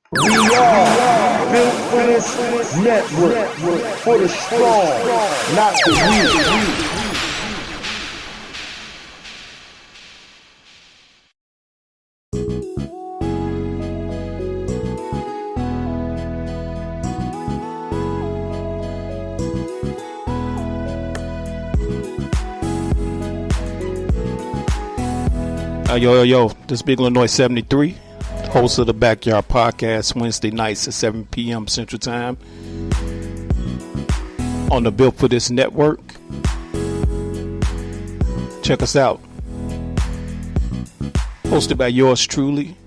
We are built for this network, for the strong, not the weak. Yo, this is Big Illinois 73, host of the Backyard Podcast, Wednesday nights at 7 p.m. Central Time on the Built for This network. Check us out. Hosted by yours truly,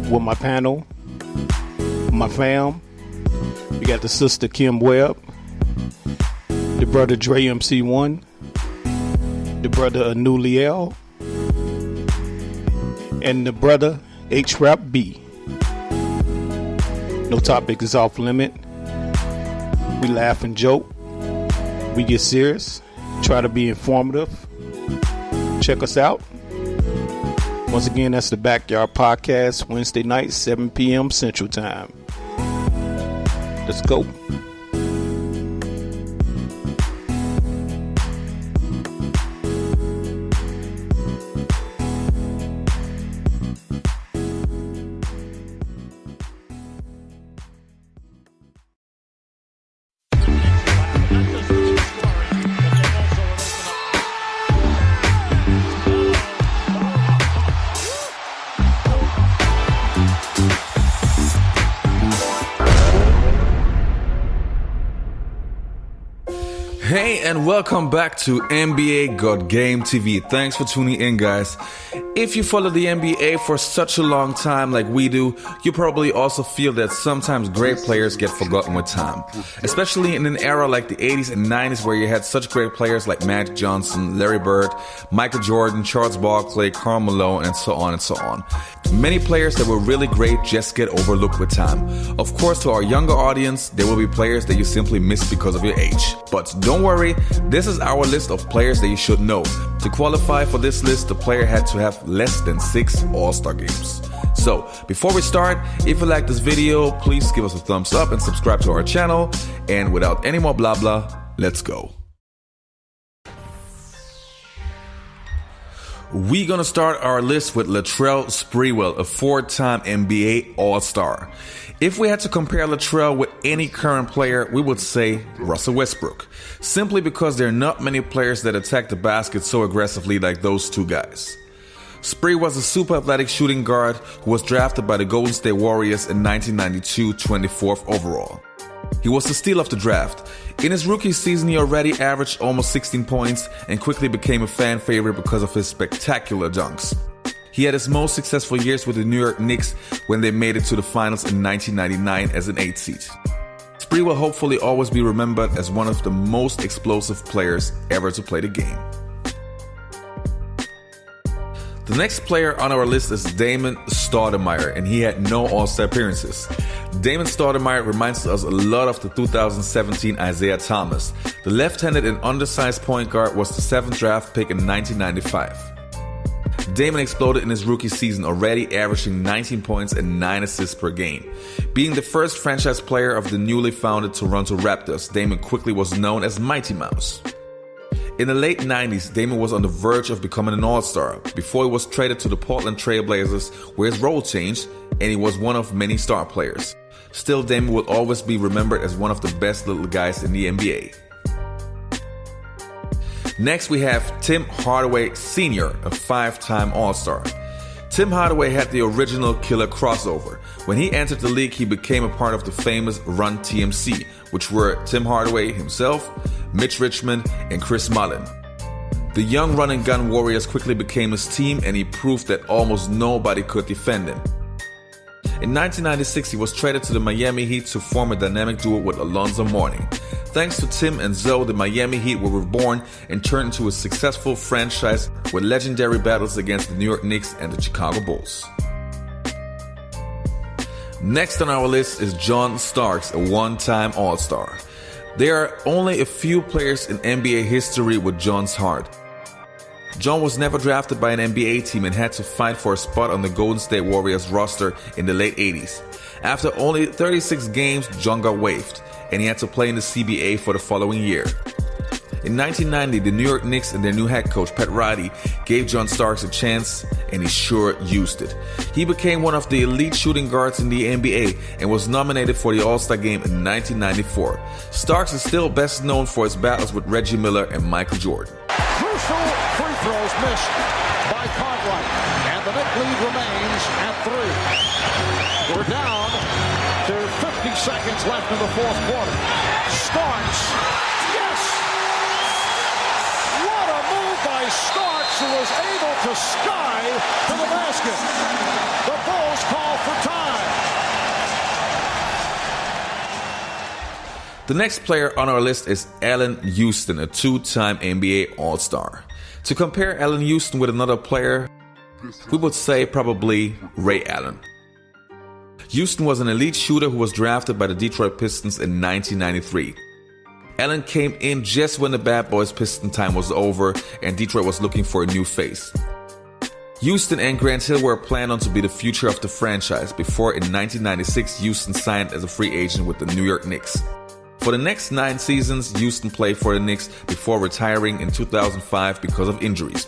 with my panel, my fam. We got the sister Kim Webb, the brother Dre MC1, the brother Anuliel, and the brother HRap B. No topic is off limit. We laugh and joke. We get serious. Try to be informative. Check us out. Once again, that's the Backyard Podcast, Wednesday night, 7 p.m. Central Time. Let's go. Hey, and welcome back to NBA Got Game TV. Thanks for tuning in, guys. If you follow the NBA for such a long time like we do, you probably also feel that sometimes great players get forgotten with time. Especially in an era like the 80s and 90s where you had such great players like Magic Johnson, Larry Bird, Michael Jordan, Charles Barkley, Karl Malone, and so on and so on. Many players that were really great just get overlooked with time. Of course, to our younger audience, there will be players that you simply miss because of your age. But don't worry, this is our list of players that you should know. To qualify for this list, the player had to have less than 6 All-Star games. So, before we start, if you like this video, please give us a thumbs up and subscribe to our channel. And without any more blah blah, let's go. We're gonna start our list with Latrell Sprewell, a 4-time NBA All-Star. If we had to compare Latrell with any current player, we would say Russell Westbrook. Simply because there are not many players that attack the basket so aggressively like those two guys. Spree was a super athletic shooting guard who was drafted by the Golden State Warriors in 1992, 24th overall. He was the steal of the draft. In his rookie season, he already averaged almost 16 points and quickly became a fan favorite because of his spectacular dunks. He had his most successful years with the New York Knicks when they made it to the finals in 1999 as an 8th seed. Spree will hopefully always be remembered as one of the most explosive players ever to play the game. The next player on our list is Damon Stoudemire, and he had no All-Star appearances. Damon Stoudemire reminds us a lot of the 2017 Isaiah Thomas. The left-handed and undersized point guard was the 7th draft pick in 1995. Damon exploded in his rookie season, already averaging 19 points and 9 assists per game. Being the first franchise player of the newly founded Toronto Raptors, Damon quickly was known as Mighty Mouse. In the late 90s, Damon was on the verge of becoming an All-Star before he was traded to the Portland Trail Blazers, where his role changed and he was one of many star players. Still, Damon will always be remembered as one of the best little guys in the NBA. Next, we have Tim Hardaway Sr., a 5-time All-Star. Tim Hardaway had the original killer crossover. When he entered the league, he became a part of the famous Run TMC, which were Tim Hardaway himself, Mitch Richmond, and Chris Mullin. The young run-and-gun Warriors quickly became his team, and he proved that almost nobody could defend him. In 1996, he was traded to the Miami Heat to form a dynamic duo with Alonzo Mourning. Thanks to Tim and Zoe, the Miami Heat were reborn and turned into a successful franchise with legendary battles against the New York Knicks and the Chicago Bulls. Next on our list is John Starks, a 1-time All-Star. There are only a few players in NBA history with John's heart. John was never drafted by an NBA team and had to fight for a spot on the Golden State Warriors roster in the late 80s. After only 36 games, John got waived, and he had to play in the CBA for the following year. In 1990, the New York Knicks and their new head coach, Pat Riley, gave John Starks a chance, and he sure used it. He became one of the elite shooting guards in the NBA and was nominated for the All-Star Game in 1994. Starks is still best known for his battles with Reggie Miller and Michael Jordan. Crucial free throws missed by Cartwright, and the Knicks lead remains at 3. We're down to 50 seconds left in the fourth quarter. Starks, yes! What a move by Starks, who was able to sky to the basket. The Bulls call for time. The next player on our list is Allen Houston, a two-time NBA All-Star. To compare Allen Houston with another player, we would say probably Ray Allen. Houston was an elite shooter who was drafted by the Detroit Pistons in 1993. Allen came in just when the Bad Boys Piston time was over and Detroit was looking for a new face. Houston and Grant Hill were planned on to be the future of the franchise before in 1996 Houston signed as a free agent with the New York Knicks. For the next 9 seasons, Houston played for the Knicks before retiring in 2005 because of injuries.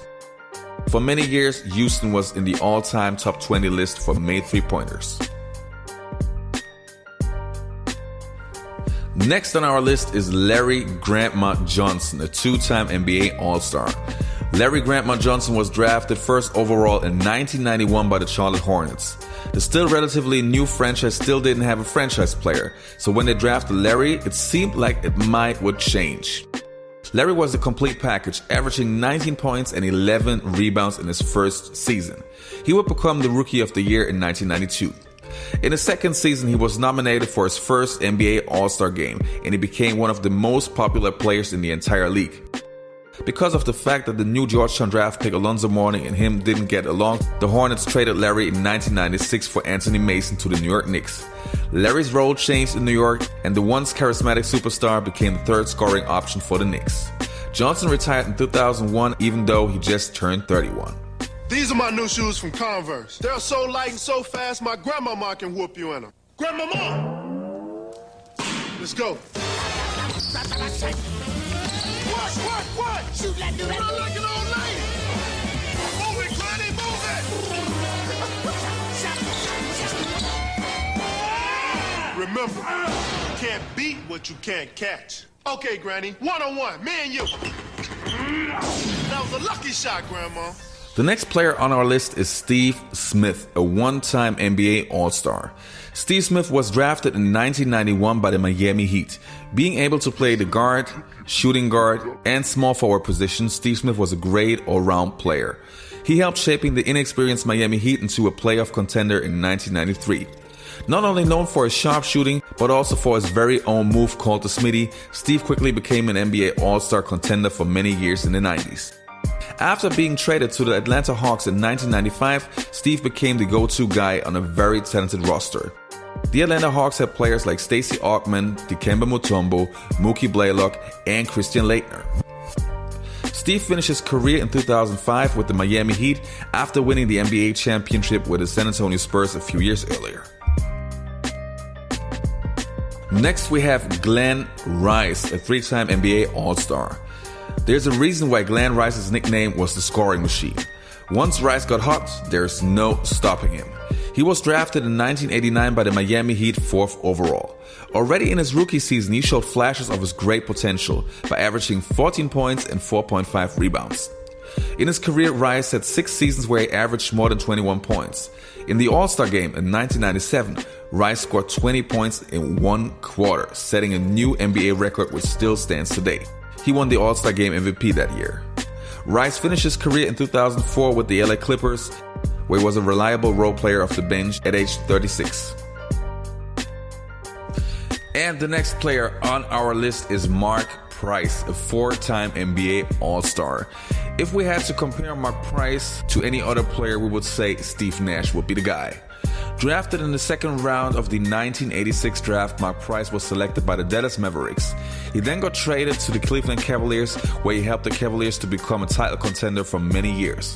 For many years, Houston was in the all-time top 20 list for made three-pointers. Next on our list is Larry Grandma Johnson, a two-time NBA All-Star. Larry Grandma Johnson was drafted first overall in 1991 by the Charlotte Hornets. The still relatively new franchise still didn't have a franchise player, so when they drafted Larry, it seemed like it would change. Larry was a complete package, averaging 19 points and 11 rebounds in his first season. He would become the Rookie of the Year in 1992. In his second season, he was nominated for his first NBA All-Star game, and he became one of the most popular players in the entire league. Because of the fact that the new Georgetown draft pick Alonzo Mourning and him didn't get along, the Hornets traded Larry in 1996 for Anthony Mason to the New York Knicks. Larry's role changed in New York, and the once charismatic superstar became the third scoring option for the Knicks. Johnson retired in 2001, even though he just turned 31. These are my new shoes from Converse. They're so light and so fast, my grandmama can whoop you in them. Grandmama! Let's go. What? Shoot like you not like an old lady. Move it, Granny, move it. Remember, you can't beat what you can't catch. Okay, Granny, one-on-one, me and you. That was a lucky shot, Grandma. The next player on our list is Steve Smith, a one-time NBA All-Star. Steve Smith was drafted in 1991 by the Miami Heat. Being able to play the guard, shooting guard, and small forward positions, Steve Smith was a great all-round player. He helped shaping the inexperienced Miami Heat into a playoff contender in 1993. Not only known for his sharp shooting, but also for his very own move called the Smitty, Steve quickly became an NBA All-Star contender for many years in the 90s. After being traded to the Atlanta Hawks in 1995, Steve became the go-to guy on a very talented roster. The Atlanta Hawks had players like Stacey Augmon, Dikembe Mutombo, Mookie Blaylock, and Christian Laettner. Steve finished his career in 2005 with the Miami Heat after winning the NBA championship with the San Antonio Spurs a few years earlier. Next we have Glenn Rice, a 3-time NBA All-Star. There's a reason why Glenn Rice's nickname was the scoring machine. Once Rice got hot, there's no stopping him. He was drafted in 1989 by the Miami Heat 4th overall. Already in his rookie season, he showed flashes of his great potential by averaging 14 points and 4.5 rebounds. In his career, Rice had 6 seasons where he averaged more than 21 points. In the All-Star game in 1997, Rice scored 20 points in 1 quarter, setting a new NBA record which still stands today. He won the All-Star Game MVP that year. Rice finished his career in 2004 with the LA Clippers, where he was a reliable role player off the bench at age 36. And the next player on our list is Mark Price, a 4-time NBA All-Star. If we had to compare Mark Price to any other player, we would say Steve Nash would be the guy. Drafted in the second round of the 1986 draft, Mark Price was selected by the Dallas Mavericks. He then got traded to the Cleveland Cavaliers, where he helped the Cavaliers to become a title contender for many years.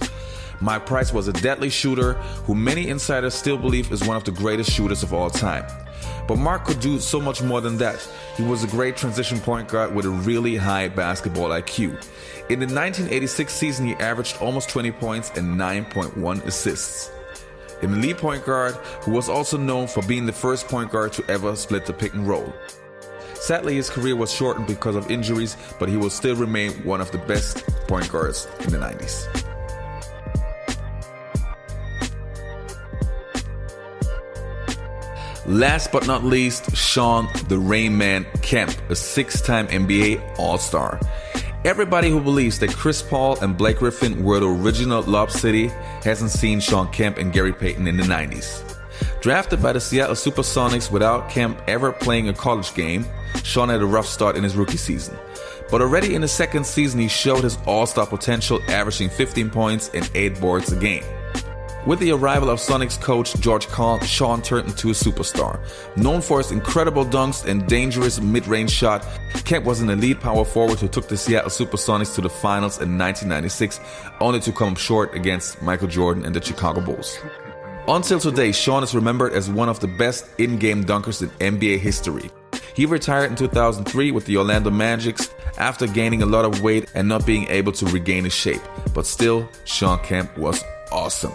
Mark Price was a deadly shooter who many insiders still believe is one of the greatest shooters of all time. But Mark could do so much more than that. He was a great transition point guard with a really high basketball IQ. In the 1986 season, he averaged almost 20 points and 9.1 assists. An elite point guard who was also known for being the first point guard to ever split the pick and roll. Sadly, his career was shortened because of injuries, but he will still remain one of the best point guards in the 90s. Last but not least, Shawn the Rain Man Kemp, a 6-time NBA All-Star. Everybody who believes that Chris Paul and Blake Griffin were the original Lob City hasn't seen Shawn Kemp and Gary Payton in the 90s. Drafted by the Seattle Supersonics without Kemp ever playing a college game, Shawn had a rough start in his rookie season. But already in the second season, he showed his all-star potential, averaging 15 points and 8 boards a game. With the arrival of Sonics coach George Karl, Shawn turned into a superstar. Known for his incredible dunks and dangerous mid-range shot, Kemp was an elite power forward who took the Seattle Supersonics to the finals in 1996, only to come short against Michael Jordan and the Chicago Bulls. Until today, Shawn is remembered as one of the best in-game dunkers in NBA history. He retired in 2003 with the Orlando Magic after gaining a lot of weight and not being able to regain his shape. But still, Shawn Kemp was awesome.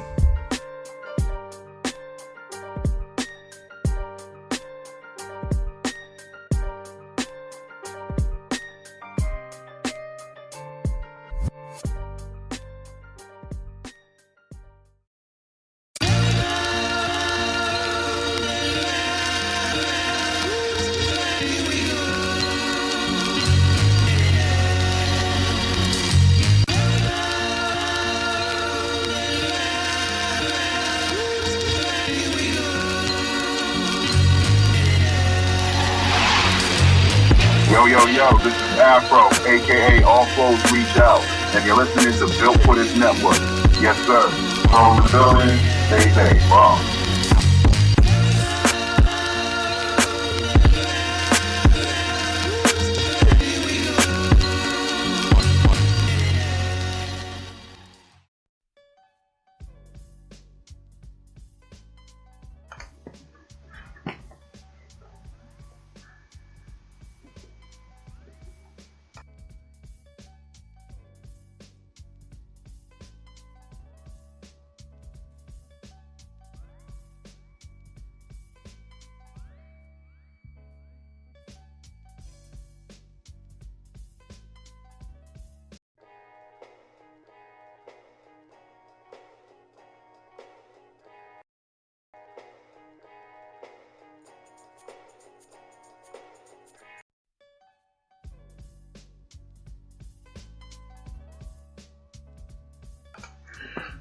Yo, this is Afro, aka All Flows Reach Out, and you're listening to Built for This Network. Yes, sir. From the building, stay bomb.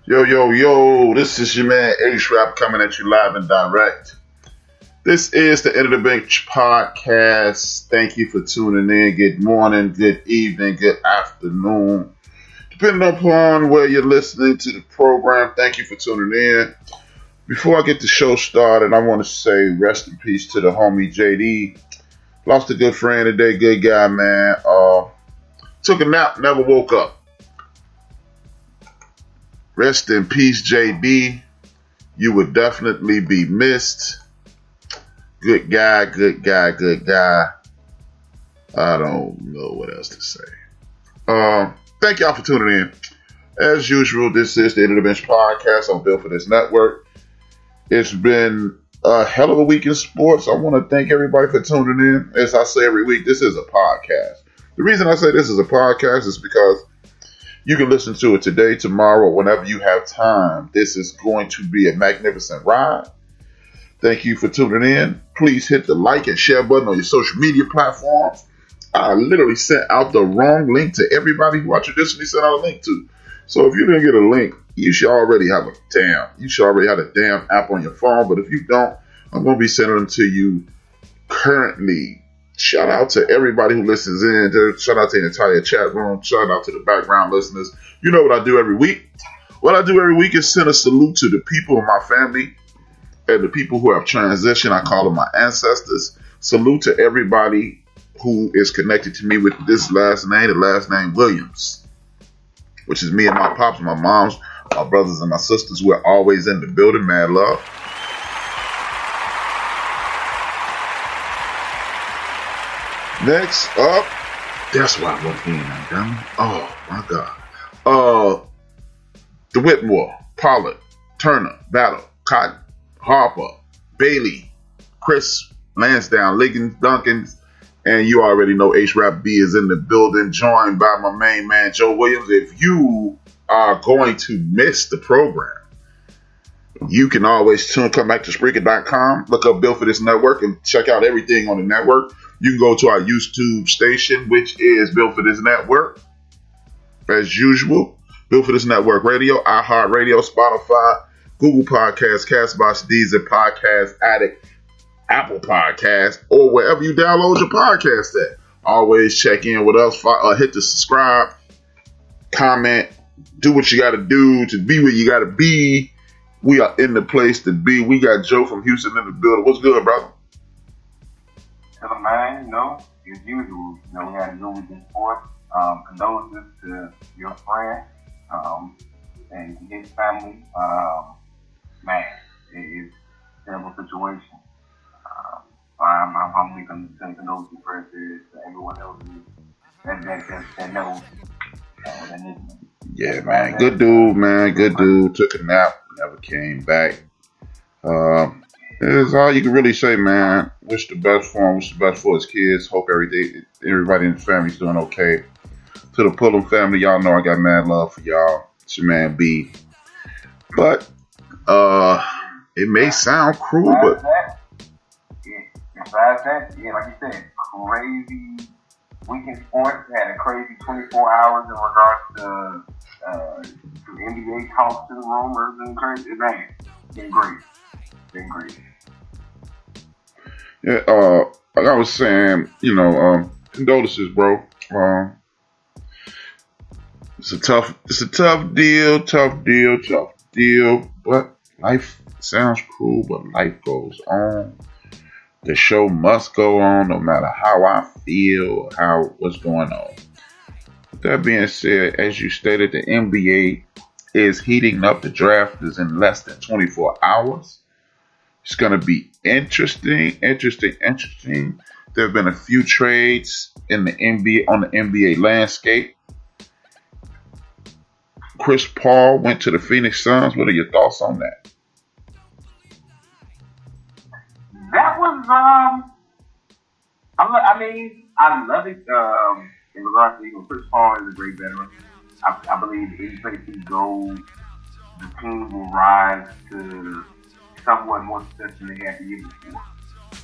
Yo, this is your man HRap coming at you live and direct. This is the End of the Bench Podcast. Thank you for tuning in. Good morning, good evening, good afternoon. Depending upon where you're listening to the program, thank you for tuning in. Before I get the show started, I want to say rest in peace to the homie JD. Lost a good friend today, good guy, man. Took a nap, never woke up. Rest in peace, JB. You would definitely be missed. Good guy. I don't know what else to say. Thank y'all for tuning in. As usual, this is the End of the Bench Podcast. I'm built for this network. It's been a hell of a week in sports. I want to thank everybody for tuning in. As I say every week, this is a podcast. The reason I say this is a podcast is because you can listen to it today, tomorrow, whenever you have time. This is going to be a magnificent ride. Thank you for tuning in. Please hit the like and share button on your social media platforms. I literally sent out the wrong link to everybody who I traditionally sent out a link to. So if you didn't get a link, you should already have a damn app on your phone. But if you don't, I'm going to be sending them to you currently. Shout out to everybody who listens in. Shout out to the entire chat room. Shout out to the background listeners. You know what I do every week? What I do every week is send a salute to the people in my family and the people who have transitioned, I call them my ancestors. Salute to everybody who is connected to me with this last name, the last name Williams, which is me and my pops, my moms, my brothers and my sisters who are always in the building. Mad love. Next up, that's why I want in, damn it. Oh my God. The Whitmore, Pollard, Turner, Battle, Cotton, Harper, Bailey, Chris, Lansdowne, Liggins, Duncans, and you already know HRap B is in the building, joined by my main man, Joe Williams. If you are going to miss the program, you can always come back to Spreaker.com, look up Built for This Network, and check out everything on the network. You can go to our YouTube station, which is Built for This Network. As usual, Built for This Network Radio, iHeart Radio, Spotify, Google Podcasts, Castbox, Deezer, Podcast Addict, Apple Podcasts, or wherever you download your podcast at. Always check in with us. Hit the subscribe, comment, do what you got to do to be where you got to be. We are in the place to be. We got Joe from Houston in the building. What's good, brother? Hello, man. As usual, we had a good weekend sport. Condolences to your friend and his family. Man, it is a terrible situation. I'm humbly sending condolences to everyone else that knows that nickname. Yeah, man. Good dude, man. Good dude. Took a nap, never came back. It's all you can really say, man. Wish the best for him. Wish the best for his kids. Hope everybody in the family's doing okay. To the Pullum family, y'all know I got mad love for y'all. It's your man B. But it may sound cruel, but besides that, like you said, crazy weekend sports. Had a crazy 24 hours in regards to NBA talks to the rumors and crazy. Man, been great. Yeah, like I was saying, condolences, bro. It's a tough deal, but life sounds cruel, but life goes on. The show must go on no matter how I feel or what's going on. With that being said, as you stated, the NBA is heating up. The draft is in less than 24 hours. It's going to be interesting. There have been a few trades in the NBA on the NBA landscape. Chris Paul went to the Phoenix Suns. What are your thoughts on that? That was, I love it. In regards to Chris Paul is a great veteran. I believe any place he goes, the team will rise to somewhat more success than they had the year before.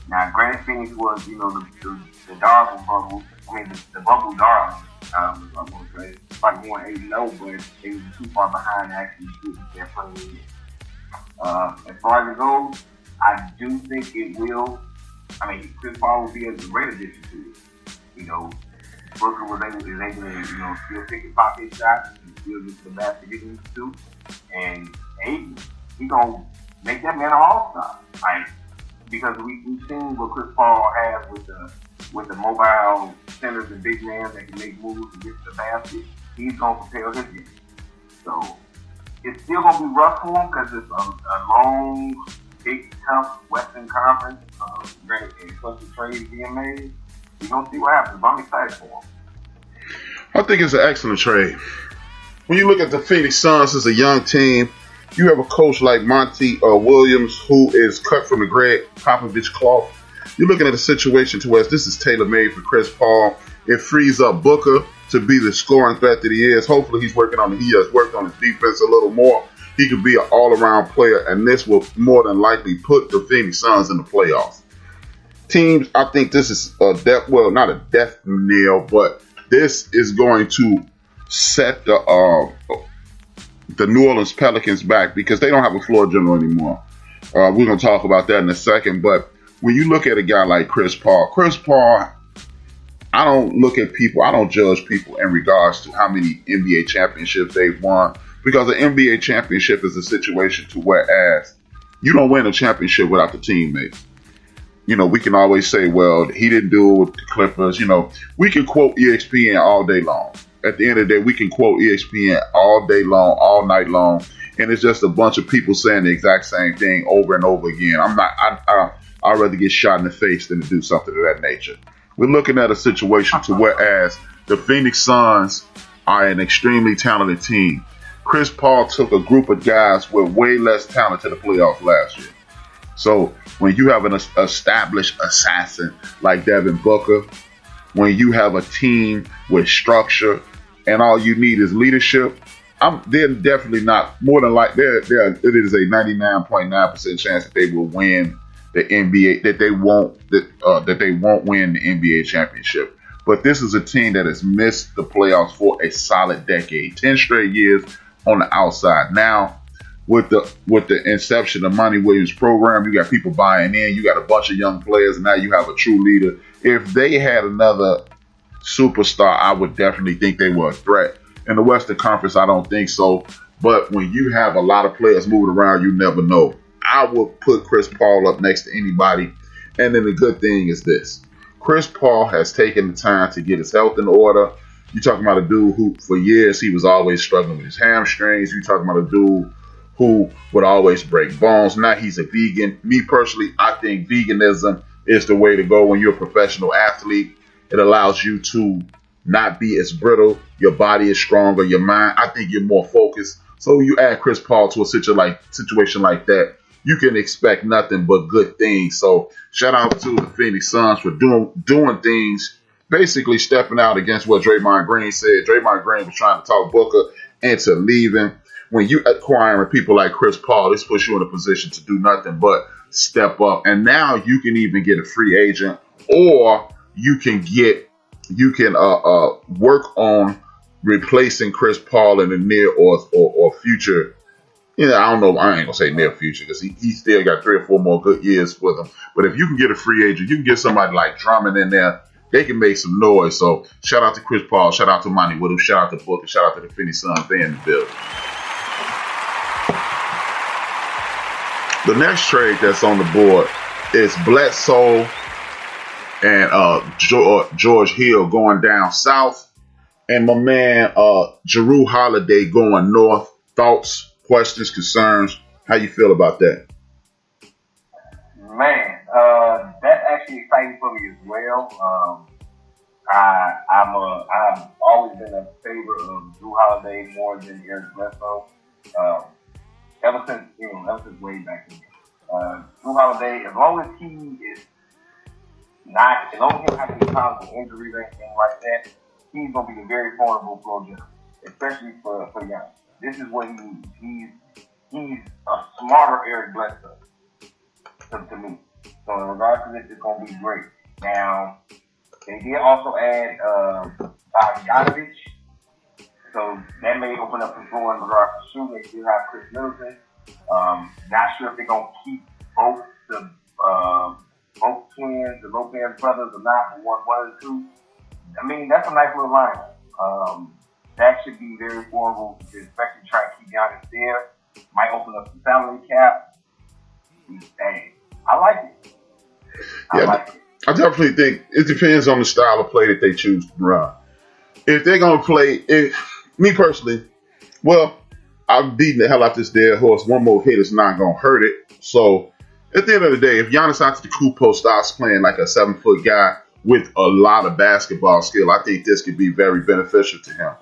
Now, granted, Phoenix was, the Darwin bubble. The bubble Darwin. I'm going to say, like 1-8-0, but they were too far behind to actually get their playing. As far as it goes, I do think it will. Chris Paul will be a great addition to it. Booker is able to, still pick and pop his shots and still get the basket he needs to. And he gonna make that man an all-star. Because we've seen what Chris Paul has with the mobile centers and big men that can make moves and get to the basket. He's gonna propel his game. So it's still gonna be rough for him because it's a long, big, tough Western Conference. And plus the trades being made. We're gonna see what happens. But I'm excited for him. I think it's an excellent trade. When you look at the Phoenix Suns as a young team, you have a coach like Monty Williams who is cut from the Greg Popovich cloth. You're looking at a situation to where this is tailor-made for Chris Paul. It frees up Booker to be the scoring threat that he is. Hopefully he has worked on his defense a little more. He could be an all-around player, and this will more than likely put the Phoenix Suns in the playoffs. Teams, I think this is not a death nail, but this is going to set the New Orleans Pelicans back because they don't have a floor general anymore. We're going to talk about that in a second, but when you look at a guy like Chris Paul, I don't judge people in regards to how many NBA championships they've won because an NBA championship is a situation to whereas You don't win a championship without the teammates. We can always say, well, he didn't do it with the Clippers. We can quote ESPN all day long. At the end of the day, we can quote ESPN all day long, all night long. And it's just a bunch of people saying the exact same thing over and over again. I'd rather get shot in the face than to do something of that nature. We're looking at a situation to whereas the Phoenix Suns are an extremely talented team. Chris Paul took a group of guys with way less talent to the playoffs last year. So when you have an established assassin like Devin Booker, when you have a team with structure and all you need is leadership, they're definitely not more than like it is a 99.9% chance that they will win the NBA, that they won't win the NBA championship. But this is a team that has missed the playoffs for a solid decade, 10 straight years on the outside. Now, with the inception of Monty Williams' program, you got people buying in, you got a bunch of young players, and now you have a true leader. If they had another superstar, I would definitely think they were a threat. In the Western Conference, I don't think so. But when you have a lot of players moving around, you never know. I would put Chris Paul up next to anybody. And then the good thing is this. Chris Paul has taken the time to get his health in order. You're talking about a dude who, for years, he was always struggling with his hamstrings. You're talking about a dude who would always break bones. Now he's a vegan. Me personally, I think veganism is the way to go when you're a professional athlete. It allows you to not be as brittle. Your body is stronger. Your mind, I think you're more focused. So you add Chris Paul to a situation like that, you can expect nothing but good things. So shout out to the Phoenix Suns for doing things, basically stepping out against what Draymond Green said. Draymond Green was trying to talk Booker into leaving. When you acquiring people like Chris Paul, this puts you in a position to do nothing but step up. And now you can even get a free agent, or you can work on replacing Chris Paul in the near or future. I don't know. I ain't gonna say near future because he still got 3 or 4 more good years with him. But if you can get a free agent, you can get somebody like Drummond in there. They can make some noise. So shout out to Chris Paul, shout out to Monty Williams, shout out to Booker, shout out to the Phoenix Suns. They in the building. The next trade that's on the board is Bledsoe and George Hill going down south, and my man Jrue Holiday going north. Thoughts, questions, concerns? How you feel about that? Man, that's actually exciting for me as well. I've always been a favorite of Jrue Holiday more than Eric Bledsoe. Ever since way back then. Jrue Holiday, as long as he is not, as long as he doesn't have any problems with injuries or anything like that, he's going to be a very formidable floor general, especially for Giannis. This is what he's a smarter Eric Bledsoe to me. So in regards to this, it's going to be great. Now, they did also add Bogdanovich. So that may open up some door in regards to shooting. They still have Chris Middleton. Not sure if they're gonna keep both twins, the Lopez brothers, or not, for one or two. I mean, that's a nice little lineup. That should be very formidable, especially trying to keep Giannis there. Might open up some salary cap. Hey, I like it. I definitely think it depends on the style of play that they choose to run. If they're gonna play, me personally, well, I'm beating the hell out this dead horse. One more hit is not going to hurt it. So, at the end of the day, if Giannis Antetokounmpo starts playing like a 7-foot guy with a lot of basketball skill, I think this could be very beneficial to him.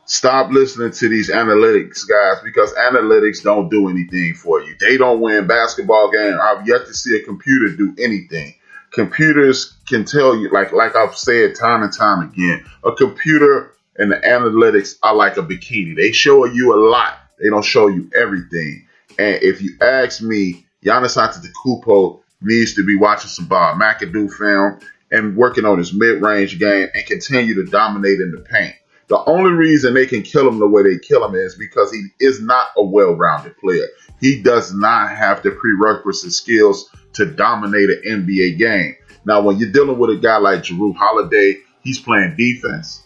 Stop listening to these analytics guys, because analytics don't do anything for you. They don't win basketball games. I've yet to see a computer do anything. Computers can tell you, like I've said time and time again, a computer and the analytics are like a bikini. They show you a lot. They don't show you everything. And if you ask me, Giannis Antetokounmpo needs to be watching some Bob McAdoo film and working on his mid-range game and continue to dominate in the paint. The only reason they can kill him the way they kill him is because he is not a well-rounded player. He does not have the prerequisite skills to dominate an NBA game. Now, when you're dealing with a guy like Jrue Holiday, he's playing defense.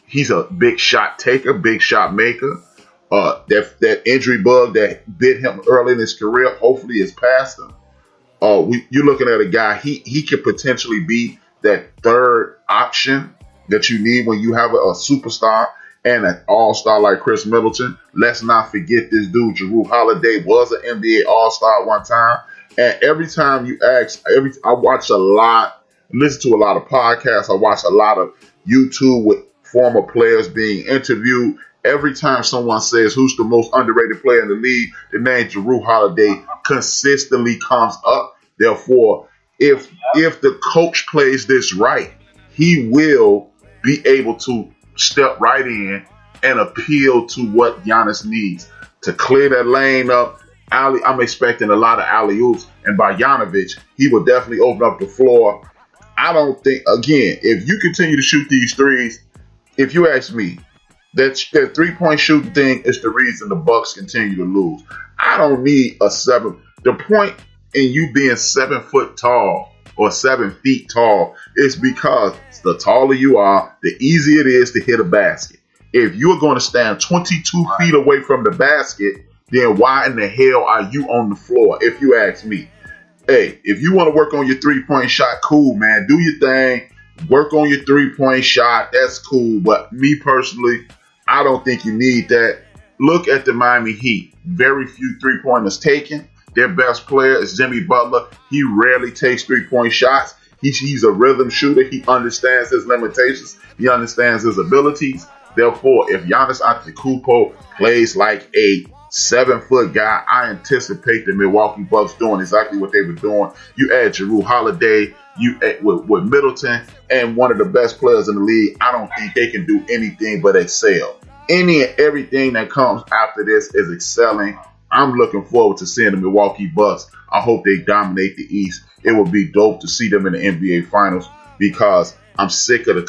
He's a big shot taker, big shot maker. That injury bug that bit him early in his career, hopefully is past him. You're looking at a guy, he could potentially be that third option that you need when you have a superstar and an all-star like Chris Middleton. Let's not forget this dude, Jrue Holiday, was an NBA all-star one time. And every time you ask, I watch a lot, listen to a lot of podcasts, I watch a lot of YouTube with former players being interviewed. Every time someone says who's the most underrated player in the league, the name Jrue Holiday consistently comes up. Therefore, if the coach plays this right, he will be able to step right in and appeal to what Giannis needs to clear that lane up. I'm expecting a lot of alley-oops, and by Giannis, he will definitely open up the floor. I don't think, again, if you continue to shoot these threes, if you ask me, that three-point shooting thing is the reason the Bucks continue to lose. I don't need a seven. The point in you being 7 foot tall or 7 feet tall is because the taller you are, the easier it is to hit a basket. If you're going to stand 22 feet away from the basket, then why in the hell are you on the floor? If you ask me, hey, if you want to work on your 3-point shot, cool, man. Do your thing. Work on your 3-point shot. That's cool. But me personally, I don't think you need that. Look at the Miami Heat. Very few 3-pointers taken. Their best player is Jimmy Butler. He rarely takes 3-point shots. He's a rhythm shooter. He understands his limitations. He understands his abilities. Therefore, if Giannis Antetokounmpo plays like a 7-foot guy, I anticipate the Milwaukee Bucks doing exactly what they were doing. You add Jrue Holiday, you add with Middleton, and one of the best players in the league. I don't think they can do anything but excel. Any and everything that comes after this is excelling. I'm looking forward to seeing the Milwaukee Bucks. I hope they dominate the East. It would be dope to see them in the NBA Finals because I'm sick of the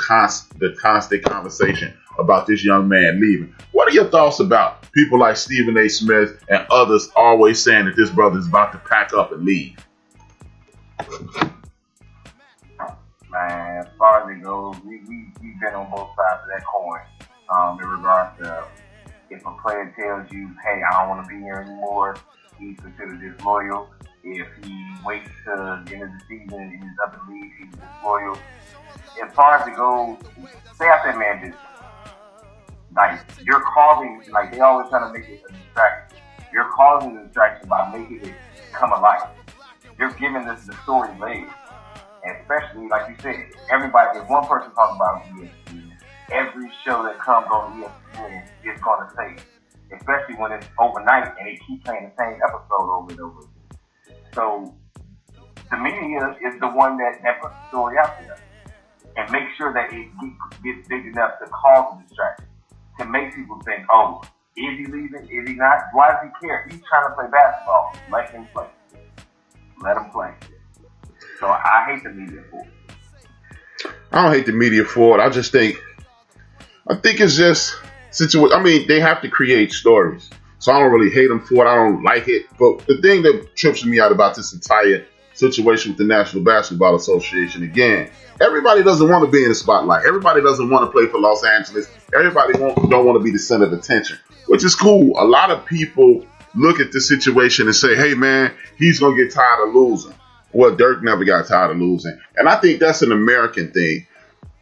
constant conversation about this young man leaving. What are your thoughts about people like Stephen A. Smith and others always saying that this brother is about to pack up and leave? Man, as far as it goes, we've been on both sides of that coin in regards to if a player tells you, hey, I don't want to be here anymore, he's considered disloyal. If he waits to the end of the season and he's up and leaves, he's disloyal. As far as it goes, stay out that man business. Like, you're causing, like, they always trying to make it a distraction. You're causing the distraction by making it come alive. You're giving this the story later. And especially, like you said, everybody, if one person talks about ESPN, every show that comes on ESPN is going to say, especially when it's overnight and they keep playing the same episode over and over again. So, the media is the one that puts the story out there and make sure that it gets big enough to cause a distraction, to make people think, oh, is he leaving? Is he not? Why does he care? He's trying to play basketball. Let him play. Let him play. So I hate the media for it. I don't hate the media for it. I think it's just situation. I mean, they have to create stories. So I don't really hate them for it. I don't like it. But the thing that trips me out about this entire situation with the National Basketball Association, again, everybody doesn't want to be in the spotlight. Everybody doesn't want to play for Los Angeles. Everybody don't want to be the center of attention, which is cool. A lot of people look at this situation and say, hey, man, he's going to get tired of losing. Well, Dirk never got tired of losing. And I think that's an American thing.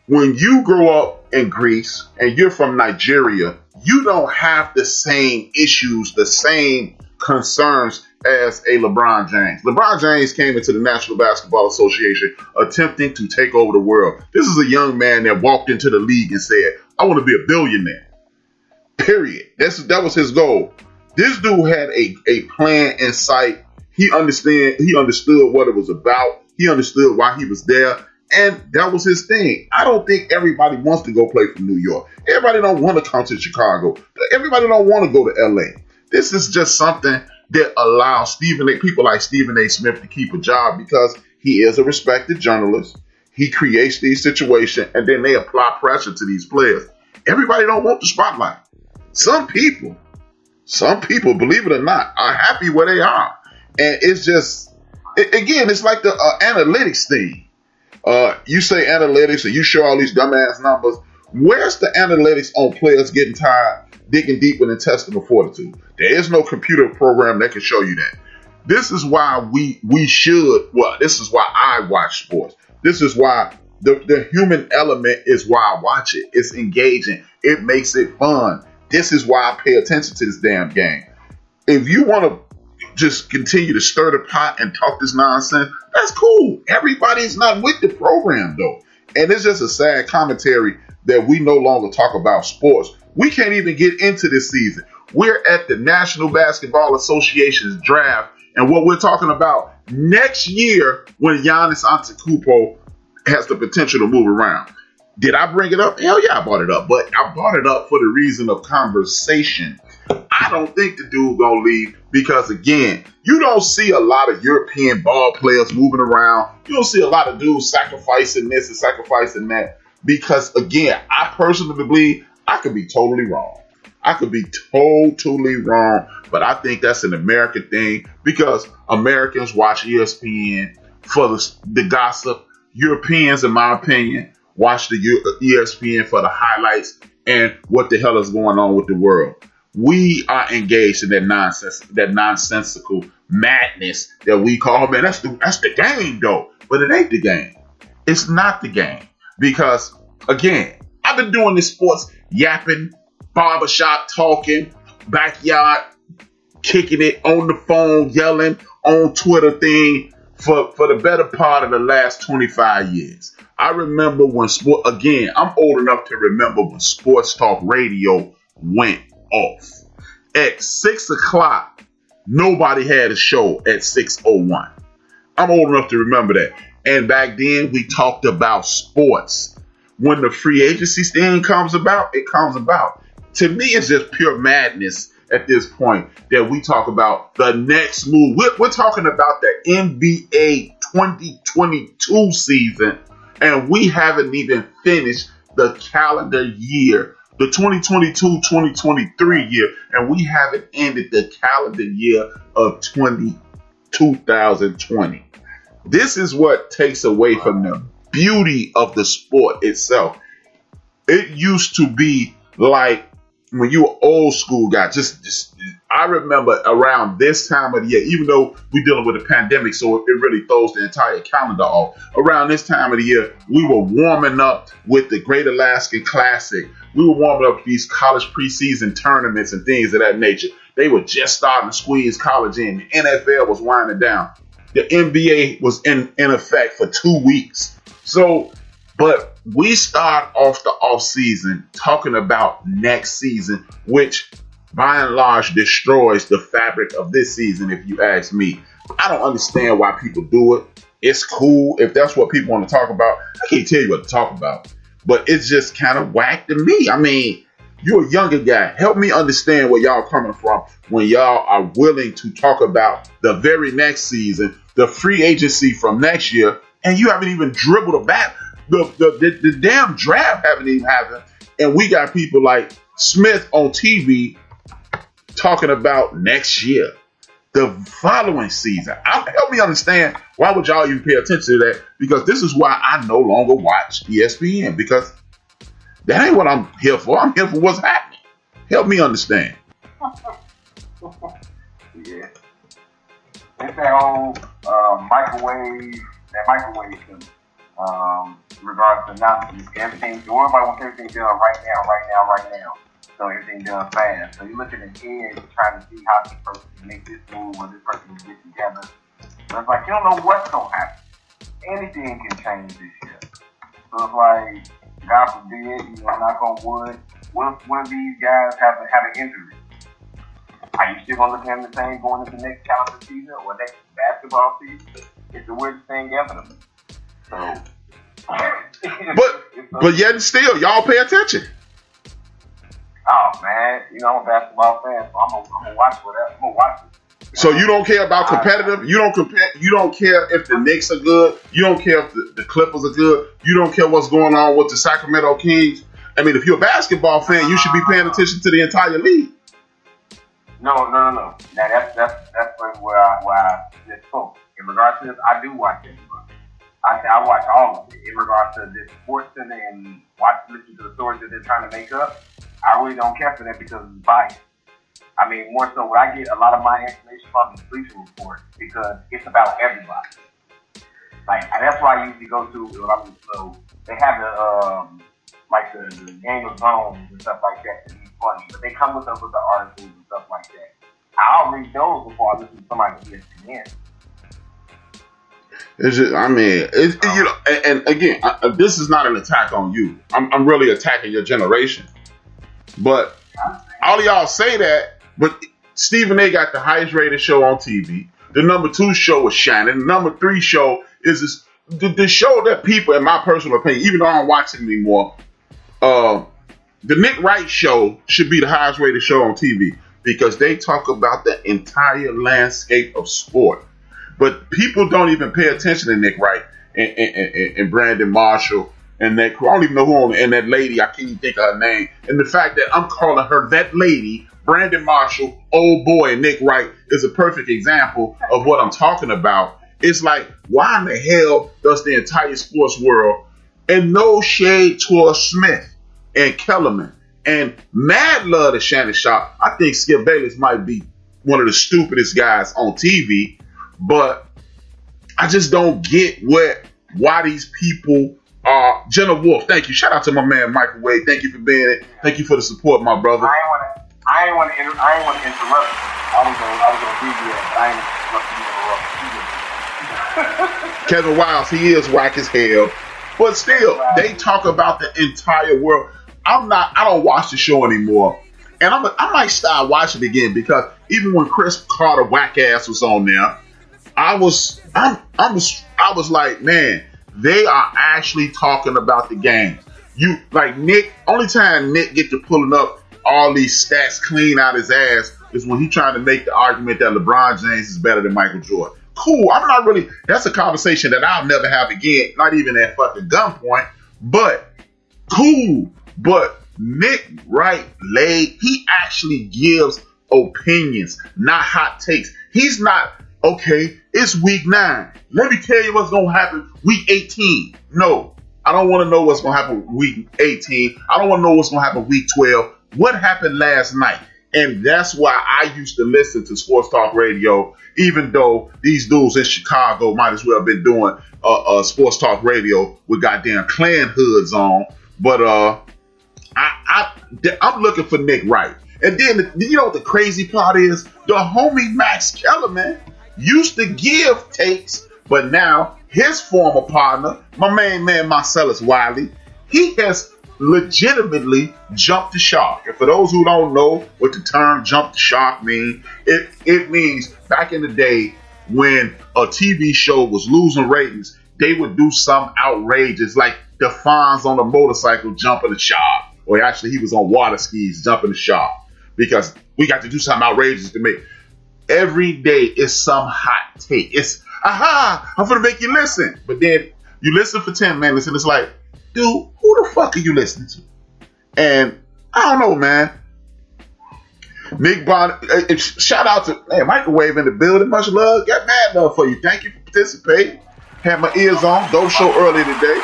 When you grow up in Greece and you're from Nigeria, you don't have the same issues, the same concerns as a LeBron James. LeBron James came into the National Basketball Association attempting to take over the world. This is a young man that walked into the league and said, I want to be a billionaire. Period. That was his goal. This dude had a plan in sight. He understood what it was about. He understood why he was there. And that was his thing. I don't think everybody wants to go play for New York. Everybody don't want to come to Chicago. Everybody don't want to go to LA. This is just something that allows people like Stephen A. Smith to keep a job because he is a respected journalist. He creates these situations and then they apply pressure to these players. Everybody don't want the spotlight. Some people, believe it or not, are happy where they are. And it's just, again, it's like the analytics thing. You say analytics and you show all these dumbass numbers. Where's the analytics on players getting tired, digging deep with intestinal fortitude? There is no computer program that can show you that. This is why this is why I watch sports. This is why the human element is why I watch it. It's engaging. It makes it fun. This is why I pay attention to this damn game. If you want to just continue to stir the pot and talk this nonsense, that's cool. Everybody's not with the program, though. And it's just a sad commentary that we no longer talk about sports. We can't even get into this season. We're at the National Basketball Association's draft, and what we're talking about next year when Giannis Antetokounmpo has the potential to move around. Did I bring it up? Hell yeah, I brought it up. But I brought it up for the reason of conversation. I don't think the dude gonna leave because, again, you don't see a lot of European ball players moving around. You don't see a lot of dudes sacrificing this and sacrificing that because, again, I personally believe I could be totally wrong. I could be totally wrong, but I think that's an American thing because Americans watch ESPN for the gossip. Europeans, in my opinion, watch the ESPN for the highlights and what the hell is going on with the world. We are engaged in that nonsensical madness that we call, man, that's the game, though. But it ain't the game. It's not the game. Because, again, I've been doing this sports yapping, barbershop talking, backyard kicking it, on the phone, yelling, on Twitter thing for the better part of the last 25 years. I remember when I'm old enough to remember when sports talk radio went off. At 6 o'clock, nobody had a show at 6:01. I'm old enough to remember that. And back then, we talked about sports. When the free agency thing comes about, it comes about. To me, it's just pure madness at this point that we talk about the next move. We're talking about the NBA 2022 season, and we haven't even finished the calendar year, the 2022-2023 year, and we haven't ended the calendar year of 2020. This is what takes away from the beauty of the sport itself. It used to be like when you were old school guy, I remember around this time of the year, even though we're dealing with a pandemic, so it really throws the entire calendar off. Around this time of the year, we were warming up with the Great Alaskan Classic. We were warming up these college preseason tournaments and things of that nature. They were just starting to squeeze college in. The NFL was winding down. The NBA was in effect for 2 weeks. But we start off the off season talking about next season, which by and large destroys the fabric of this season, if you ask me. I don't understand why people do it. It's cool. If that's what people want to talk about, I can't tell you what to talk about. But it's just kind of whack to me. I mean, you're a younger guy. Help me understand where y'all coming from when y'all are willing to talk about the very next season, the free agency from next year, and you haven't even dribbled a bat. The damn draft haven't even happened, and we got people like Smith on TV talking about next year, the following season. Help me understand, why would y'all even pay attention to that? Because this is why I no longer watch ESPN, because that ain't what I'm here for. I'm here for what's happening. Help me understand. Yeah. It's that old microwave thing. In regards to announcements, everything, everybody wants everything done right now. So everything done fast. So you're looking ahead, trying to see how this person can make this move or this person can get together. So it's like, you don't know what's going to happen. Anything can change this year. So it's like, God forbid, knock on wood, one of these guys have an injury. Are you still going to look at them the same going into the next calendar season or next basketball season? It's the weirdest thing ever to me. So, but yet still, y'all pay attention. Oh man, I'm a basketball fan, so I'm gonna watch whatever. I'm gonna watch it. So you don't care about competitive. You don't care if the Knicks are good. You don't care if the Clippers are good. You don't care what's going on with the Sacramento Kings. I mean, if you're a basketball fan, you should be paying attention to the entire league. No. Now that's where I misspoke. In regards to this, I do watch everybody. I watch all of it in regards to this sports center and listen to the stories that they're trying to make up. I really don't care for that because it's biased. I mean, more so, where I get a lot of my information from the Bleacher Report because it's about everybody. Like, that's why I usually go to. So they have the Game of Thrones and stuff like that to be funny, but they come with us with the articles and stuff like that. I'll read those before I listen to somebody on ESPN. It's just, I mean, you know, and again, this is not an attack on you. I'm really attacking your generation. But all of y'all say that, but Stephen A. got the highest rated show on TV. The number 2 show is Shannon. The number 3 show is the show that people, in my personal opinion, even though I don't watch it anymore, the Nick Wright show should be the highest rated show on TV because they talk about the entire landscape of sport. But people don't even pay attention to Nick Wright and Brandon Marshall and that crew. I don't even know who and that lady. I can't even think of her name. And the fact that I'm calling her that lady, Brandon Marshall, old boy, and Nick Wright is a perfect example of what I'm talking about. It's like, why in the hell does the entire sports world, and no shade towards Smith and Kellerman and mad love to Shannon Sharp. I think Skip Bayless might be one of the stupidest guys on TV. But I just don't get why these people are. Jenna Wolf, thank you. Shout out to my man Microwave. Thank you for being it. Thank you for the support, my brother. I ain't want to interrupt. I was gonna be there. Kevin Wiles, he is whack as hell. But still, they talk about the entire world. I don't watch the show anymore. And I might start watching it again because even when Chris Carter whack ass was on there, I was like, man, they are actually talking about the game. You like Nick, only time Nick get to pulling up all these stats clean out his ass is when he trying to make the argument that LeBron James is better than Michael Jordan. Cool. I'm not really, that's a conversation that I'll never have again, not even at fucking gunpoint, but cool. But Nick Wright he actually gives opinions, not hot takes. He's not, okay, it's week 9. Let me tell you what's going to happen week 18. No, I don't want to know what's going to happen week 18. I don't want to know what's going to happen week 12. What happened last night? And that's why I used to listen to Sports Talk Radio, even though these dudes in Chicago might as well have been doing Sports Talk Radio with goddamn Klan hoods on. But I'm looking for Nick Wright. And then, you know what the crazy part is? The homie Max Kellerman used to give takes, but now his former partner, my main man Marcellus Wiley, he has legitimately jumped the shark. And for those who don't know what the term jump the shark means, it means back in the day when a TV show was losing ratings, they would do some outrageous, like the Fonz on a motorcycle jumping the shark. Or actually he was on water skis jumping the shark. Because we got to do something outrageous to make. Every day is some hot take. It's, I'm going to make you listen. But then you listen for 10 minutes and it's like, dude, who the fuck are you listening to? And I don't know, man. Nick Bond, shout out to Microwave in the building. Much love. Got mad love for you. Thank you for participating. Had my ears on. Dope show early today.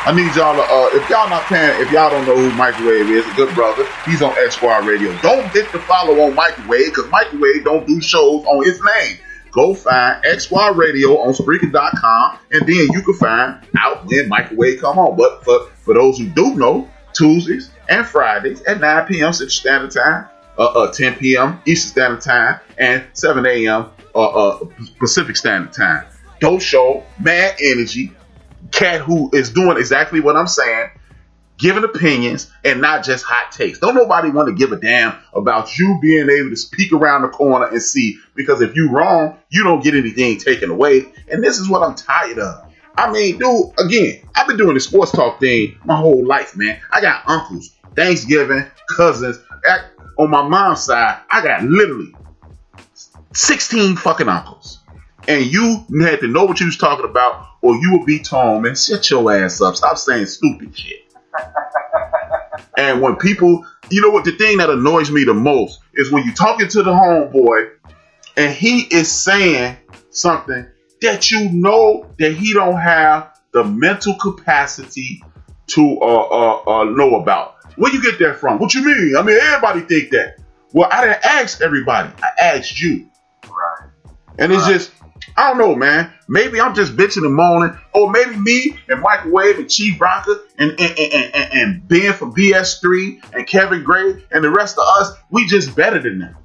I need y'all to, if y'all don't know who Microwave is, a good brother, he's on X Squad Radio. Don't hit the follow on Microwave, because Microwave don't do shows on his name. Go find X Squad Radio on Spreaker.com, and then you can find out when Microwave come on. But for those who do know, Tuesdays and Fridays at 9 p.m. Central Standard Time, 10 p.m. Eastern Standard Time, and 7 a.m. Pacific Standard Time. Dope show, mad energy. Cat who is doing exactly what I'm saying, giving opinions and not just hot takes. Don't nobody want to give a damn about you being able to peek around the corner and see, because if you wrong, you don't get anything taken away. And this is what I'm tired of. I mean, dude, again, I've been doing the sports talk thing my whole life, man. I got uncles, Thanksgiving, cousins. On my mom's side, I got literally 16 fucking uncles. And you had to know what you was talking about, or you would be told, man, shut your ass up. Stop saying stupid shit. And when people, you know what, the thing that annoys me the most is when you're talking to the homeboy and he is saying something that you know that he don't have the mental capacity to know about. Where you get that from? What you mean? I mean, everybody think that. Well, I didn't ask everybody. I asked you. Right. And it's just, I don't know, man. Maybe I'm just bitching and moaning. Or maybe me and Microwave and Chief Rocker and Ben from BS3 and Kevin Gray and the rest of us, we just better than them.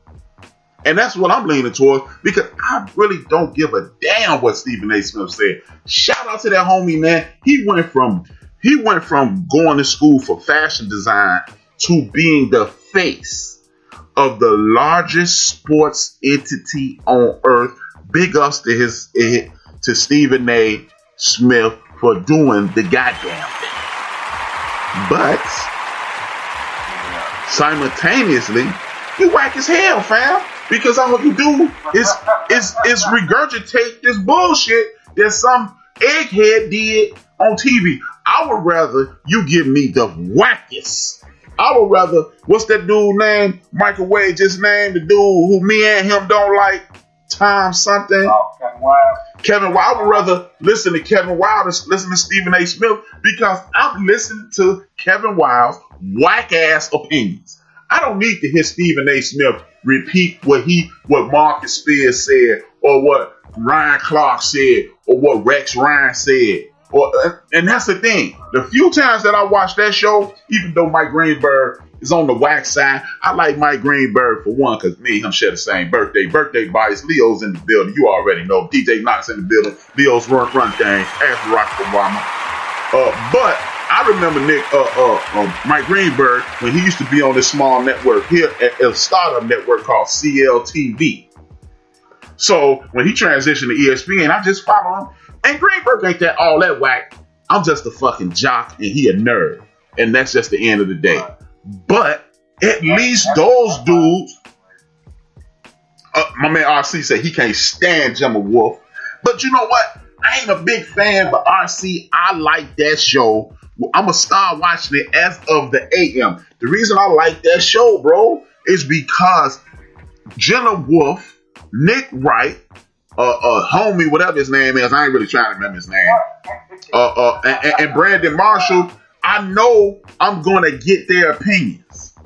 And that's what I'm leaning towards, because I really don't give a damn what Stephen A. Smith said. Shout out to that homie, man. He went from going to school for fashion design to being the face of the largest sports entity on earth. Big ups to Stephen A. Smith for doing the goddamn thing. But simultaneously, you whack as hell, fam. Because all you do is regurgitate this bullshit that some egghead did on TV. I would rather you give me the wackest. I would rather, what's that dude name? Microwave just named the dude who me and him don't like. Tom something. Oh, Kevin Wild. Kevin Wild. I would rather listen to Kevin Wild than listen to Stephen A. Smith, because I'm listening to Kevin Wild's whack ass opinions. I don't need to hear Stephen A. Smith repeat what Marcus Spears said, or what Ryan Clark said, or what Rex Ryan said. And that's the thing. The few times that I watched that show, even though Mike Greenberg is on the whack side, I like Mike Greenberg for one, because me and him share the same birthday. Birthday bias. Leo's in the building. You already know. DJ Knox in the building. Leo's run things. Ask Barack Obama. But I remember Mike Greenberg when he used to be on this small network here at a startup network called CLTV. So when he transitioned to ESPN, I just follow him. And Greenberg ain't all that whack. I'm just a fucking jock and he a nerd. And that's just the end of the day. But at least those dudes, my man RC said he can't stand Gemma Wolf. But you know what? I ain't a big fan, but RC, I like that show. I'm going to start watching it as of the AM. The reason I like that show, bro, is because Jenna Wolf, Nick Wright, homie, whatever his name is, I ain't really trying to remember his name, and Brandon Marshall, I know I'm going to get their opinions.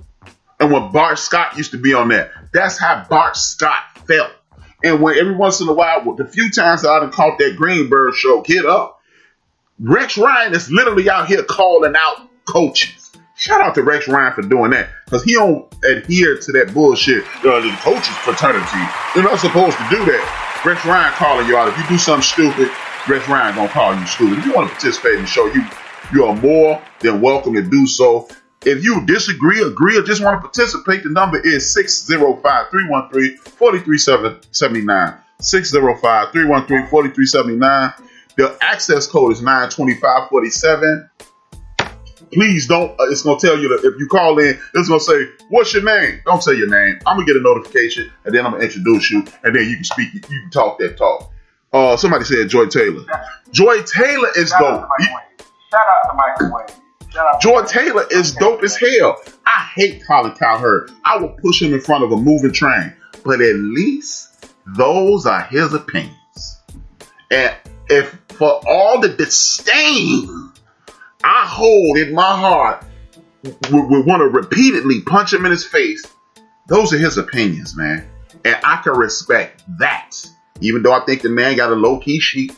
And when Bart Scott used to be on that, that's how Bart Scott felt. And when every once in a while, the few times that I done caught that Greenberg show get up, Rex Ryan is literally out here calling out coaches. Shout out to Rex Ryan for doing that, because he don't adhere to that bullshit. The coaches fraternity, you're not supposed to do that. Rex Ryan calling you out. If you do something stupid, Rex Ryan gonna call you stupid. If you want to participate in the show, you are more than welcome to do so. If you disagree, agree, or just want to participate, the number is 605-313-4379. 605-313-4379. The access code is 92547. Please don't, it's going to tell you that if you call in, it's going to say, what's your name? Don't say your name. I'm going to get a notification, and then I'm going to introduce you, and then you can speak, you can talk that talk. Somebody said Joy Taylor. Joy Taylor is dope. Shout out to Microwave. Joy Taylor is dope as hell. I hate Colin Cowherd. I will push him in front of a moving train. But at least those are his opinions. And if for all the disdain I hold in my heart, we want to repeatedly punch him in his face, those are his opinions, man. And I can respect that. Even though I think the man got a low-key sheet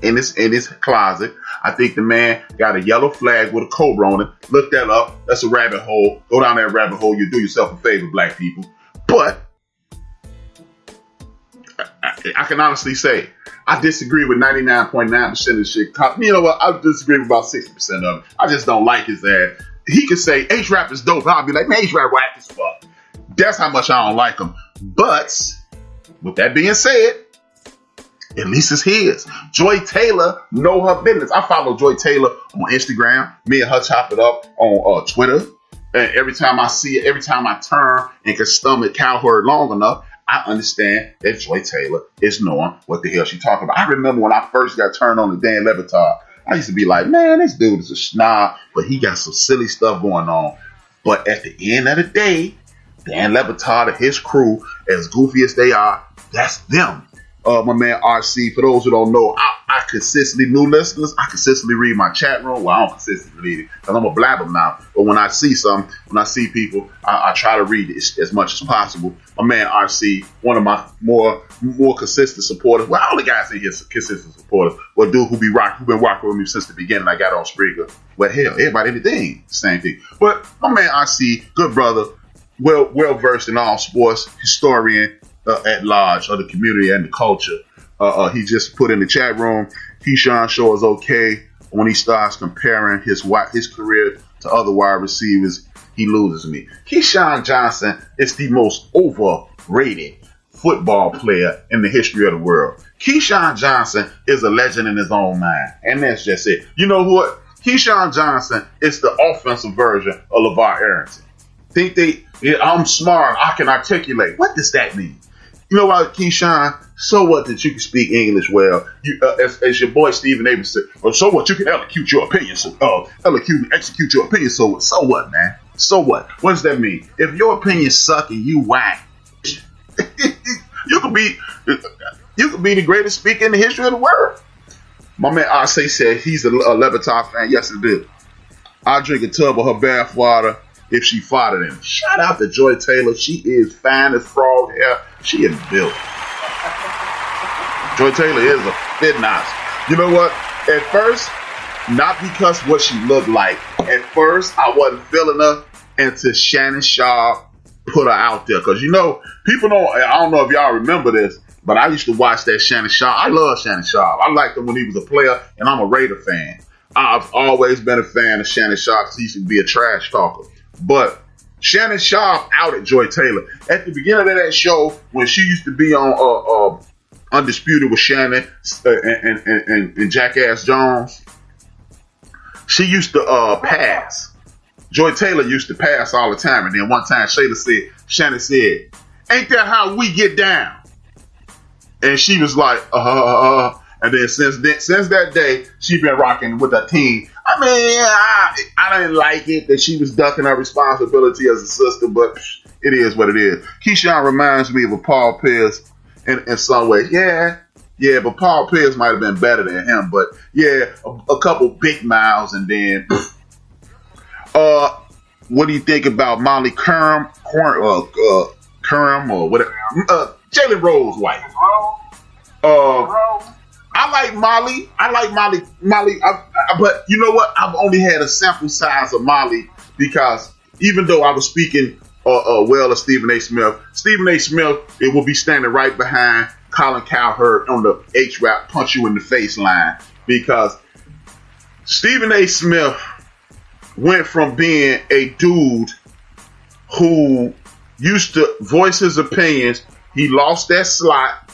in his closet. I think the man got a yellow flag with a cobra on it. Look that up. That's a rabbit hole. Go down that rabbit hole. You do yourself a favor, black people. But I can honestly say I disagree with 99.9% of the shit. You know what? I disagree with about 60% of it. I just don't like his ass. He could say HRap is dope. I'll be like, man, HRap whack as fuck. That's how much I don't like him. But with that being said, at least it's his. Joy Taylor know her business. I follow Joy Taylor on Instagram. Me and her chop it up on Twitter. And every time I see it, every time I turn and can stomach Cowherd long enough, I understand that Joy Taylor is knowing what the hell she's talking about. I remember when I first got turned on to Dan Le Batard, I used to be like, man, this dude is a snob, but he got some silly stuff going on. But at the end of the day, Dan Le Batard and his crew, as goofy as they are, that's them. my man RC. For those who don't know, I consistently, new listeners, I consistently read my chat room. Well, I don't consistently read it because I'm a blabber now. But when I see people, I try to read it as much as possible. My man RC, one of my more consistent supporters. Well, all the guys in here consistent supporters. Well, dude who been rocking with me since the beginning. I got on Springer. Well, hell, everybody, everything, same thing. But my man RC, good brother, well versed in all sports, historian at large of the community and the culture. He just put in the chat room, Keyshawn Shaw is okay when he starts comparing his career to other wide receivers. He loses me. Keyshawn Johnson is the most overrated football player in the history of the world. Keyshawn Johnson is a legend in his own mind, and that's just it. You know what? Keyshawn Johnson is the offensive version of LeVar Arrington. I'm smart, I can articulate. What does that mean? You know what, Keyshawn? So what that you can speak English well? As your boy Stephen A. said, or so what you can execute your opinion. Execute your opinion. So what, man? So what? What does that mean? If your opinion suck and you whack, you could be the greatest speaker in the history of the world. My man RC said he's a Levitar fan. Yes, it did. I drink a tub of her bath water if she farted in it. Shout out to Joy Taylor. She is fine as frog hair. She is built. Joy Taylor is a fit nice. You know what? At first, not because what she looked like. At first, I wasn't feeling her until Shannon Sharp put her out there. Because, you know, I don't know if y'all remember this, but I used to watch that Shannon Sharp. I love Shannon Sharp. I liked him when he was a player, and I'm a Raider fan. I've always been a fan of Shannon Sharp because he used to be a trash talker. But Shannon Sharp outed Joy Taylor. At the beginning of that show, when she used to be on Undisputed with Shannon and Jackass Jones, she used to pass. Joy Taylor used to pass all the time. And then one time Shannon said, "Ain't that how we get down?" And she was like, And then since that day, she been rocking with her team. I mean, I didn't like it that she was ducking her responsibility as a sister, but it is what it is. Keyshawn reminds me of a Paul Pierce in some ways. Yeah, but Paul Pierce might have been better than him. But yeah, a couple big miles, and then what do you think about Molly Curran or whatever? Jalen Rose wife. I like Molly. But you know what? I've only had a sample size of Molly because even though I was speaking well of Stephen A. Smith, it will be standing right behind Colin Cowherd on the HRap punch you in the face line, because Stephen A. Smith went from being a dude who used to voice his opinions. He lost that slot.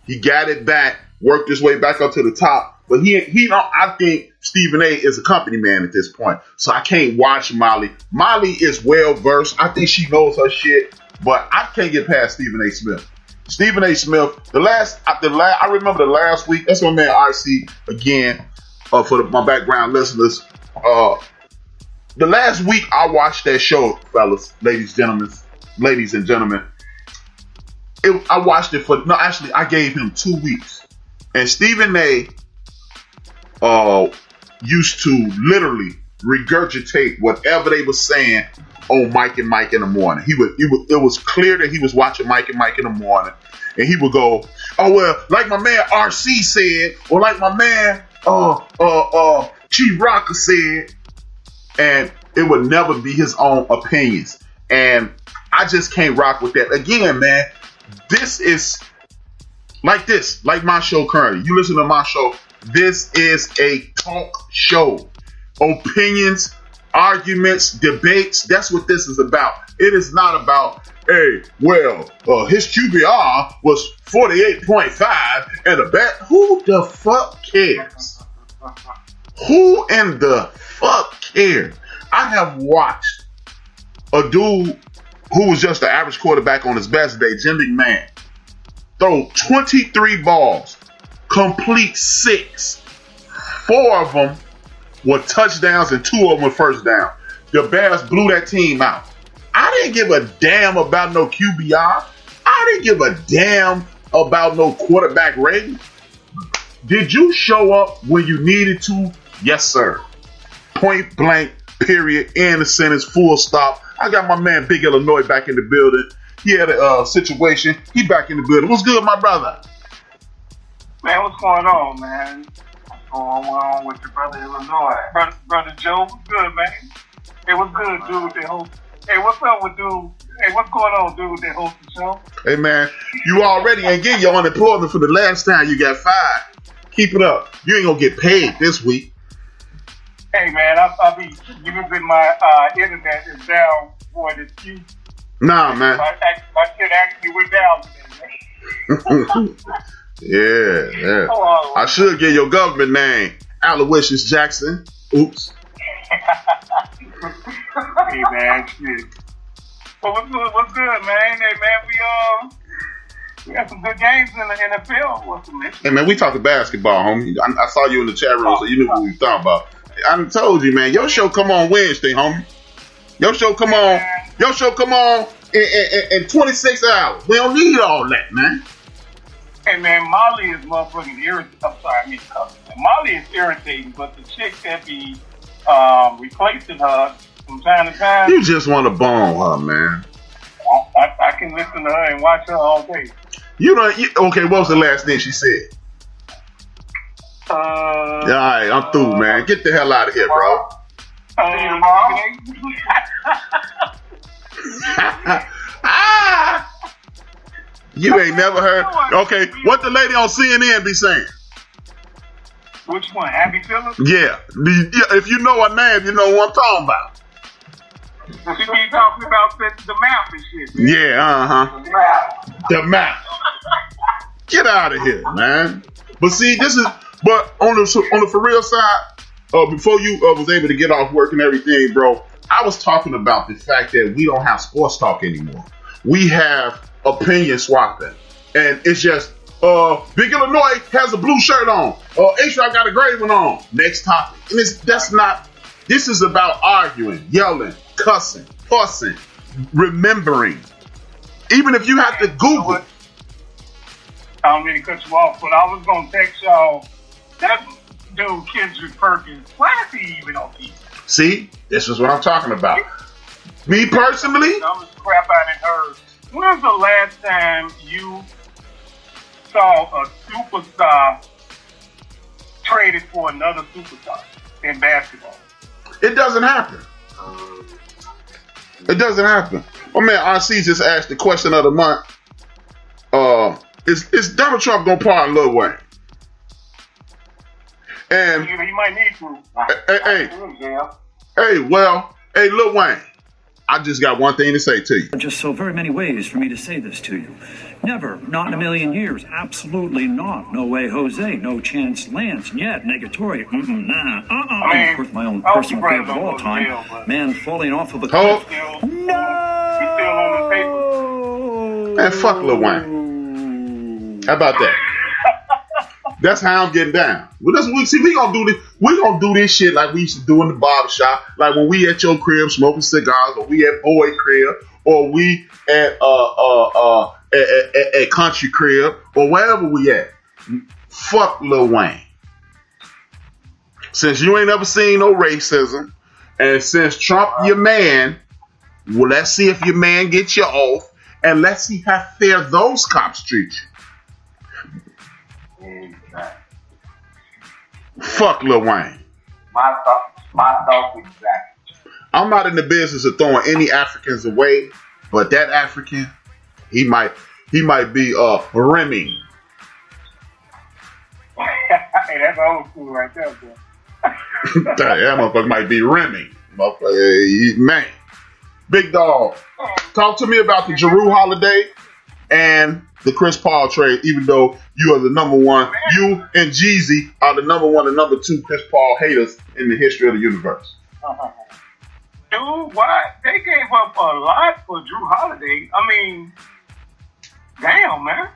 He got it back, worked his way back up to the top. But I think Stephen A. is a company man at this point. So I can't watch Molly. Molly is well versed. I think she knows her shit. But I can't get past Stephen A. Smith. Stephen A. Smith, I remember the last week, that's my man RC again, for my background listeners. The last week I watched that show, fellas, ladies and gentlemen. I watched it I gave him 2 weeks. And Stephen A. Used to literally regurgitate whatever they were saying on Mike and Mike in the morning. It was clear that he was watching Mike and Mike in the morning, and he would go, "Oh well, like my man RC said, or like my man Chief Rocker said," and it would never be his own opinions. And I just can't rock with that. Again, man, this is like my show currently. You listen to my show. This is a talk show. Opinions, arguments, debates. That's what this is about. It is not about, hey, well, his QBR was 48.5 and a bet. Who the fuck cares? Who in the fuck cares? I have watched a dude who was just an average quarterback on his best day, Jim McMahon, throw 23 balls, complete 6. 4 of them were touchdowns and 2 of them were first down. The Bears blew that team out. I didn't give a damn about no QBR. I didn't give a damn about no quarterback rating. Did you show up when you needed to? Yes, sir. Point blank, period, end of sentence, full stop. I got my man Big Illinois back in the building. He had a situation. He back in the building. What's good, my brother? Man, what's going on, man? What's going on with your brother Illinois? Brother Joe, what's good, man? Hey, what's good, dude? That host. Hey, what's up with dude? Hey, what's going on, dude? That host the show? Hey, man, you already ain't getting your unemployment for the last time you got fired. Keep it up. You ain't gonna get paid this week. Hey, man, I'll be using my internet is down for this few. Nah, man. My shit actually went down today, man. Yeah. I should get your government name. Aloysius Jackson. Oops. Hey, man, shit. But what's good, man? Hey, man, we got some good games in the NFL. What's the mission? Hey, man, we talking basketball, homie. I saw you in the chat room, so you knew what we was talking about. I done told you, man. Your show come on Wednesday, homie. Your show come on in 26 hours. We don't need all that, man. Hey, man, Molly is motherfucking irritating. I'm sorry, I mean Molly is irritating, but the chick that be replacing her from time to time. You just want to bone her, man. I can listen to her and watch her all day. Okay, what was the last thing she said? All right, I'm through, man. Get the hell out of here, bro. You ain't never heard. Okay, what the lady on CNN be saying? Which one, Abby Phillips? Yeah, if you know her name, you know what I'm talking about. She be talking about the map and shit. Man. Yeah, The map. Get out of here, man. But see, but on the for real side, before you was able to get off work and everything, bro, I was talking about the fact that we don't have sports talk anymore. We have opinion swapping, and it's just Big Illinois has a blue shirt on, HRap got a gray one on. Next topic, and that's not. This is about arguing, yelling, cussing, fussing, remembering. Even if you have to Google. I don't mean to cut you off, but I was gonna text y'all. That dude, Kendrick Perkins, why is he even on TV? See, this is what I'm talking about. Me personally, I'm just crap I didn't heard. When's the last time you saw a superstar traded for another superstar in basketball? It doesn't happen. It doesn't happen. My man RC just asked the question of the month. Is Donald Trump gonna pardon Lil Wayne? And he might need to. Hey, Lil Wayne, I just got one thing to say to you. Just so very many ways for me to say this to you. Never, not in a million years, absolutely not. No way, Jose, no chance, Lance, yet, negatory, nah, of course, my own personal favorite of all time, man falling off of a cliff. No! He's still on the paper. Man, fuck Lil Wayne. How about that? That's how I'm getting down. We gonna do this. We gonna do this shit like we used to do in the barbershop, like when we at your crib smoking cigars, or we at boy crib, or we at country crib, or wherever we at. Fuck Lil Wayne. Since you ain't ever seen no racism, and since Trump your man, well, let's see if your man gets you off, and let's see how fair those cops treat you. Fuck Lil Wayne. My thoughts exactly. I'm not in the business of throwing any Africans away, but that African, he might be rimming. Hey, that's old school right there, bro. That motherfucker might be rimming. Man. Big dog. Talk to me about the Jeru holiday and the Chris Paul trade, even though you are the number one, you and Jeezy are the number one and number two Chris Paul haters in the history of the universe. Dude, why? They gave up a lot for Drew Holiday. I mean, damn, man.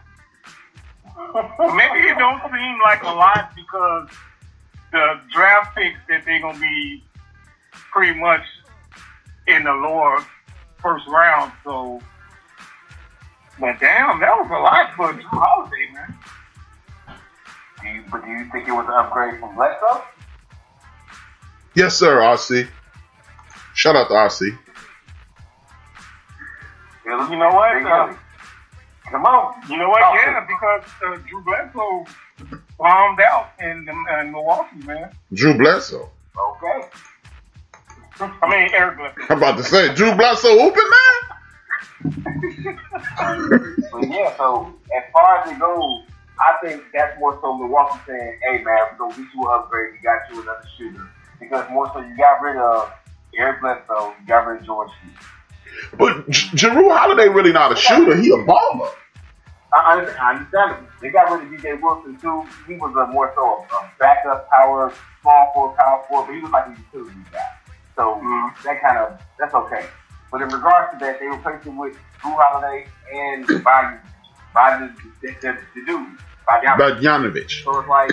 Maybe it don't seem like a lot because the draft picks that they're going to be pretty much in the lower first round, so But damn, that was a lot for Drew Holiday, man. Do you think it was an upgrade from Bledsoe? Yes, sir, RC. Shout out to RC. You know what? Come on. You know what? Yeah, because Drew Bledsoe bombed out in Milwaukee, man. Drew Bledsoe. Okay. I mean, Eric Bledsoe. I'm about to say, Drew Bledsoe hooping, man? But yeah, so as far as it goes, I think that's more so Milwaukee saying, hey, man, we're going to get you an upgrade. We got you another shooter. Because more so you got rid of Eric Bledsoe, you got rid of George Hill. But Jrue Holiday really not a shooter. He a baller. I understand it. They got rid of DJ Wilson, too. He was a more so a backup power, small forward, power forward, but he was like a utility guy. So that's okay. But in regards to that, they replaced him with Jrue Holiday and by the dude, Bogdanovic. So it's like,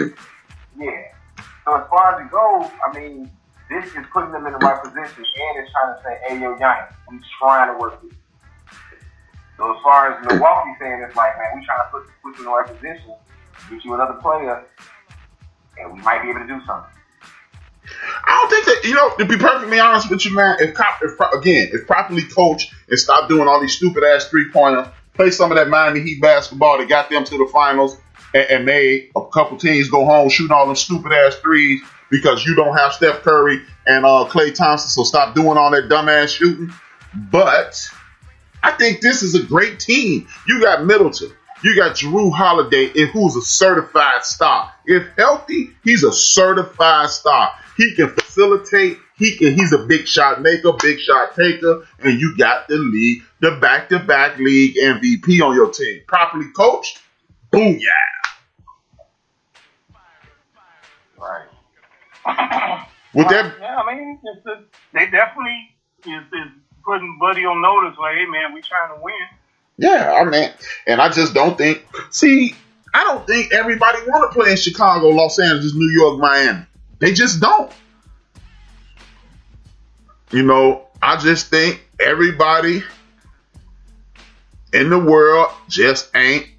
yeah. So as far as it goes, I mean, this is putting them in the right position, and it's trying to say, hey, yo, Giants, I'm trying to work with you. So as far as Milwaukee saying, it's like, man, we trying to put you in the right position, get you another player, and we might be able to do something. I don't think that, to be perfectly honest with you, man, if properly coached and stop doing all these stupid-ass three-pointers, play some of that Miami Heat basketball that got them to the finals and made a couple teams go home shooting all them stupid-ass threes because you don't have Steph Curry and Klay Thompson, so stop doing all that dumb-ass shooting. But I think this is a great team. You got Middleton. You got Jrue Holiday, who's a certified star. If healthy, he's a certified star. He can facilitate. He's a big shot maker, big shot taker, and you got the back-to-back league MVP on your team. Properly coached, booyah. Right. Yeah, I mean, they definitely is putting Buddy on notice, like, hey, man, we trying to win. Yeah, I mean, and I just don't think. See, I don't think everybody want to play in Chicago, Los Angeles, New York, Miami. They just don't. I just think everybody in the world just ain't.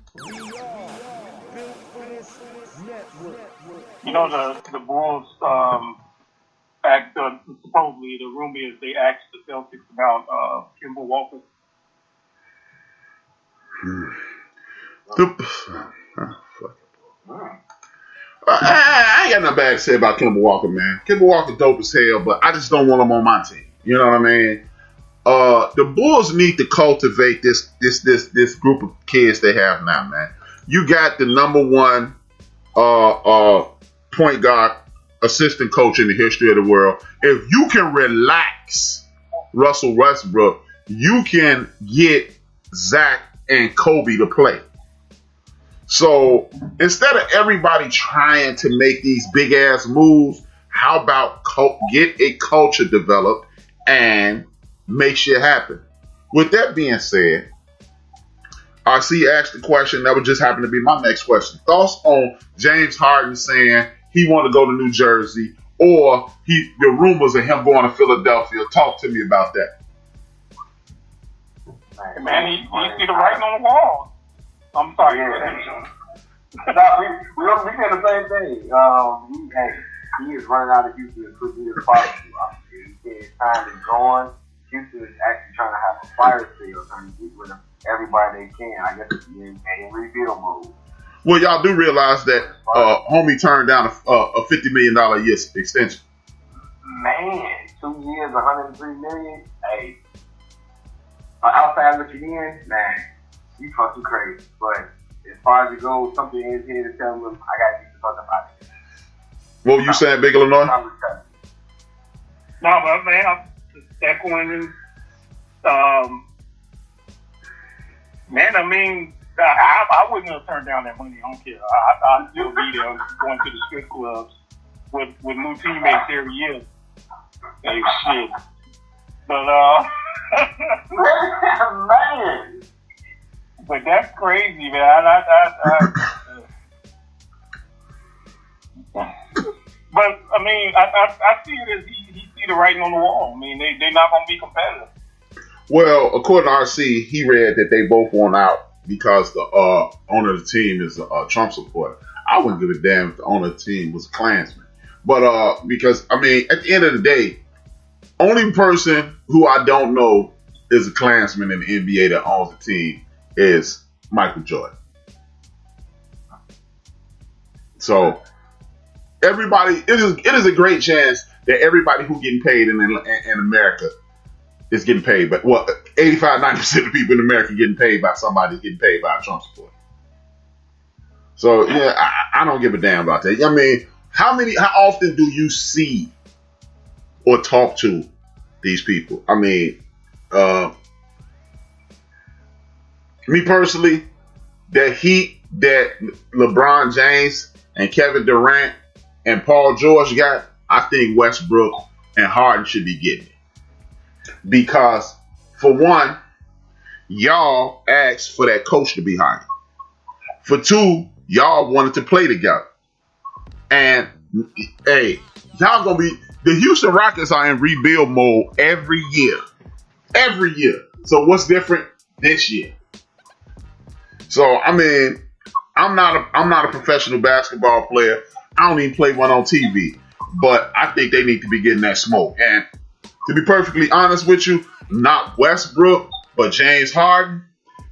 The Bulls supposedly the rumor is they asked the Celtics about Kemba Walker. I ain't got nothing bad to say about Kemba Walker, man. Kemba Walker dope as hell, but I just don't want him on my team. You know what I mean? The Bulls need to cultivate this group of kids they have now, man. You got the number one point guard assistant coach in the history of the world. If you can relax Russell Westbrook, you can get Zach and Kobe to play. So instead of everybody trying to make these big ass moves, how about get a culture developed and make shit happen? With that being said, RC asked the question that would just happen to be my next question. Thoughts on James Harden saying he want to go to New Jersey, or the rumors of him going to Philadelphia? Talk to me about that. Man, he see the writing on the wall. I'm sorry. Yeah. We said the same thing. He is running out of Houston as quickly as possible. He said time is gone. Houston is actually trying to have a fire sale, trying to get rid of everybody they can. I guess it's in rebuild mode. Well, y'all do realize that homie turned down a $50 million a year extension. Man, 2 years, $103 million. Hey, outside looking in, man, you fucking crazy. But as far as it goes, something is here to tell them I gotta get the fuck about it. What were you saying, Big Illinois? No, but man, I'm echoing in. Man, I mean, I wouldn't have turned down that money. I don't care. I'd still be there going to the strip clubs with new teammates every year. Hey, shit. But, man. But that's crazy, man. But I mean, I see it as he see the writing on the wall. I mean, they're not gonna be competitive. Well, according to RC, he read that they both want out because the owner of the team is a Trump supporter. I wouldn't give a damn if the owner of the team was a Klansman. But because, I mean, at the end of the day, only person who I don't know is a Klansman in the NBA that owns the team is Michael Jordan. So everybody, it is a great chance that everybody who getting paid in America is getting paid. But 85-90% of people in America getting paid by somebody getting paid by a Trump supporter. So yeah, I don't give a damn about that. I mean, how often do you see or talk to these people? I mean, me personally, that heat that LeBron James and Kevin Durant and Paul George got, I think Westbrook and Harden should be getting it. Because, for one, y'all asked for that coach to be hired. For two, y'all wanted to play together. And, hey, y'all gonna be... The Houston Rockets are in rebuild mode every year. Every year. So what's different this year? So, I mean, I'm not a professional basketball player. I don't even play one on TV. But I think they need to be getting that smoke. And to be perfectly honest with you, not Westbrook, but James Harden,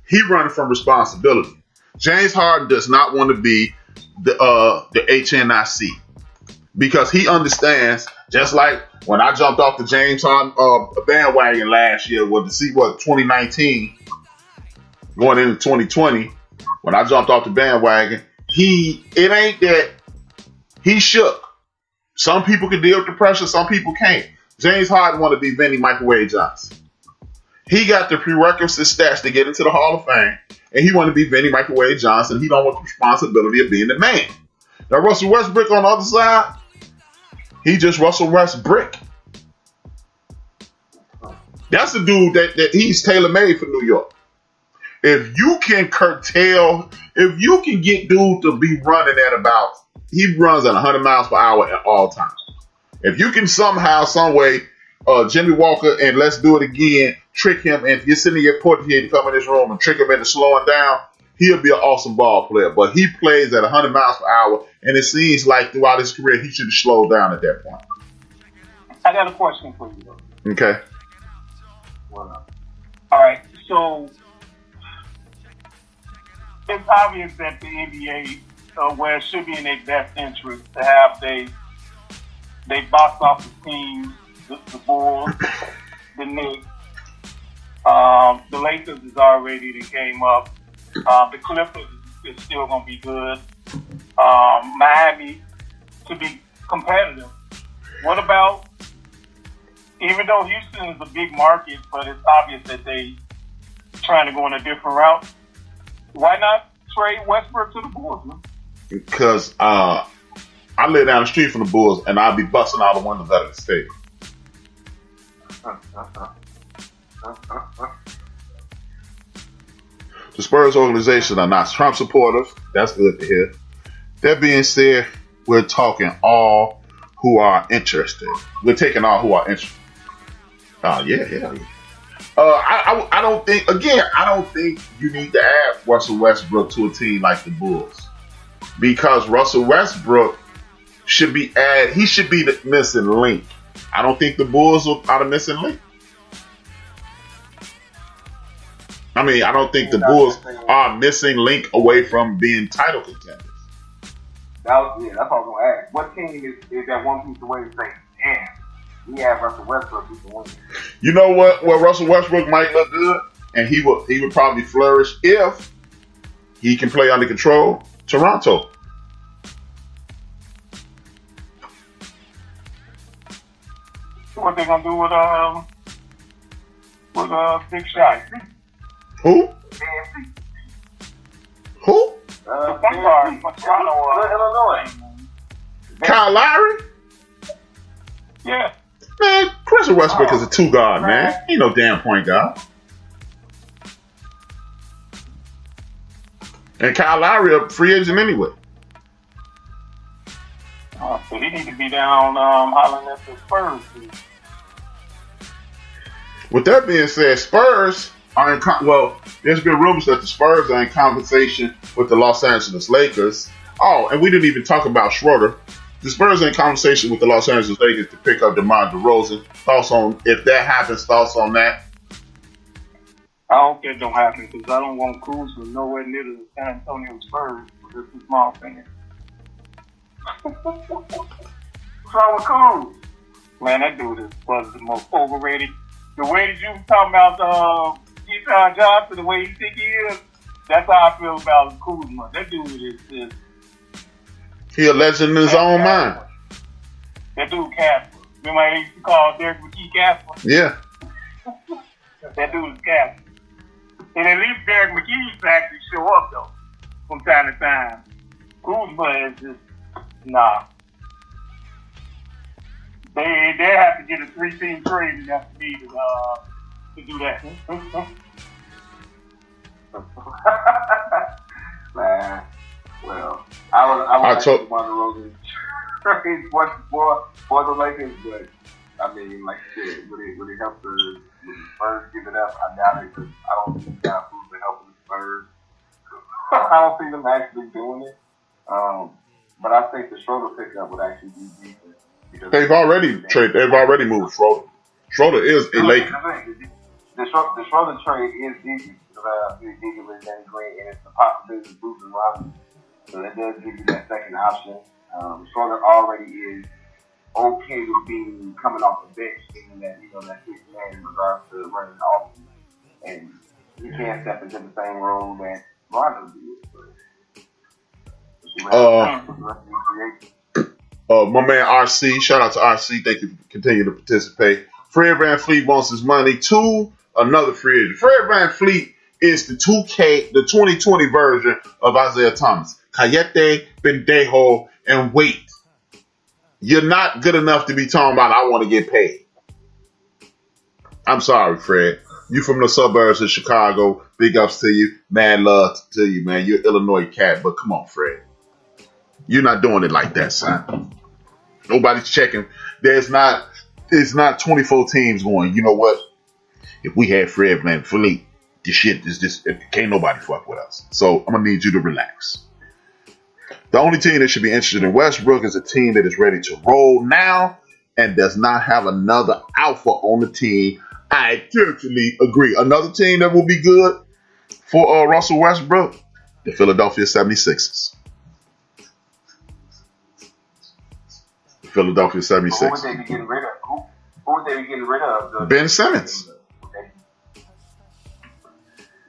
he running from responsibility. James Harden does not want to be the HNIC because he understands, just like when I jumped off the James Harden bandwagon last year with 2019 going into 2020, when I jumped off the bandwagon, it ain't that he shook. Some people can deal with the pressure, some people can't. James Harden want to be Vinnie Microwave Johnson. He got the prerequisite stats to get into the Hall of Fame, and he want to be Vinnie Microwave Johnson. He don't want the responsibility of being the man. Now, Russell Westbrook on the other side, he just Russell Westbrook. That's the dude that he's tailor-made for New York. If you can get dude to be running at about, he runs at 100 miles per hour at all times. If you can somehow, some way, Jimmy Walker and Let's Do It Again, trick him, and you're sitting here Portier to come in this room and trick him into slowing down, he'll be an awesome ball player. But he plays at 100 miles per hour, and it seems like throughout his career, he should have slowed down at that point. I got a question for you, though. Okay. All right, so it's obvious that the NBA, where it should be in their best interest to have they box office teams, the Bulls, the Knicks, the Lakers is already that came up. The Clippers is still going to be good. Miami to be competitive. What about, even though Houston is a big market, but it's obvious that they trying to go in a different route, why not trade Westbrook to the Bulls, man? Because I live down the street from the Bulls, and I'll be busting all the windows out of the stadium. The Spurs organization are not Trump supporters. That's good to hear. That being said, we're talking all who are interested. We're taking all who are interested. Yeah. I don't think you need to add Russell Westbrook to a team like the Bulls, because Russell Westbrook should be he should be the missing link. I don't think the Bulls are the missing link. I mean, I don't think the Bulls are a missing link away from being title contenders. That's what I was going to ask. What team is that one piece away to say, damn, we have Russell Westbrook who can win? You know what? Where Russell Westbrook might look good, and he would probably flourish if he can play under control. Toronto. What they gonna do with Big Shot? Who? Who? Illinois. Kyle Lowry? Yeah. Man, Russell Westbrook is a two guard, man. He ain't no damn point guard. And Kyle Lowry a free agent anyway. So he need to be down hollering at the Spurs. With that being said, Spurs there's been rumors that the Spurs are in conversation with the Los Angeles Lakers. Oh, and we didn't even talk about Schroeder. The Spurs are in conversation with the Los Angeles Lakers to pick up DeMar DeRozan. Thoughts on, if that happens, thoughts on that? I hope that don't happen because I don't want Kuzma nowhere near the San Antonio Spurs. This is my opinion. What's wrong with Kuzma? Man, that dude was the most overrated. The way that you were talking about Keyshawn Johnson, the way you think he is, that's how I feel about Kuzma. That dude is he a legend in his own mind. That dude Casper. Remember how they used to call Derek McKee Casper? Yeah. That dude is Casper. And at least Derek McKee used to actually show up, though, from time to time. Kuzma is just, nah. They have to get a 3-team trade and have to be to do that. Man, well, I was DeMar DeRozan trade for the Lakers, but I mean, like you said, would it help the Spurs give it up? I doubt it because I don't think the guy who's been helping the Spurs. I don't see them actually doing it. But I think the Schroeder pickup would actually be decent. They've already moved Schroeder. Schroeder is a Laker. The Schroeder trade is decent because you give it Danny Green, and it's a possibility of boosting Robinson. So that does give you that second option. Schroeder already is okay with being coming off the bench, being that that sixth man in regards to running the offense, and he can't step into the same role that Rondo did. My man RC, shout out to RC. Thank you for continuing to participate. Fred VanVleet wants his money to another free agent. Fred VanVleet is the 2020 version of Isaiah Thomas. Cayete, pendejo, and wait. You're not good enough to be talking about I want to get paid. I'm sorry, Fred. You from the suburbs of Chicago. Big ups to you. Mad love to you, man. You're an Illinois cat, but come on, Fred. You're not doing it like that, son. Nobody's checking. It's not 24 teams going, you know what? If we had Fred VanVleet, this shit is just, can't nobody fuck with us. So I'm going to need you to relax. The only team that should be interested in Westbrook is a team that is ready to roll now and does not have another alpha on the team. I totally agree. Another team that will be good for Russell Westbrook, the Philadelphia 76ers. Philadelphia 76ers. Who would they be getting rid of? Who would they be getting rid of? Ben Simmons. Okay.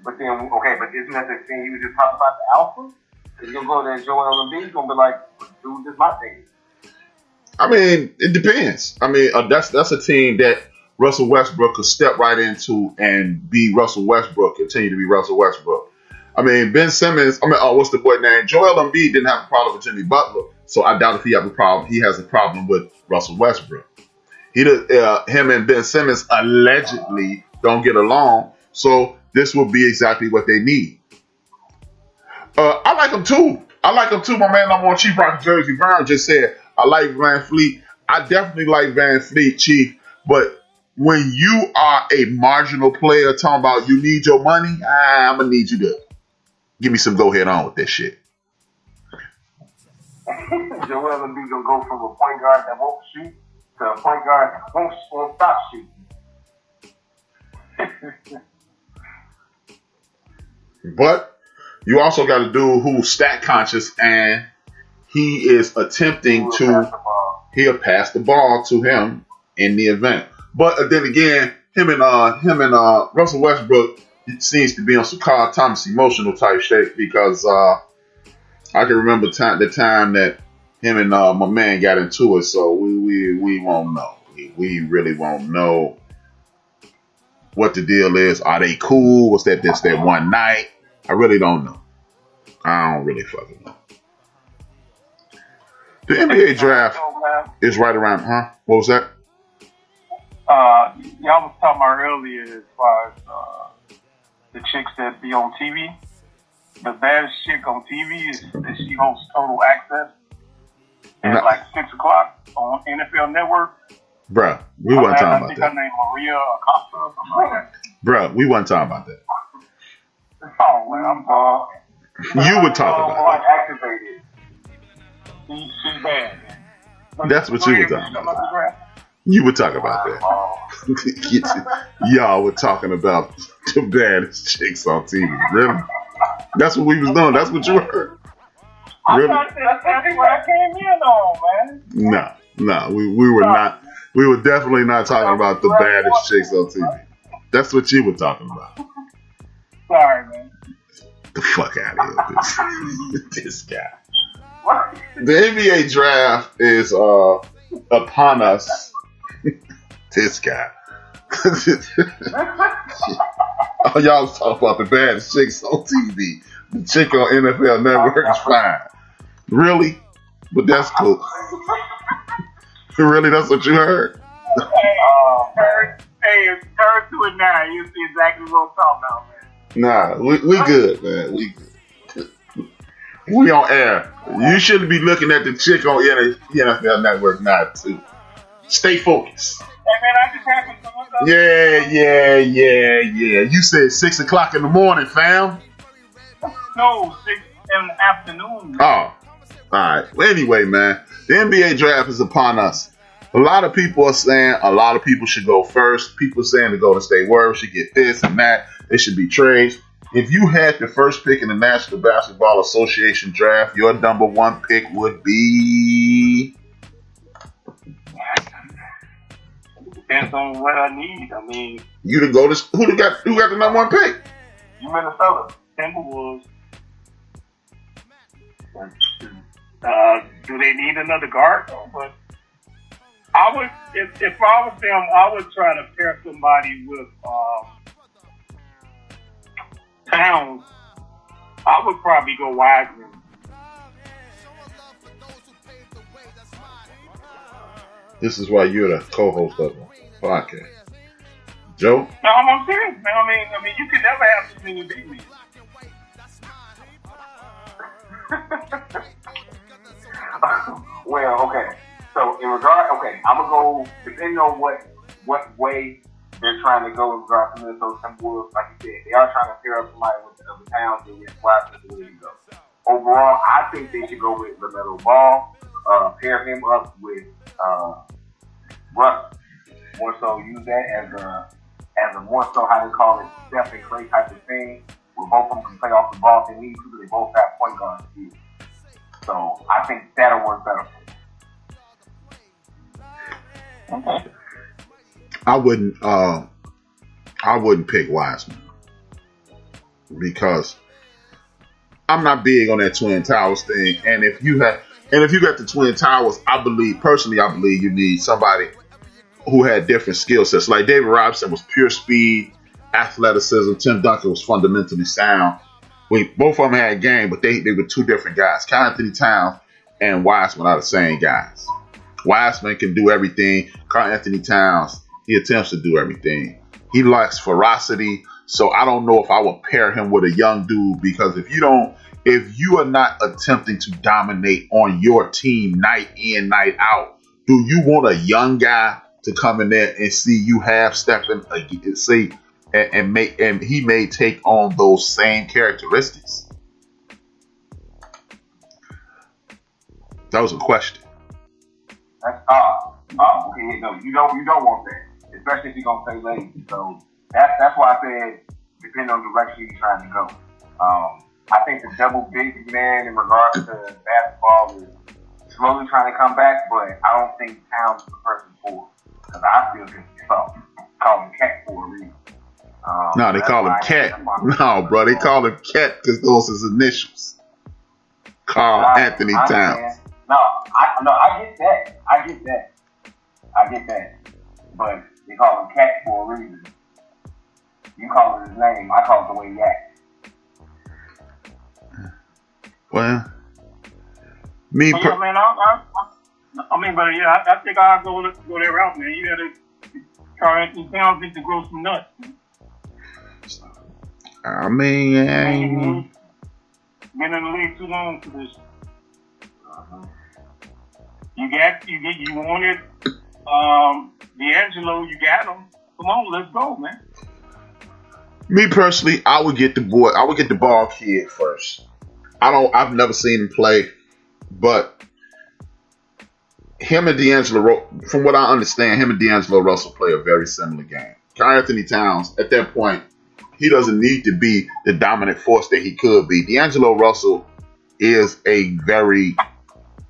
But isn't that the thing you were just talking about, the alpha? You're going to go there and Joel Embiid, you're going to be like, dude, this is my thing. I mean, it depends. I mean, that's a team that Russell Westbrook could step right into and be Russell Westbrook, continue to be Russell Westbrook. I mean, Ben Simmons, what's the boy name? Joel Embiid didn't have a problem with Jimmy Butler, so I doubt if he has a problem with Russell Westbrook. Him and Ben Simmons allegedly don't get along, so this will be exactly what they need. I like him too. My man, I'm on Chief Rock Jersey. Brown just said, I like VanVleet. I definitely like VanVleet, Chief. But when you are a marginal player talking about you need your money, I'm going to need you to give me some go ahead on with this shit. Joel Embiid going to go from a point guard that won't shoot to a point guard that won't stop shooting. But you also got a dude who's stat conscious, and he is attempting he'll pass the ball to him in the event. But then again, him and Russell Westbrook seems to be on some Carl Thomas emotional type shit because I can remember the time that him and my man got into it. So we won't know. We really won't know what the deal is. Are they cool? Was that just that one night? I really don't know. I don't really fucking know. The NBA draft is right around, huh? What was that? Y'all was talking about earlier as far as the chicks that be on TV. The baddest chick on TV is that she hosts Total Access at like 6 o'clock on NFL Network. Bruh, we weren't talking about that. I think her name Maria Acosta or something like that. Bro, we wasn't talking about that. Oh, well, I'm sorry. You would talk about that. Activated. She's bad. That's what you were talking about. You would talk about that. Y'all were talking about the baddest chicks on TV. Really? That's what we was doing. That's what you heard. Really? That's what I came in on, man. No, we were not. We were definitely not talking about the baddest chicks on TV. That's what you were talking about. Sorry, man. The fuck out of here, this guy. The NBA draft is upon us. This guy. Oh, y'all was talking about the baddest chicks on TV. The chick on NFL Network is fine. Really? But that's cool. Really, that's what you heard? Hey, turn to it now. You see exactly what I'm talking about, man. Nah, we good, man. We good. We on air. You shouldn't be looking at the chick on NFL Network now, too. Stay focused. Hey, man, I just happened to look up. Yeah. You said 6 o'clock in the morning, fam. No, 6 in the afternoon. Oh, all right. Well, anyway, man, the NBA draft is upon us. A lot of people are saying a lot of people should go first. People are saying the Golden State Warriors should get this and that. It should be trades. If you had the first pick in the National Basketball Association draft, your number one pick would be. Depends on what I need. I mean, You to go to who got the number one pick? You Minnesota. Timberwolves. Do they need another guard? But I would, if I was them, I would try to pair somebody with Towns. I would probably go Wiseman. This is why you're the co-host of the podcast, Joe. No, I'm serious, man. I mean, you can never have too many big men. Well, okay. So I'm gonna go depending on what way they're trying to go in regards to Minnesota Timberwolves. Like you said, they are trying to pair up somebody with the Towns and get Wiseman the way to go. Overall, I think they should go with LaMelo Ball, pair him up with Russ. More so use that as a more so how they call it Steph and Clay type of thing, where both of them can play off the ball if they need to, but they both have point guard skills. So I think that'll work better for them. Okay. I wouldn't pick Wiseman because I'm not big on that Twin Towers thing. And if you got the Twin Towers, I believe you need somebody who had different skill sets. Like David Robinson was pure speed, athleticism. Tim Duncan was fundamentally sound. Both of them had game, but they were two different guys. Karl Anthony Towns and Wiseman are the same guys. Wiseman can do everything. Karl Anthony Towns, he attempts to do everything. He lacks ferocity, so I don't know if I would pair him with a young dude, because if you are not attempting to dominate on your team night in, night out, do you want a young guy to come in there and see you half stepping, and he may take on those same characteristics? That was a question. That's okay. No, you don't want that, especially if you're gonna play late. So that's why I said depending on the direction you're trying to go. I think the double big man in regards to basketball is slowly trying to come back, but I don't think Towns is the person for it, because I still think call him Cat for a reason. No, they call him Cat. No, bro, they call him Cat because those his initials. Karl Anthony Towns. No, I get that. But they call him Cat for a reason. You call it his name, I call it the way he acts. Well, I think I'll go that route, man. You gotta Karl Anthony Towns needs to grow some nuts. I mean, been in the league too long for this. You wanted D'Angelo, you got him. Come on, let's go, man. Me personally, I would get the ball kid first. I've never seen him play, but him and from what I understand, him and D'Angelo Russell play a very similar game. Karl Anthony Towns, at that point, he doesn't need to be the dominant force that he could be. D'Angelo Russell is a very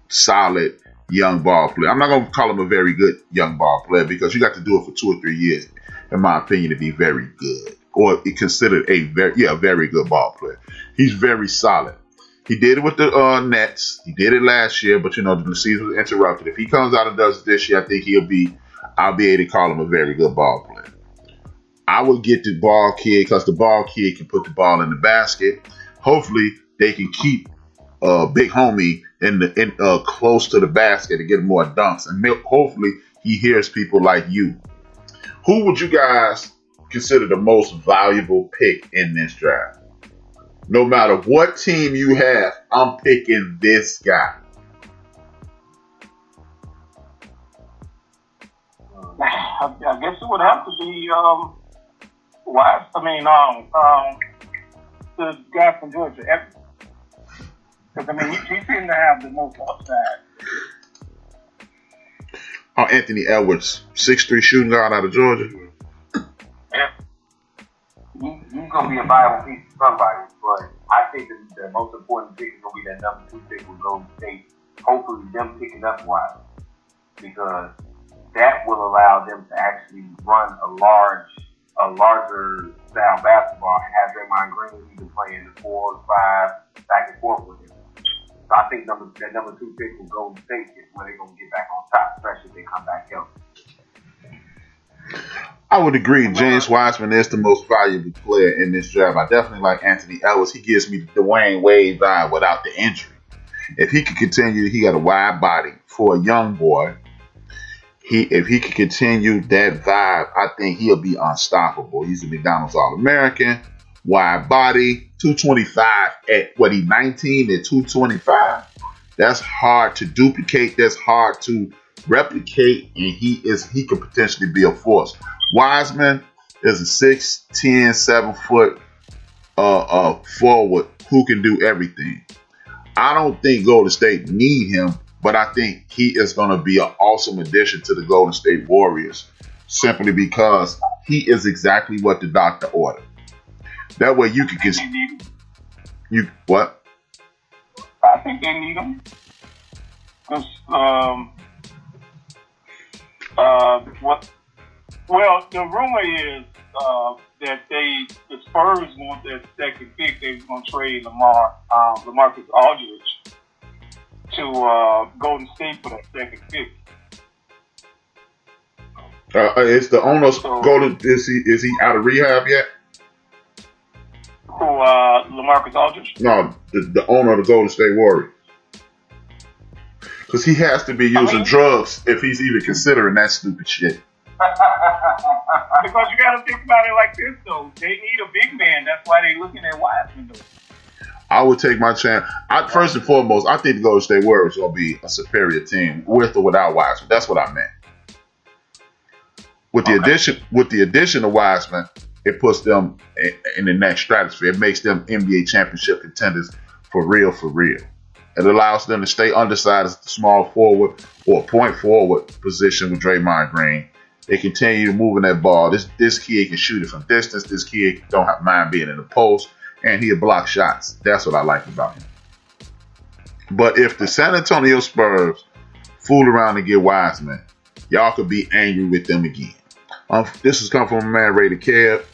solid young ball player. I'm not going to call him a very good young ball player because you got to do it for 2 or 3 years, in my opinion, to be very good or considered a very good ball player. He's very solid. He did it with the Nets. He did it last year, but the season was interrupted. If he comes out and does it this year, I think I'll be able to call him a very good ball player. I would get the ball kid because the ball kid can put the ball in the basket. Hopefully, they can keep Big Homie in close to the basket to get more dunks, and hopefully he hears people like you. Who would you guys consider the most valuable pick in this draft? No matter what team you have, I'm picking this guy. I guess it would have to be the guy from Georgia, Evans. Because he seemed to have the most upside. Anthony Edwards, 6'3" shooting guard out of Georgia. Yeah. He's going to be a viable piece for somebody, but I think the most important pick is going to be that number 2 pick with Golden State. Hopefully them picking up Wild, because that will allow them to actually run a larger style basketball and have Draymond Green either playing the 4 or 5 back and forth with him. So I think that number 2 pick with Golden State is where they're going to get back on top, especially if they come back healthy. I would agree. James Wiseman is the most valuable player in this draft. I definitely like Anthony Edwards. He gives me the Dwayne Wade vibe without the injury. If he could continue, he got a wide body for a young boy. If he could continue that vibe, I think he'll be unstoppable. He's a McDonald's All-American, wide body, 225 at he's 19 at 225. That's hard to duplicate. That's hard to replicate, and he could potentially be a force. Wiseman is a 6'10", 7 foot forward who can do everything. I don't think Golden State need him, but I think he is going to be an awesome addition to the Golden State Warriors simply because he is exactly what the doctor ordered. That way you can what? I think they need him. Well, the rumor is that the Spurs want that second pick. They're going to trade LaMarcus Aldridge to Golden State for that second pick. Is the owner is he out of rehab yet? Who, LaMarcus Aldridge? No, the owner of the Golden State Warriors. Because he has to be using drugs if he's even considering that stupid shit. Because you got to think about it like this, though. They need a big man. That's why they're looking at Wiseman, though. I would take my chance. First and foremost, I think the Golden State Warriors will be a superior team with or without Wiseman. That's what I meant. With the addition of Wiseman, it puts them in the next stratosphere. It makes them NBA championship contenders for real, for real. It allows them to stay undersized as the small forward or point forward position with Draymond Green. They continue moving that ball. This kid can shoot it from distance. This kid don't mind being in the post, and he'll block shots. That's what I like about him. But if the San Antonio Spurs fool around and get Wiseman, y'all could be angry with them again. This has come from a man, Rated Cab.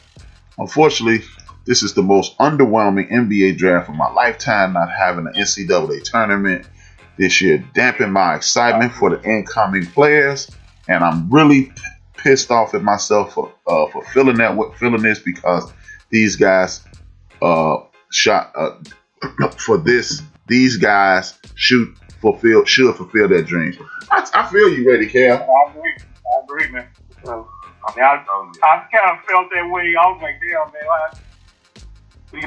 Unfortunately, this is the most underwhelming NBA draft of my lifetime. Not having an NCAA tournament this year dampened my excitement for the incoming players, and I'm really pissed off at myself for feeling this because these guys These guys should fulfill their dreams. I feel you, Rated Cab. I agree, man. I kind of felt that way. I was like, damn, man.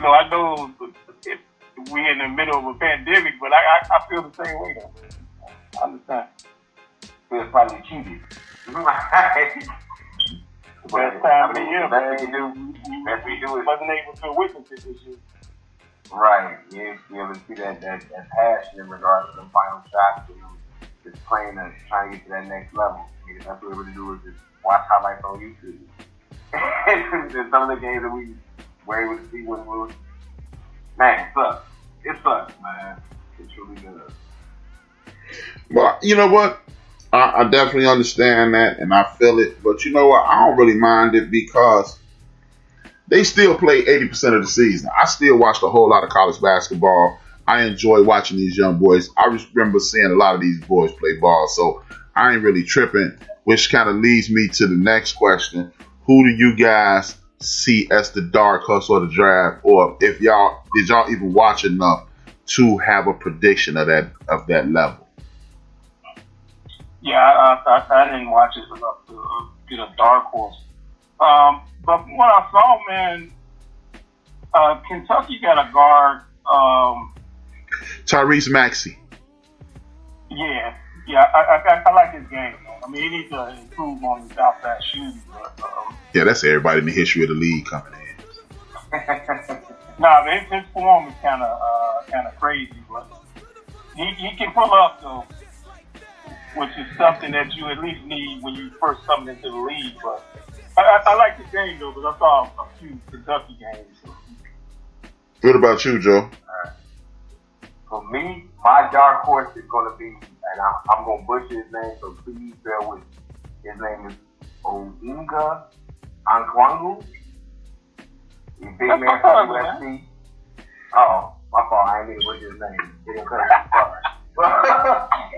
I know we're in the middle of a pandemic, but I feel the same way, though. I understand. It's probably cheated. Best time of the year, man. We wasn't able to witness it this year. Right. You able to see that passion in regards to the final shots. Just playing and trying to get to that next level. Because that's what we're able to do is just watch highlights on YouTube. And some of the games that we were able to see when we were, man, it sucks. It sucks, man. It truly does. Well, you know what? I definitely understand that and I feel it. But you know what? I don't really mind it because they still play 80% of the season. I still watch a whole lot of college basketball. I enjoy watching these young boys. I remember seeing a lot of these boys play ball, so I ain't really tripping, which kind of leads me to the next question. Who do you guys see as the dark horse of the draft? Or if y'all even watch enough to have a prediction of that level? Yeah, I didn't watch it enough to get a dark horse. But from what I saw, man, Kentucky got a guard. Tyrese Maxey. Yeah, I like his game, man. I mean, he needs to improve on his outside shooting. But, yeah, that's everybody in the history of the league coming in. Nah, his form is kind of crazy, but he can pull up though, which is something that you at least need when you first come into the league. But I like the game though, because I saw a few Kentucky games. So. What about you, Joe? For me, my dark horse is going to be, and I'm going to butcher his name, so please bear with me. His name is Oinga Ankwangu. He's a big man from USC. Oh, my fault. I ain't even butcher his name. Didn't cut it apart.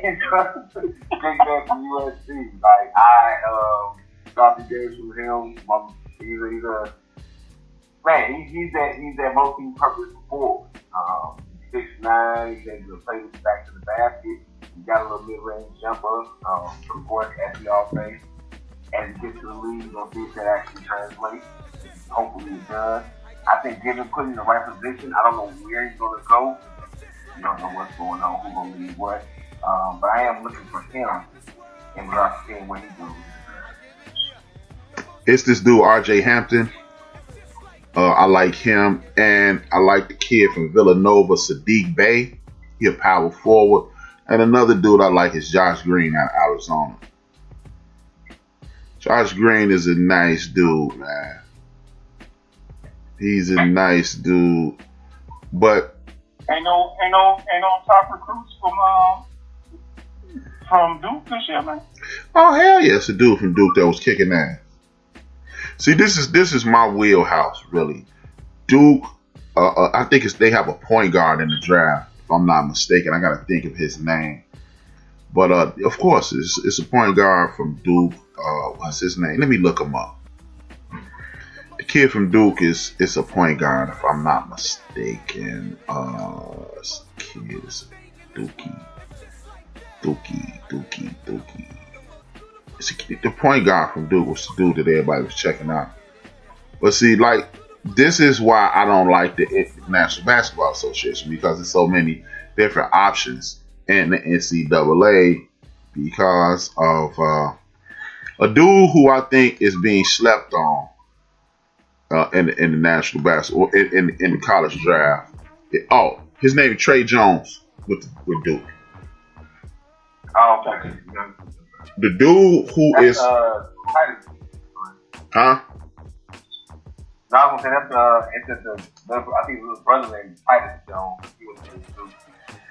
Big man from USC. Like, I got the games from him. He's a man. He's that multi-purpose forward. 6'9", he's able to play with the back to the basket. He got a little mid-range jumper, of course, as we all say. As he gets to the league, we'll see if that actually translates. Hopefully it does. I think given put in the right position, I don't know where he's going to go. You don't know what's going on, who's going to lead what. But I am looking for him in regards to seeing what he does. It's this dude, R.J. Hampton. I like him, and I like the kid from Villanova, Sadiq Bey. He a power forward. And another dude I like is Josh Green out of Arizona. Josh Green is a nice dude, man. He's a nice dude, but ain't no top recruits from Duke this year, man. Oh hell yeah, it's a dude from Duke that was kicking ass. See, this is my wheelhouse, really. Duke, I think they have a point guard in the draft, if I'm not mistaken. I got to think of his name. But, of course, it's a point guard from Duke. What's his name? Let me look him up. The kid from Duke is a point guard, if I'm not mistaken. This kid is Dookie. The point guard from Duke was the dude that everybody was checking out. But see, like, this is why I don't like the National Basketball Association, because there's so many different options in the NCAA because of a dude who I think is being slept on in the National Basketball in the college draft. His name is Trey Jones with Duke. Oh, okay. The dude who is huh? Huh? No, I was gonna say I think it was his brother named Titus Jones. He was in Duke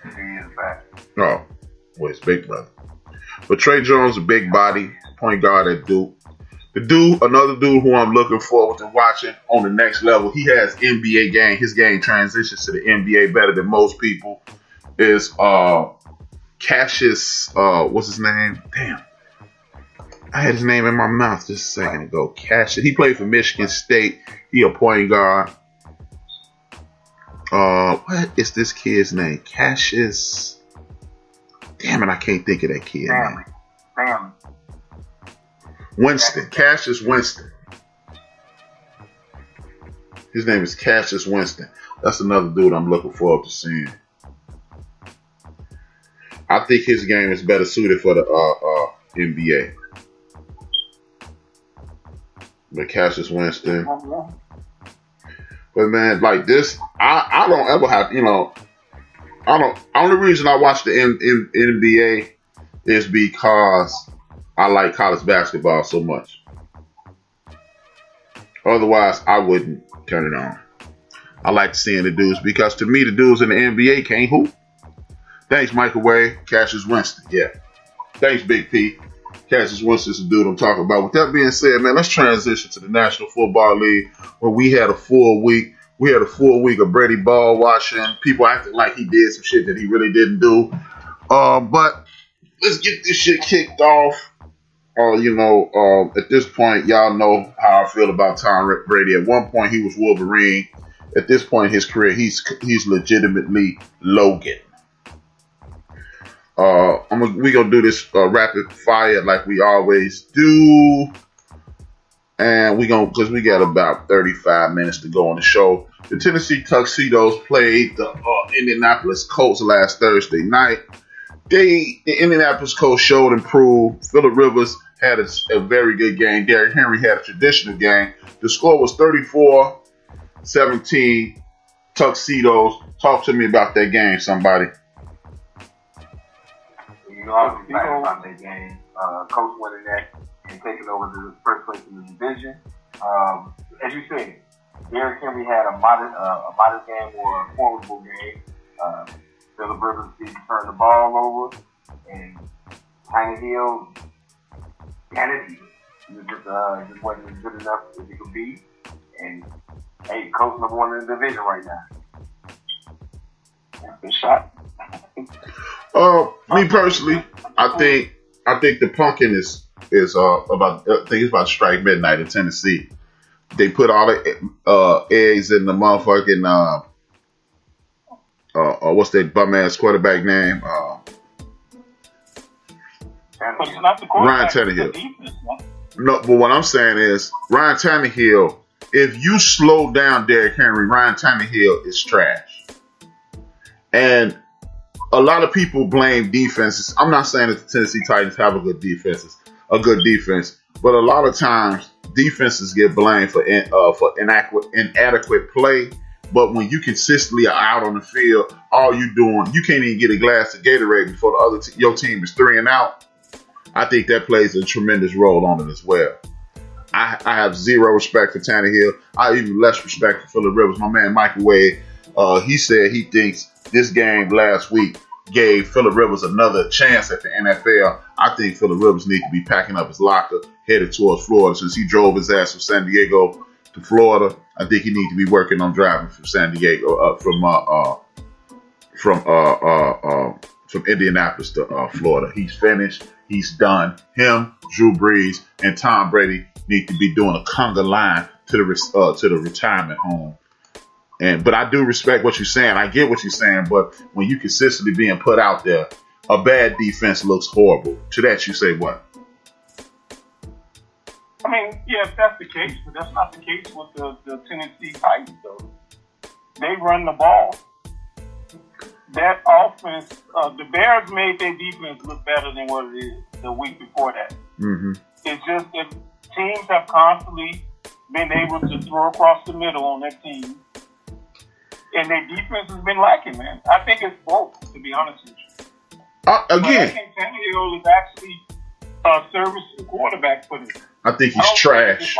a few years back. Oh, well, his big brother. But Trey Jones, a big body point guard at Duke. Another dude who I'm looking forward to watching on the next level. He has NBA game. His game transitions to the NBA better than most people. Is Cassius, what's his name? Damn. I had his name in my mouth just a second ago. Cassius. He played for Michigan State. He a point guard. What is this kid's name? Cassius. Damn it, I can't think of that kid's name. Family. Winston. Cassius Winston. His name is Cassius Winston. That's another dude I'm looking forward to seeing. I think his game is better suited for the NBA. But Cassius Winston. But man, like this, I don't ever have, only reason I watch the NBA is because I like college basketball so much. Otherwise, I wouldn't turn it on. I like seeing the dudes because to me, the dudes in the NBA can't hoop. Thanks, Microwave. Cassius Winston. Yeah. Thanks, Big P. Cassius Winston's the dude I'm talking about. With that being said, man, let's transition to the National Football League where we had a full week. We had a full week of Brady Ball watching. People acting like he did some shit that he really didn't do. But let's get this shit kicked off. At this point, y'all know how I feel about Tom Brady. At one point, he was Wolverine. At this point in his career, he's legitimately Logan. We're going to do this rapid fire like we always do. And because we got about 35 minutes to go on the show. The Tennessee Tuxedos played the Indianapolis Colts last Thursday night. The Indianapolis Colts showed and proved. Phillip Rivers had a very good game. Derrick Henry had a traditional game. The score was 34-17 Tuxedos. Talk to me about that game, somebody. I was excited about that game. Coach winning that and taking over the first place in the division. As you said, Derrick Henry had a modest game or a formidable game. Phillip Rivers didn't turn the ball over, and Tannehill just wasn't as good enough as he could be. And hey, Coach number one in the division right now. Good shot. Me personally, I think the pumpkin is about to strike midnight in Tennessee. They put all the eggs in the motherfucking what's that bum ass quarterback name? Ryan Tannehill. No, but what I'm saying is Ryan Tannehill. If you slow down Derrick Henry, Ryan Tannehill is trash. And a lot of people blame defenses. I'm not saying that the Tennessee Titans have a good defense, but a lot of times defenses get blamed for inadequate play. But when you consistently are out on the field, all you doing, you can't even get a glass of Gatorade before your team is 3 and out. I think that plays a tremendous role on it as well. I have zero respect for Tannehill. I have even less respect for Phillip Rivers. My man Microwave, he said he thinks this game last week gave Phillip Rivers another chance at the NFL. I think Phillip Rivers needs to be packing up his locker, headed towards Florida. Since he drove his ass from San Diego to Florida, I think he needs to be working on driving from San Diego, from Indianapolis to Florida. He's finished. He's done. Him, Drew Brees, and Tom Brady need to be doing a conga line to the retirement home. But I do respect what you're saying. I get what you're saying. But when you consistently being put out there, a bad defense looks horrible. To that, you say what? I mean, yeah, if that's the case, but that's not the case with the Tennessee Titans, though. They run the ball. That offense, the Bears made their defense look better than what it is the week before that. Mm-hmm. It's just that teams have constantly been able to throw across the middle on their team. And their defense has been lacking, man. I think it's both, to be honest with you. Again, I think Tannehill is actually a service quarterback for them. I think he's trash.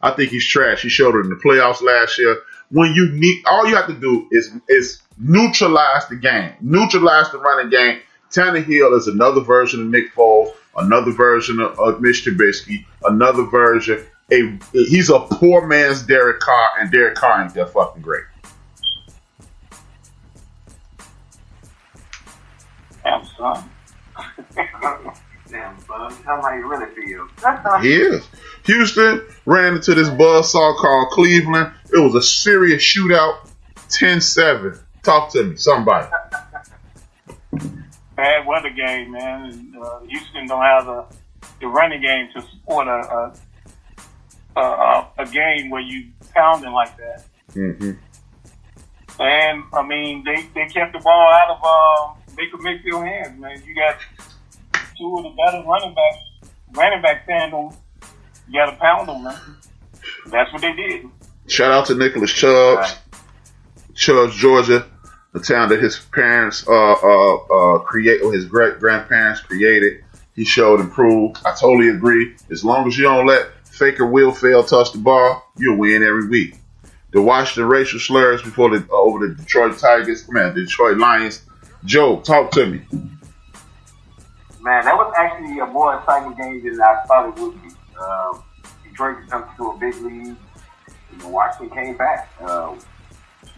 I think he's trash. He showed it in the playoffs last year. When you need, all you have to do is neutralize the game, neutralize the running game. Tannehill is another version of Nick Foles, another version of Mitch Trubisky, another version. He's a poor man's Derek Carr, and Derek Carr ain't that fucking great. Damn, son. Damn, son. Tell how you really feel. He is. Houston ran into this buzzsaw called Cleveland. It was a serious shootout, 10-7. Talk to me, somebody. Bad weather game, man. Houston don't have the running game to support a game where you pounding like that. Mm-hmm. And I mean, they kept the ball out of Baker Mayfield's hands, man. You got two of the better running back tandem You got to pound them, man. That's what they did. Shout out to Nicholas Chubbs, Georgia, the town that his parents his great grandparents created. He showed and proved. I totally agree. As long as you don't let Faker Will Fail touch the ball, you'll win every week. To watch the racial slurs before over the Detroit Tigers, the Detroit Lions. Joe, talk to me. Man, that was actually a more exciting game than I thought it would be. Detroit jumped to a big lead. Washington came back.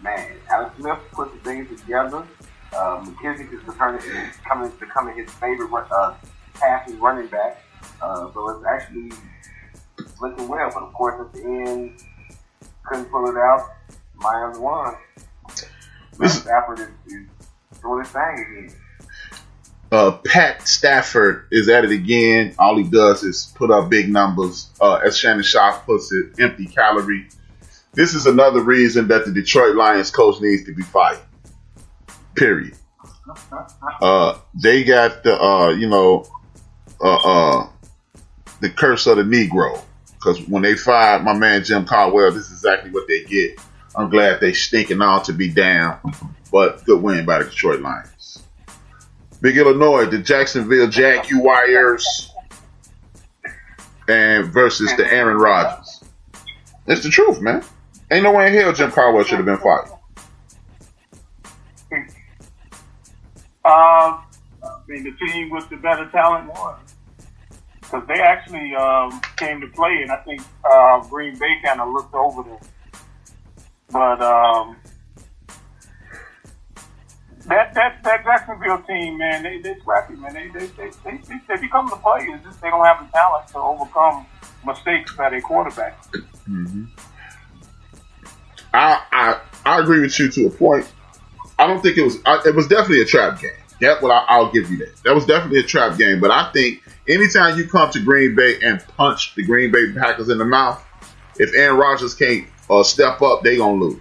Man, Alex Smith put the things together. McKissick is becoming his favorite passing running back. So it's actually looking well. But of course, at the end, couldn't pull it out. Lions won. Stafford is doing his thing again. Pat Stafford is at it again. All he does is put up big numbers. As Shannon Sharp puts it, empty calorie. This is another reason that the Detroit Lions coach needs to be fired. Period. They got the curse of the Negro. Because when they fired my man Jim Caldwell, this is exactly what they get. I'm glad they stinking on to be down, but good win by the Detroit Lions. Big Illinois, the Jacksonville Jaguars, and versus the Aaron Rodgers. It's the truth, man. Ain't no way in hell Jim Caldwell should have been fired. I mean, the team with the better talent won. Because they actually came to play, and I think Green Bay kind of looked over them. But that Jacksonville team, man, they scrappy, man. They become the players. Just they don't have the talent to overcome mistakes by their quarterback. Mm-hmm. I agree with you to a point. I don't think it was definitely a trap game. Yeah, well, I'll give you that. That was definitely a trap game. But I think anytime you come to Green Bay and punch the Green Bay Packers in the mouth, if Aaron Rodgers can't step up, they gonna lose.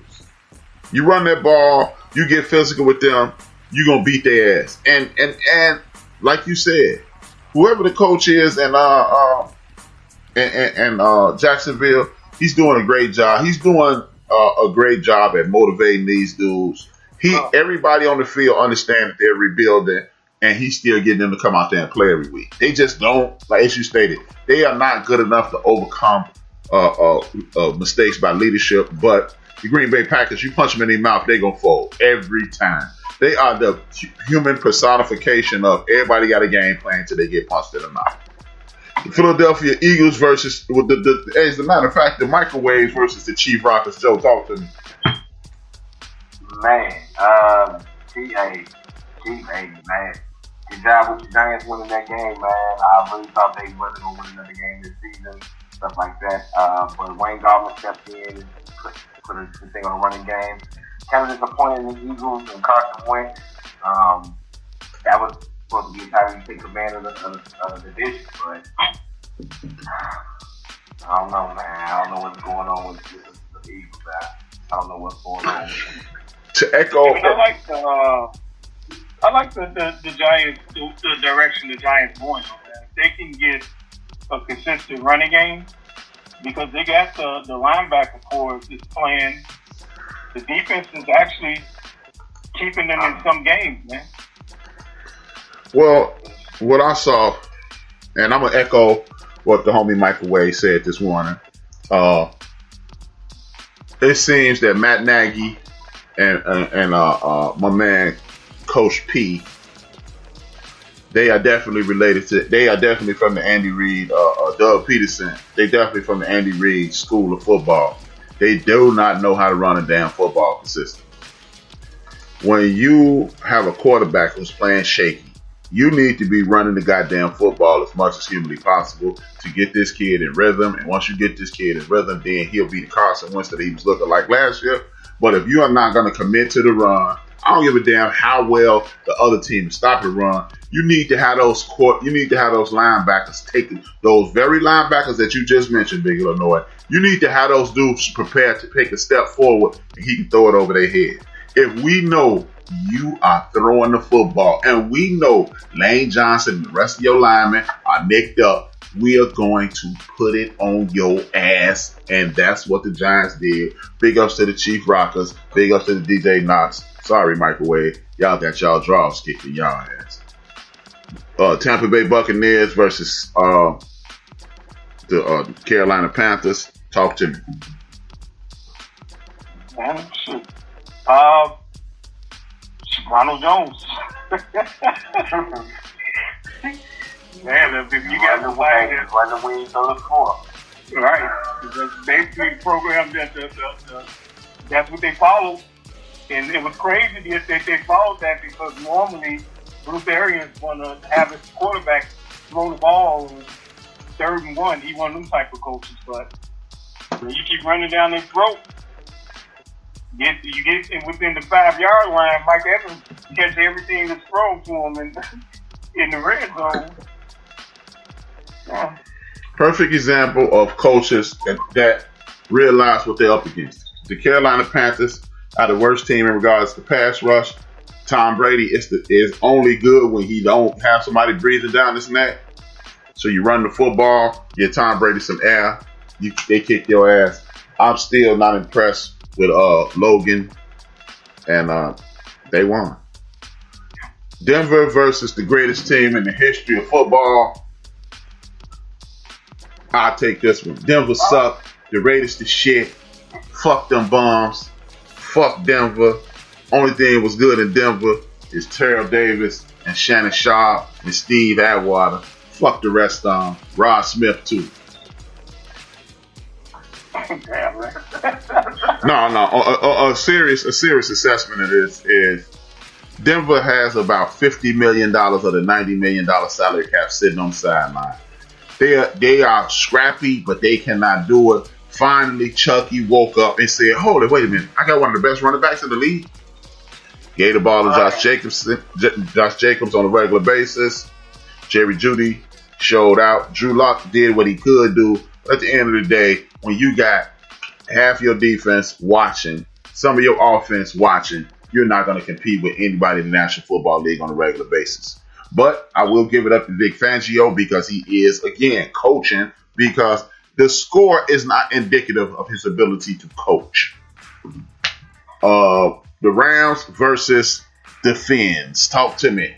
You run that ball, you get physical with them, you gonna beat their ass. And like you said, whoever the coach is and Jacksonville, he's doing a great job. He's doing a great job at motivating these dudes. Everybody on the field understands that they're rebuilding, and he's still getting them to come out there and play every week. They just don't, like as you stated, they are not good enough to overcome mistakes by leadership. But the Green Bay Packers, you punch them in their mouth, they're going to fold every time. They are the human personification of everybody got a game plan until they get punched in the mouth. The Philadelphia Eagles versus, as a matter of fact, the Microwaves versus the Chief Rockets. Joe, talk to me. Man, man. Good job with the Giants winning that game, man. I really thought they wasn't going to win another game this season, stuff like that. But Wayne Gallman stepped in and put the thing on a running game. Kind of disappointed in the Eagles and Carson Wentz. That was supposed to be the time you take command of the division, but I don't know, man. I don't know what's going on with the Eagles. I don't know what's going on with them. To echo, I like the Giants, the direction the Giants going on. If they can get a consistent running game, because they got the linebacker core is playing. The defense is actually keeping them in some games, man. Well, what I saw, and I'm gonna echo what the homie Microwave said this morning. It seems that Matt Nagy and my man Coach P, they are definitely related to. They are definitely from the Andy Reid, Doug Peterson. They definitely from the Andy Reid School of Football. They do not know how to run a damn football consistently. When you have a quarterback who's playing shaky, you need to be running the goddamn football as much as humanly possible to get this kid in rhythm. And once you get this kid in rhythm, then he'll be the Carson Wentz that he was looking like last year. But if you are not going to commit to the run, I don't give a damn how well the other team stop the run. You need to have those linebackers taking those very linebackers that you just mentioned, Big Illinois. You need to have those dudes prepared to take a step forward and he can throw it over their head. If we know you are throwing the football and we know Lane Johnson and the rest of your linemen are nicked up, we are going to put it on your ass. And that's what the Giants did. Big ups to the Chief Rockers. Big ups to the DJ Knox. Sorry, Microwave. Y'all got y'all draws kicked in y'all ass. Tampa Bay Buccaneers versus the Carolina Panthers. Talk to me. Man, shoot. Ronald Jones. Man, if you got the flag, run the wings on the floor. Right. That's basically the program that's what they followed. And it was crazy that they followed that because normally Bruce Arians want to have his quarterback throw the ball 3rd and 1. He one of them type of coaches. But when you keep running down their throat, you get within the 5-yard line, Mike Evans catch everything that's thrown to him in the red zone. Yeah. Perfect example of coaches that realize what they're up against. The Carolina Panthers are the worst team in regards to pass rush. Tom Brady is only good when he don't have somebody breathing down his neck. So you run the football, get Tom Brady some air, they kick your ass. I'm still not impressed with Logan, and they won. Denver versus the greatest team in the history of football. I'll take this one. Denver suck. The Raiders the shit. Fuck them bums. Fuck Denver. Only thing was good in Denver is Terrell Davis and Shannon Sharp and Steve Atwater. Fuck the rest of them. Rod Smith too. No. A serious assessment of this is Denver has about $50 million of the $90 million salary cap sitting on the sideline. They are scrappy, but they cannot do it. Finally, Chucky woke up and said, "Holy, wait a minute! I got one of the best running backs in the league." Gave the ball to Josh Jacobs on a regular basis. Jerry Jeudy showed out. Drew Lock did what he could do. At the end of the day, when you got half your defense watching, some of your offense watching, you're not going to compete with anybody in the National Football League on a regular basis. But I will give it up to Vic Fangio because he is, again, coaching, because the score is not indicative of his ability to coach. The Rams versus the Fins. Talk to me.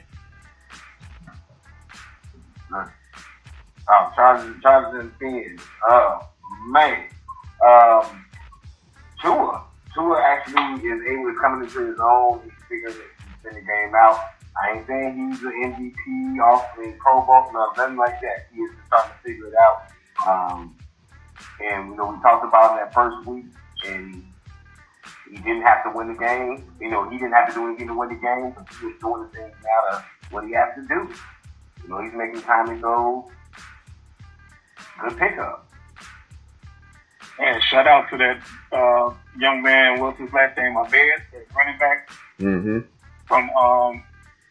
Chargers and Fins. Man. Tua actually is able to come into his own. He's figuring the game out. I ain't saying he's an MVP, offering Pro Bowl, nothing like that. He is just starting to figure it out. And, we talked about in that first week, and he didn't have to win the game. He didn't have to do anything to win the game, but he was doing the things now to what he has to do. He's making time to go. Good pickup. And shout out to that young man, what's his last name? Abed, the running back. Mm-hmm. From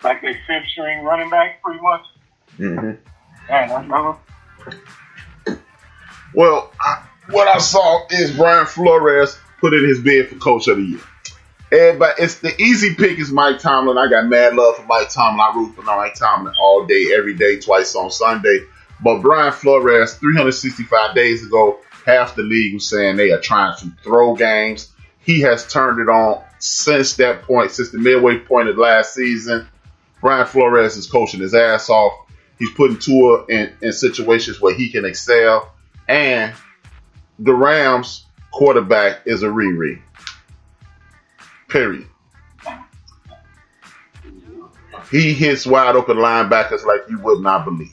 like their 5th string running back, pretty much. Mm-hmm. Man, well, what I saw is Brian Flores put in his bid for Coach of the Year. Everybody, it's the easy pick is Mike Tomlin. I got mad love for Mike Tomlin. I root for Mike Tomlin all day, every day, twice on Sunday. But Brian Flores, 365 days ago, half the league was saying they are trying to throw games. He has turned it on since that point, since the midway point of last season. Brian Flores is coaching his ass off. He's putting Tua in situations where he can excel. And the Rams quarterback is a Riri. Period. He hits wide open linebackers like you would not believe.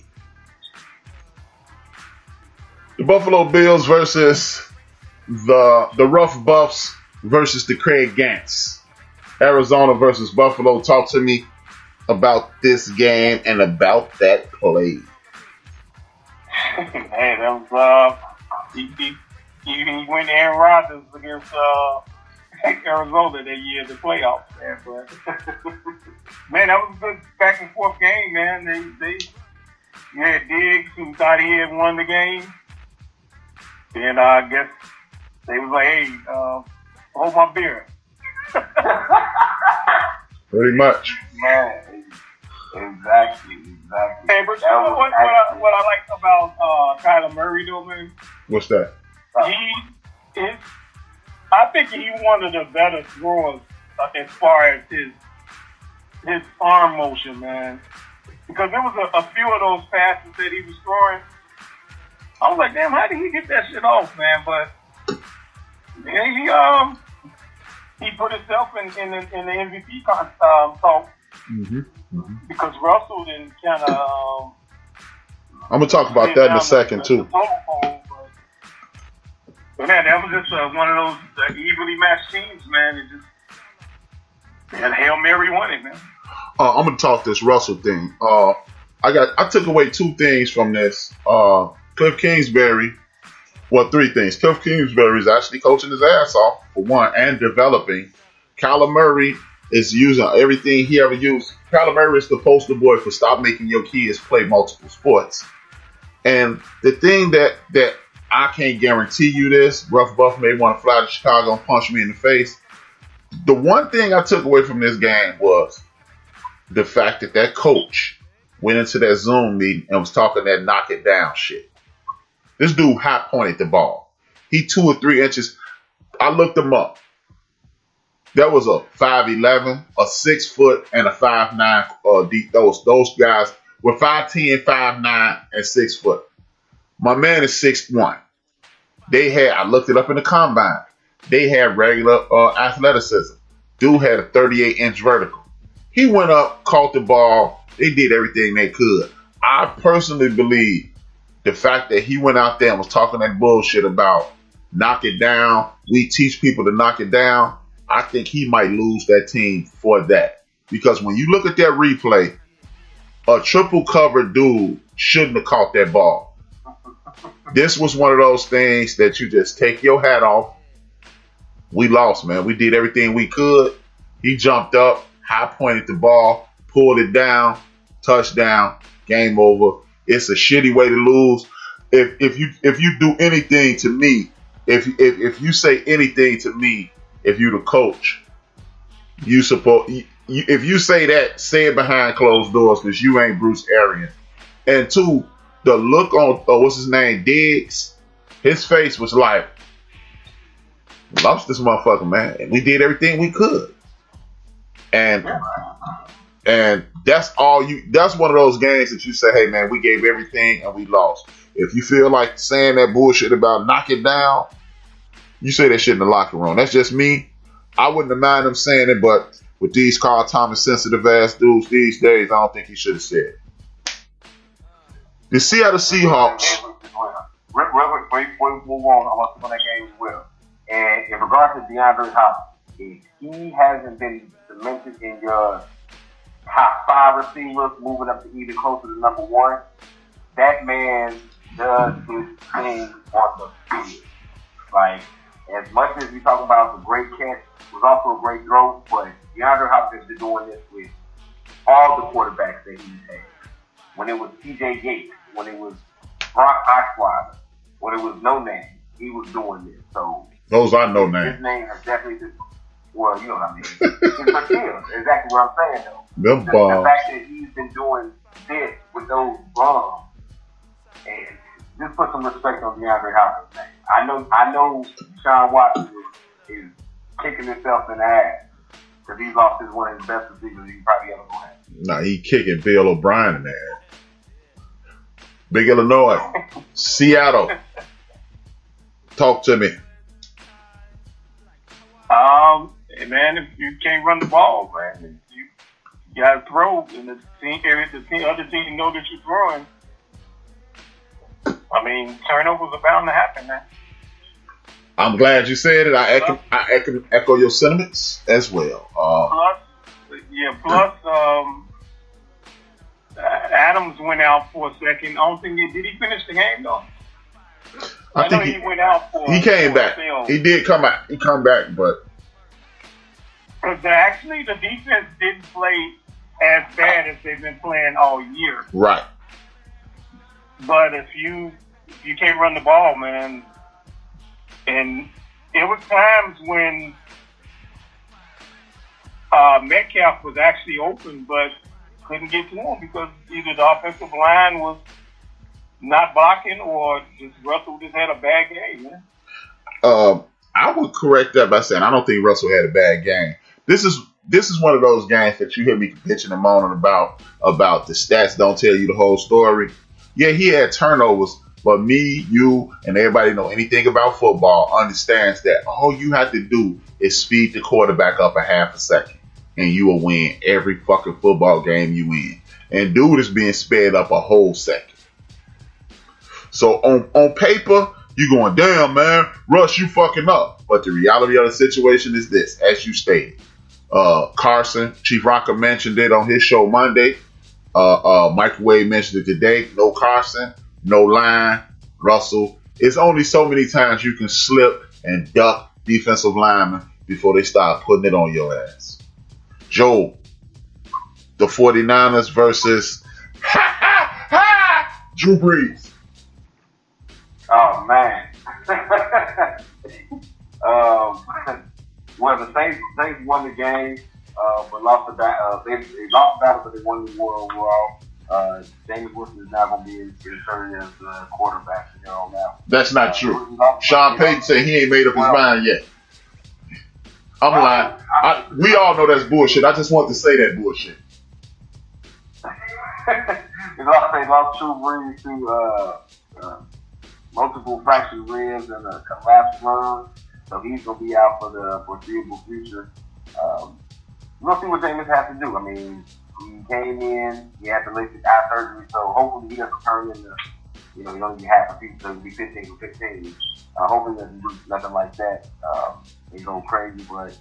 The Buffalo Bills versus the Rough Buffs versus the Craig Gants. Arizona versus Buffalo. Talk to me about this game and about that play. Man, that was he went to Aaron Rodgers against Arizona that year, the playoffs. Man, but man, that was a good back and forth game, man. You had Diggs who thought he had won the game. And I guess they was like, "Hey, hold my beer." Pretty much. Man, Exactly. Hey, but you know what I like about Kyler Murray, though, man? What's that? I think he's one of the better throwers as far as his arm motion, man. Because there was a few of those passes that he was throwing. I was like, damn, how did he get that shit off, man? But yeah, he put himself in the MVP talk. Because Russell didn't kind of. I'm gonna talk about that in a second too. But man, that was just one of those evenly matched teams, man. It just and Hail Mary won it, man. I'm gonna talk this Russell thing. I took away two things from this. Cliff Kingsbury. Well, three things. Cliff Kingsbury is actually coaching his ass off for one, and developing. Kyler Murray is using everything he ever used. Kyler Murray is the poster boy for stop making your kids play multiple sports. And the thing that I can't guarantee you this, Ruff Buff may want to fly to Chicago and punch me in the face. The one thing I took away from this game was the fact that coach went into that Zoom meeting and was talking that knock it down shit. This dude high pointed the ball. He 2 or 3 inches. I looked him up. That was a 5'11", a 6 foot, and a 5'9". Those guys were 5'10", 5'9", and 6 foot. My man is 6'1". I looked it up in the combine. They had regular athleticism. Dude had a 38-inch vertical. He went up, caught the ball. They did everything they could. I personally believe the fact that he went out there and was talking that bullshit about knock it down, we teach people to knock it down, I think he might lose that team for that. Because when you look at that replay, a triple covered dude shouldn't have caught that ball. This was one of those things that you just take your hat off. We lost, man. We did everything we could. He jumped up, high pointed the ball, pulled it down, touchdown, game over. It's a shitty way to lose. If you do anything to me, if you say anything to me, if you the coach, if you say that, say it behind closed doors because you ain't Bruce Arians. And two, the look on what's his name, Diggs, his face was like, lost this motherfucker, man. And we did everything we could. And that's that's one of those games that you say, hey man, we gave everything and we lost. If you feel like saying that bullshit about knock it down, you say that shit in the locker room. That's just me. I wouldn't have minded him saying it, but with these Carl Thomas sensitive ass dudes these days, I don't think he should have said it. The Seattle Seahawks. Real quick, before we move on, I want to on that game as well. And in regards to DeAndre Hopkins, if he hasn't been cemented in your top 5 receivers, moving up to even closer to number 1, that man does his thing on the field. Like, as much as we talk about the great catch, was also a great throw, but DeAndre Hopkins been doing this with all the quarterbacks that he's had. When it was TJ Yates, when it was Brock Osweiler, when it was No Name, he was doing this. So those are No Name. His name has definitely been, well, you know what I mean. It's exactly what I'm saying, though. The fact that he's been doing this with those bums, and just put some respect on DeAndre Hopkins' name. I know Sean Watson is kicking himself in the ass because he's lost his one of his best receivers he probably ever gonna have. Nah, he kicking Bill O'Brien in the ass. Big Illinois, Seattle. Talk to me. Man, if you can't run the ball, man, you gotta throw, and the other team know that you're throwing. I mean, turnovers are bound to happen, man. I'm glad you said it. I echo your sentiments as well. Plus, Adams went out for a second. I don't think did he finish the game though? I know he went out for. He came back. He did come out. He come back, but actually the defense didn't play as bad as they've been playing all year. Right. But if you can't run the ball, man, and it was times when Metcalf was actually open, but couldn't get to him because either the offensive line was not blocking or just Russell just had a bad game, man. I would correct that by saying I don't think Russell had a bad game. This is one of those games that you hear me bitching and moaning about the stats don't tell you the whole story. Yeah, he had turnovers, but me, you, and everybody know anything about football understands that all you have to do is speed the quarterback up a half a second, and you will win every fucking football game you win. And dude is being sped up a whole second. So on paper, you going, damn, man, Russ, you fucking up. But the reality of the situation is this, as you stated. Carson, Chief Rocker mentioned it on his show Monday. Microwave mentioned it today. No Carson, no line, Russell. It's only so many times you can slip and duck defensive linemen before they start putting it on your ass. Joe, the 49ers versus Drew Brees. Oh, man. Well, the Saints won the game, but lost the battle. They lost the battle, but they won the war overall. Jameis Winston is now going to be inserted as the quarterback from here on out. That's not true. Sean Payton said he ain't made up his mind yet. I'm lying. We all know that's bullshit. I just want to say that bullshit. They lost Drew Brees to multiple fractured ribs and a collapsed lung, so he's going to be out for the foreseeable future. We'll see what Jameis has to do. I mean, he came in, he had the LASIK eye surgery, so hopefully he doesn't turn into, he only be half a season, so he'll be 15 for 15. Hopefully he doesn't do nothing like that and go crazy, but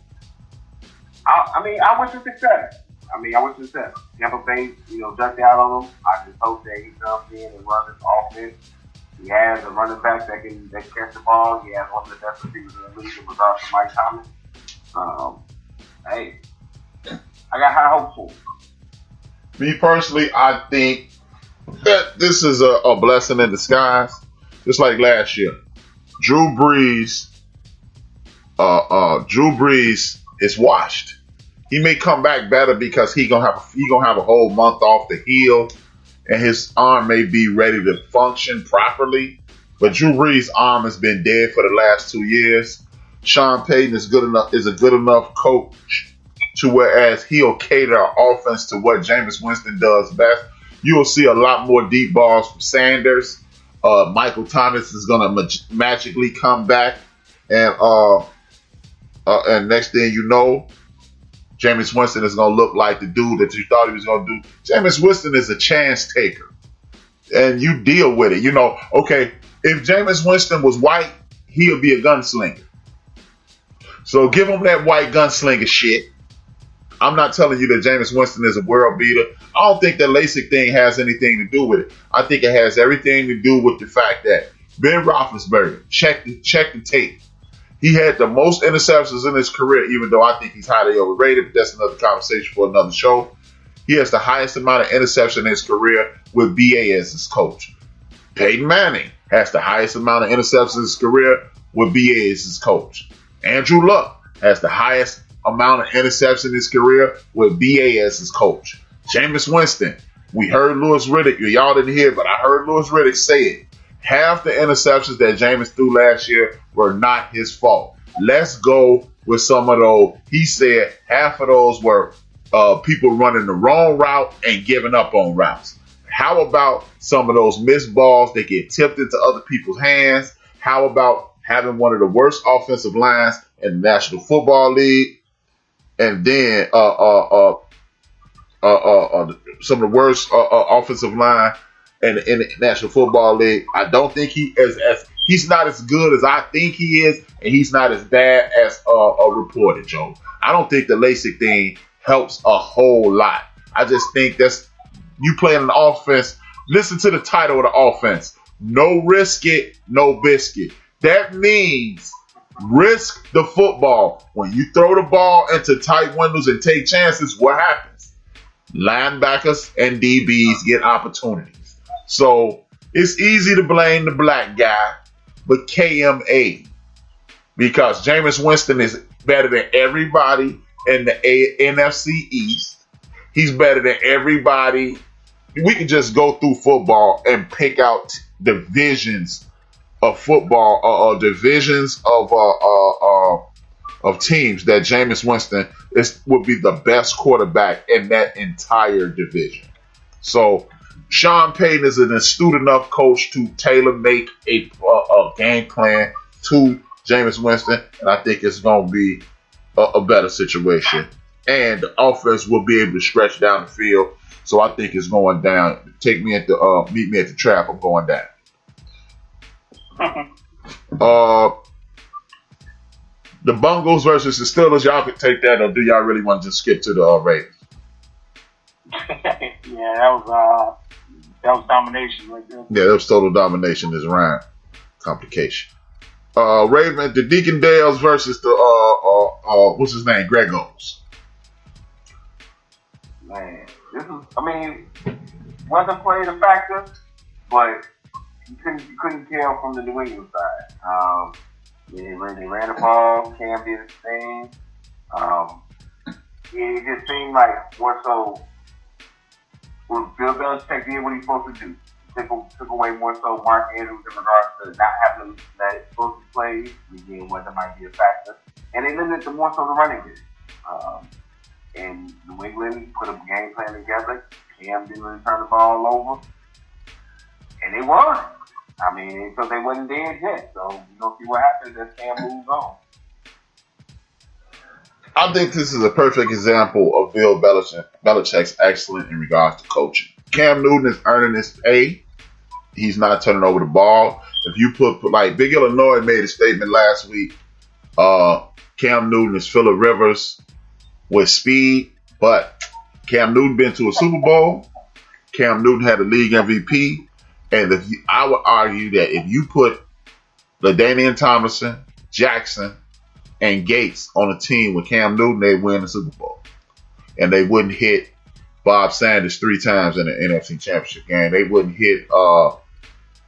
I wish him success. Tampa Bay, jumped out on him. I just hope that he comes in and runs his offense. He has a running back that can catch the ball. He has one of the best receivers in the league in regards to Mike Thomas. Hey, I got high hopes for him. Me personally, I think that this is a blessing in disguise. Just like last year, Drew Brees is washed. He may come back better because he gonna have a whole month off to heal, and his arm may be ready to function properly. But Drew Brees' arm has been dead for the last 2 years. Sean Payton is a good enough coach to whereas he'll cater our offense to what Jameis Winston does best. You'll see a lot more deep balls from Sanders. Michael Thomas is gonna magically come back, and next thing you know, Jameis Winston is going to look like the dude that you thought he was going to do. Jameis Winston is a chance taker, and you deal with it. Okay, if Jameis Winston was white, he'll be a gunslinger. So give him that white gunslinger shit. I'm not telling you that Jameis Winston is a world beater. I don't think that LASIK thing has anything to do with it. I think it has everything to do with the fact that Ben Roethlisberger, check the tape. He had the most interceptions in his career, even though I think he's highly overrated, but that's another conversation for another show. He has the highest amount of interceptions in his career with BA as his coach. Peyton Manning has the highest amount of interceptions in his career with BA as his coach. Andrew Luck has the highest amount of interceptions in his career with BA as his coach. Jameis Winston, we heard Louis Riddick, y'all didn't hear, but I heard Louis Riddick say it. Half the interceptions that Jameis threw last year were not his fault. Let's go with some of those. He said half of those were people running the wrong route and giving up on routes. How about some of those missed balls that get tipped into other people's hands? How about having one of the worst offensive lines in the National Football League? And then some of the worst offensive line in the National Football League. I don't think he's not as good as I think he is, and he's not as bad as reported, Joe. I don't think the LASIK thing helps a whole lot. I just think that's you playing an offense. Listen to the title of the offense. No risk it, no biscuit. That means risk the football. When you throw the ball into tight windows and take chances, what happens? Linebackers and DBs get opportunities. So it's easy to blame the black guy, but KMA, because Jameis Winston is better than everybody in the NFC East. He's better than everybody. We can just go through football and pick out divisions of football, divisions of teams that Jameis Winston would be the best quarterback in that entire division. So Sean Payton is an astute enough coach to tailor make a game plan to Jameis Winston, and I think it's going to be a better situation. And the offense will be able to stretch down the field. So I think it's going down. Meet me at the trap. I'm going down. The Bungles versus the Steelers. Y'all could take that, or do y'all really want to just skip to the Ravens? Yeah, that was domination right there. Yeah, that was total domination this round. Complication. Raven, the Deacon Dales versus the what's his name? Gregos. Man, wasn't playing a factor, but you couldn't tell from the New England side. They ran the ball, Cam did his thing. It just seemed like more so when Bill Belichick did what he's supposed to do. Took away more so Mark Andrews in regards to not having to let it supposed to play. Again, whether might be a factor. And they limited to more so the running game. And New England put a game plan together. Cam didn't really turn the ball over. And they won. Because they wasn't dead yet. So we're going to see what happens as Cam moves on. I think this is a perfect example of Bill Belichick's excellence in regards to coaching. Cam Newton is earning his pay. He's not turning over the ball. If you put like Big Illinois made a statement last week, Cam Newton is Phillip Rivers with speed, but Cam Newton been to a Super Bowl. Cam Newton had a league MVP, and I would argue that if you put LaDainian Tomlinson, Jackson, and Gates on a team with Cam Newton, they win the Super Bowl, and they wouldn't hit Bob Sanders 3 times in the NFC Championship game. They wouldn't hit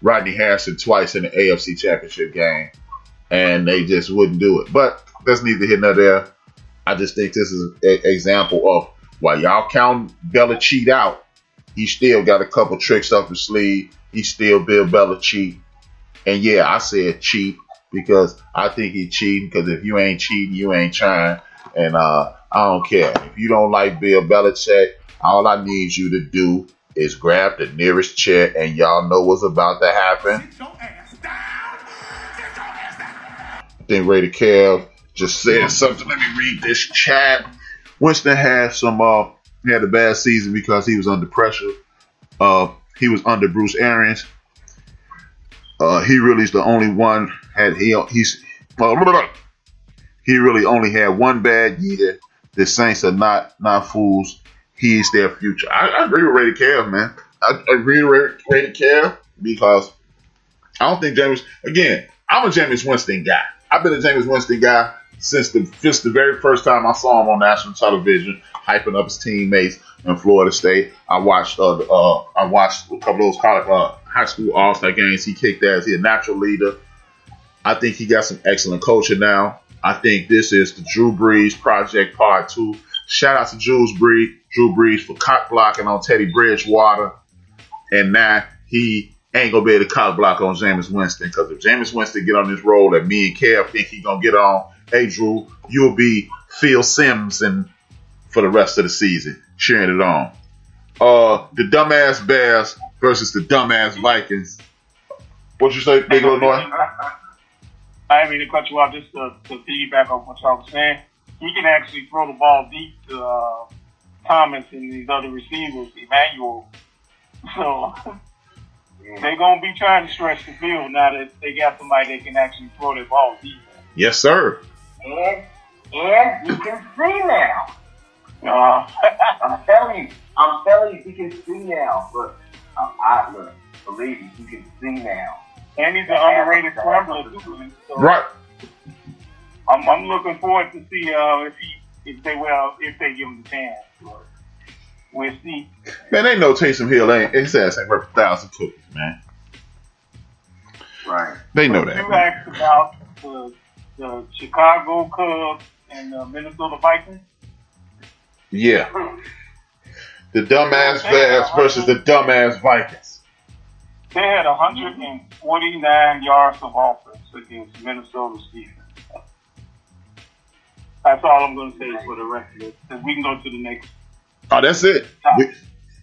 Rodney Harrison twice in the AFC Championship game, and they just wouldn't do it. But that's neither here nor there. I just think this is an example of while y'all count Belichick out, he still got a couple tricks up his sleeve. He's still Bill Belichick. And yeah, I said cheat because I think he's cheating, because if you ain't cheating, you ain't trying. And I don't care. If you don't like Bill Belichick, all I need you to do is grab the nearest chair, and y'all know what's about to happen. Sit your ass down. Sit your ass down. I think Ray the Kev just said something. Let me read this chat. Winston had a bad season because he was under pressure. He was under Bruce Arians. He really is the only one. He really only had one bad year. The Saints are not fools. He is their future. I agree with Ray the Kev, man. I agree with Ray the Kev because I don't think Jameis. Again, I'm a Jameis Winston guy. I've been a Jameis Winston guy since the very first time I saw him on national television, hyping up his teammates in Florida State. I watched a couple of those high school All-Star games. He kicked ass. He's a natural leader. I think he got some excellent coaching now. I think this is the Drew Brees Project Part 2. Shout out to Drew Brees for cock blocking on Teddy Bridgewater. And now he ain't going to be able to cock block on Jameis Winston. Because if Jameis Winston get on this roll that me and Kev think he going to get on, hey, Drew, you'll be Phil Simms for the rest of the season, cheering it on. The dumbass Bears versus the dumbass Vikings. What you say, Big Illinois? I didn't mean to cut you off, just to piggyback on what y'all was saying. He can actually throw the ball deep to Thomas and these other receivers, Emmanuel. So they're going to be trying to stretch the field now that they got somebody that can actually throw the ball deep. Yes, sir. And you can see now. I'm telling you, he can see now. Look, believe me, he can see now. And he's an underrated scrambler too. So right. I'm looking forward to see if they give him the chance. We'll see. Man, they know Taysom Hill his ass ain't worth 1,000 cookies, man. Right. They know that. You asked about the Chicago Cubs and the Minnesota Vikings. Yeah. The dumbass Bears versus the dumbass Vikings. They had 149 yards of offense against Minnesota's defense. That's all I'm going to say for the rest of it. And we can go to the next. Oh, that's it.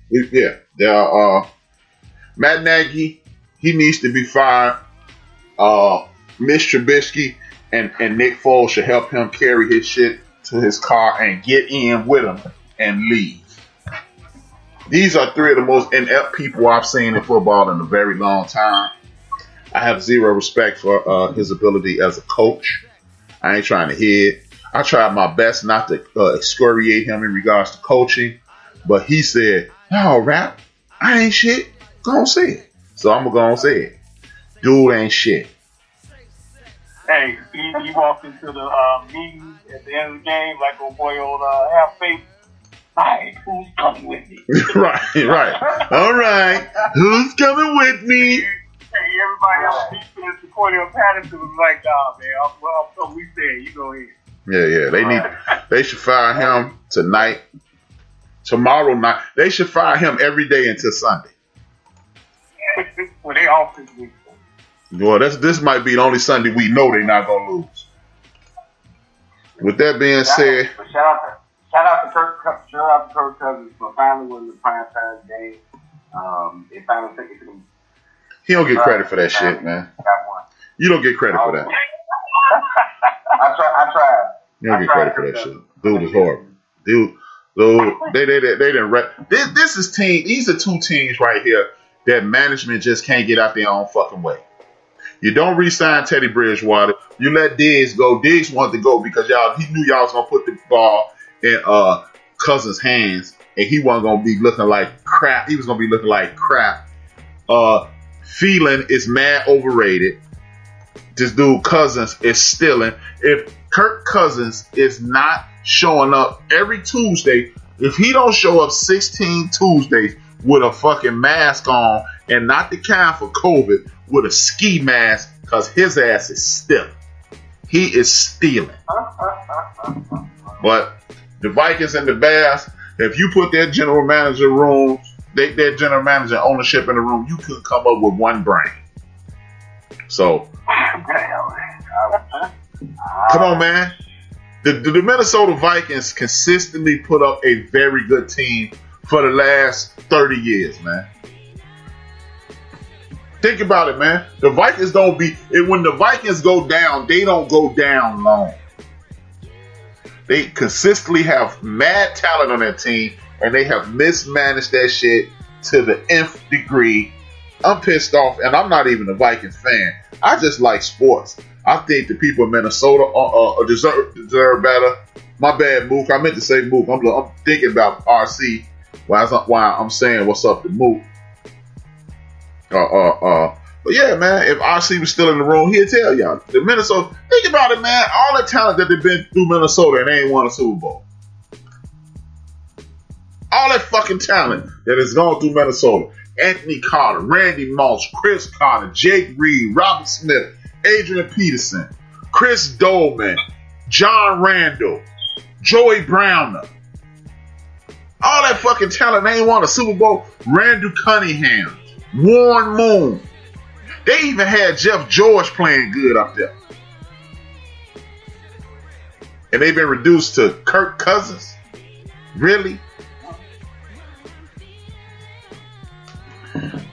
Yeah. There are, Matt Nagy, he needs to be fired. Mitch Trubisky and Nick Foles should help him carry his shit to his car and get in with him and leave. These are three of the most inept people I've seen in football in a very long time. I have zero respect for his ability as a coach. I ain't trying to hear it. I tried my best not to excoriate him in regards to coaching, but he said, "No, Rap, I ain't shit. Go on say it." So I'm gonna say it. Dude ain't shit. Hey, he walked into the meeting at the end of the game like old boy half faith. All right, who's coming with me? right. All right, who's coming with me? Hey, everybody else defense, the Cordell Patterson was like, "Nah, man, I'm we said, you go ahead." Yeah. They should fire him tonight, tomorrow night. They should fire him every day until Sunday. Well, they offense week. Well, this might be the only Sunday we know they're not gonna lose. With that being said, shout out to Kirk Cousins for finally winning the primetime game. They finally took it to him. He don't get credit for that shit, man. You don't get credit for that. I tried. You don't get credit for that shit. Dude is horrible. Dude, they didn't. This is team. These are two teams right here that management just can't get out their own fucking way. You don't re-sign Teddy Bridgewater. You let Diggs go. Diggs wanted to go because he knew y'all was gonna put the ball in Cousins' hands, and he wasn't gonna be looking like crap. He was gonna be looking like crap. Thielen is mad overrated. This dude Cousins is stealing. If Kirk Cousins is not showing up every Tuesday, if he don't show up 16 Tuesdays with a fucking mask on and not the kind for COVID, with a ski mask, because his ass is stealing. He is stealing. But the Vikings and the Bears, if you put their general manager room, their general manager ownership in the room, you couldn't come up with one brain. So, come on, man. The Minnesota Vikings consistently put up a very good team for the last 30 years, man. Think about it, man. The Vikings when the Vikings go down, they don't go down long. They consistently have mad talent on their team, and they have mismanaged that shit to the nth degree. I'm pissed off, and I'm not even a Vikings fan. I just like sports. I think the people in Minnesota deserve better. My bad, Mook. I meant to say Mook. I'm thinking about RC while I'm saying what's up to Mook. But yeah, man, if RC was still in the room, he'd tell y'all. The Minnesota, think about it, man. All the talent that they've been through Minnesota and they ain't won a Super Bowl. All that fucking talent that has gone through Minnesota. Anthony Carter, Randy Moss, Chris Carter, Jake Reed, Robert Smith, Adrian Peterson, Chris Dolman, John Randall, Joey Browner. All that fucking talent, they ain't won a Super Bowl. Randall Cunningham, Warren Moon. They even had Jeff George playing good up there. And they've been reduced to Kirk Cousins. Really?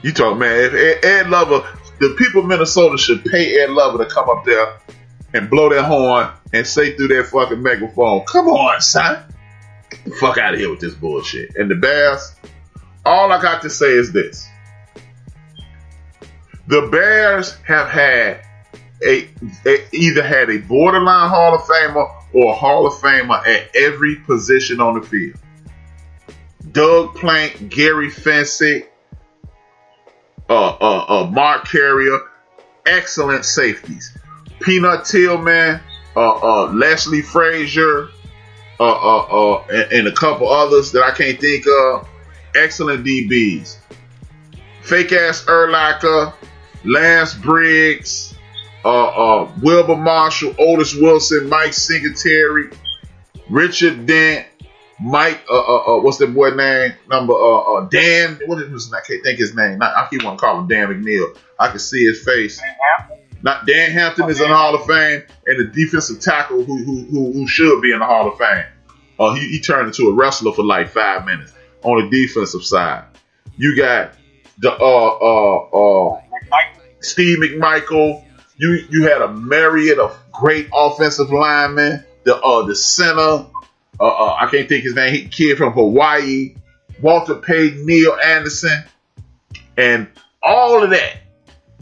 You talk, man, if Ed Lover, the people of Minnesota should pay Ed Lover to come up there and blow their horn and say through their fucking megaphone, "Come on, son. Get the fuck out of here with this bullshit." And the Bears, all I got to say is this. The Bears have had either had a borderline Hall of Famer or a Hall of Famer at every position on the field. Doug Plank, Gary Fensick, Mark Carrier, excellent safeties. Peanut Tillman, Leslie Frazier, and a couple others that I can't think of. Excellent DBs. Fake ass Urlacher, Lance Briggs, Wilbur Marshall, Otis Wilson, Mike Singletary, Richard Dent, Mike, what's that boy name? Dan. What is his name? I can't think his name. I keep want to call him Dan McNeil. I can see his face. Not Dan Hampton is in the Hall of Fame, and the defensive tackle who should be in the Hall of Fame. He turned into a wrestler for like 5 minutes on the defensive side. You got the Steve McMichael. You had a myriad of great offensive linemen. The center, I can't think his name. He kid from Hawaii, Walter Payton, Neil Anderson, and all of that.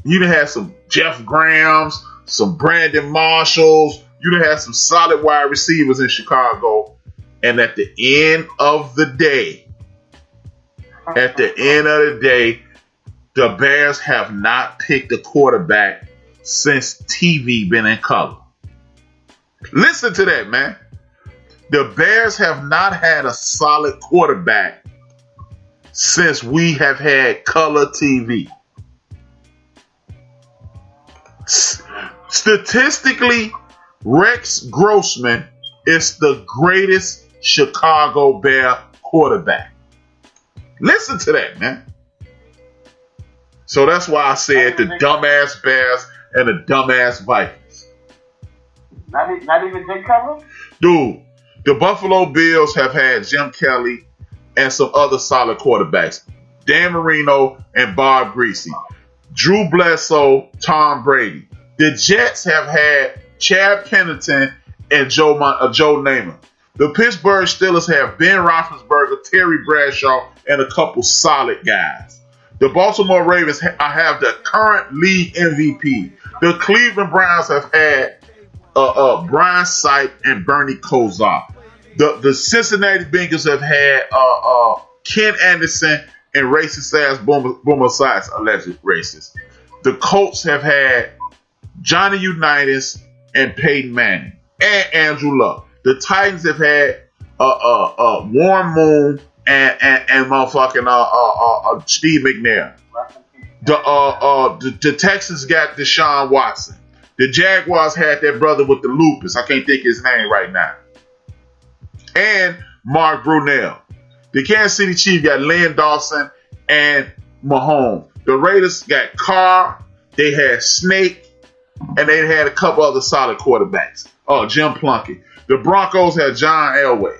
You done had some Jeff Grahams, some Brandon Marshalls. You done had some solid wide receivers in Chicago. And at the end of the day, the Bears have not picked a quarterback since TV been in color. Listen to that, man. The Bears have not had a solid quarterback since we have had color TV. Statistically, Rex Grossman is the greatest Chicago Bear quarterback. Listen to that, man. So that's why I said the dumbass Bears and the dumbass Vikings. Not even Dick Cutler? Dude, the Buffalo Bills have had Jim Kelly and some other solid quarterbacks. Dan Marino and Bob Greasy. Drew Bledsoe, Tom Brady. The Jets have had Chad Pennington and Joe Namath. The Pittsburgh Steelers have Ben Roethlisberger, Terry Bradshaw, and a couple solid guys. The Baltimore Ravens have the current league MVP. The Cleveland Browns have had Brian Sipe and Bernie Kosar. The Cincinnati Bengals have had Ken Anderson and racist ass Boomer Esiason, alleged racist. The Colts have had Johnny Unitas and Peyton Manning and Andrew Luck. The Titans have had Warren Moon and motherfucking Steve McNair. The Texans got Deshaun Watson. The Jaguars had that brother with the lupus. I can't think his name right now. And Mark Brunell. The Kansas City Chiefs got Lynn Dawson and Mahomes. The Raiders got Carr. They had Snake. And they had a couple other solid quarterbacks. Jim Plunkett. The Broncos had John Elway.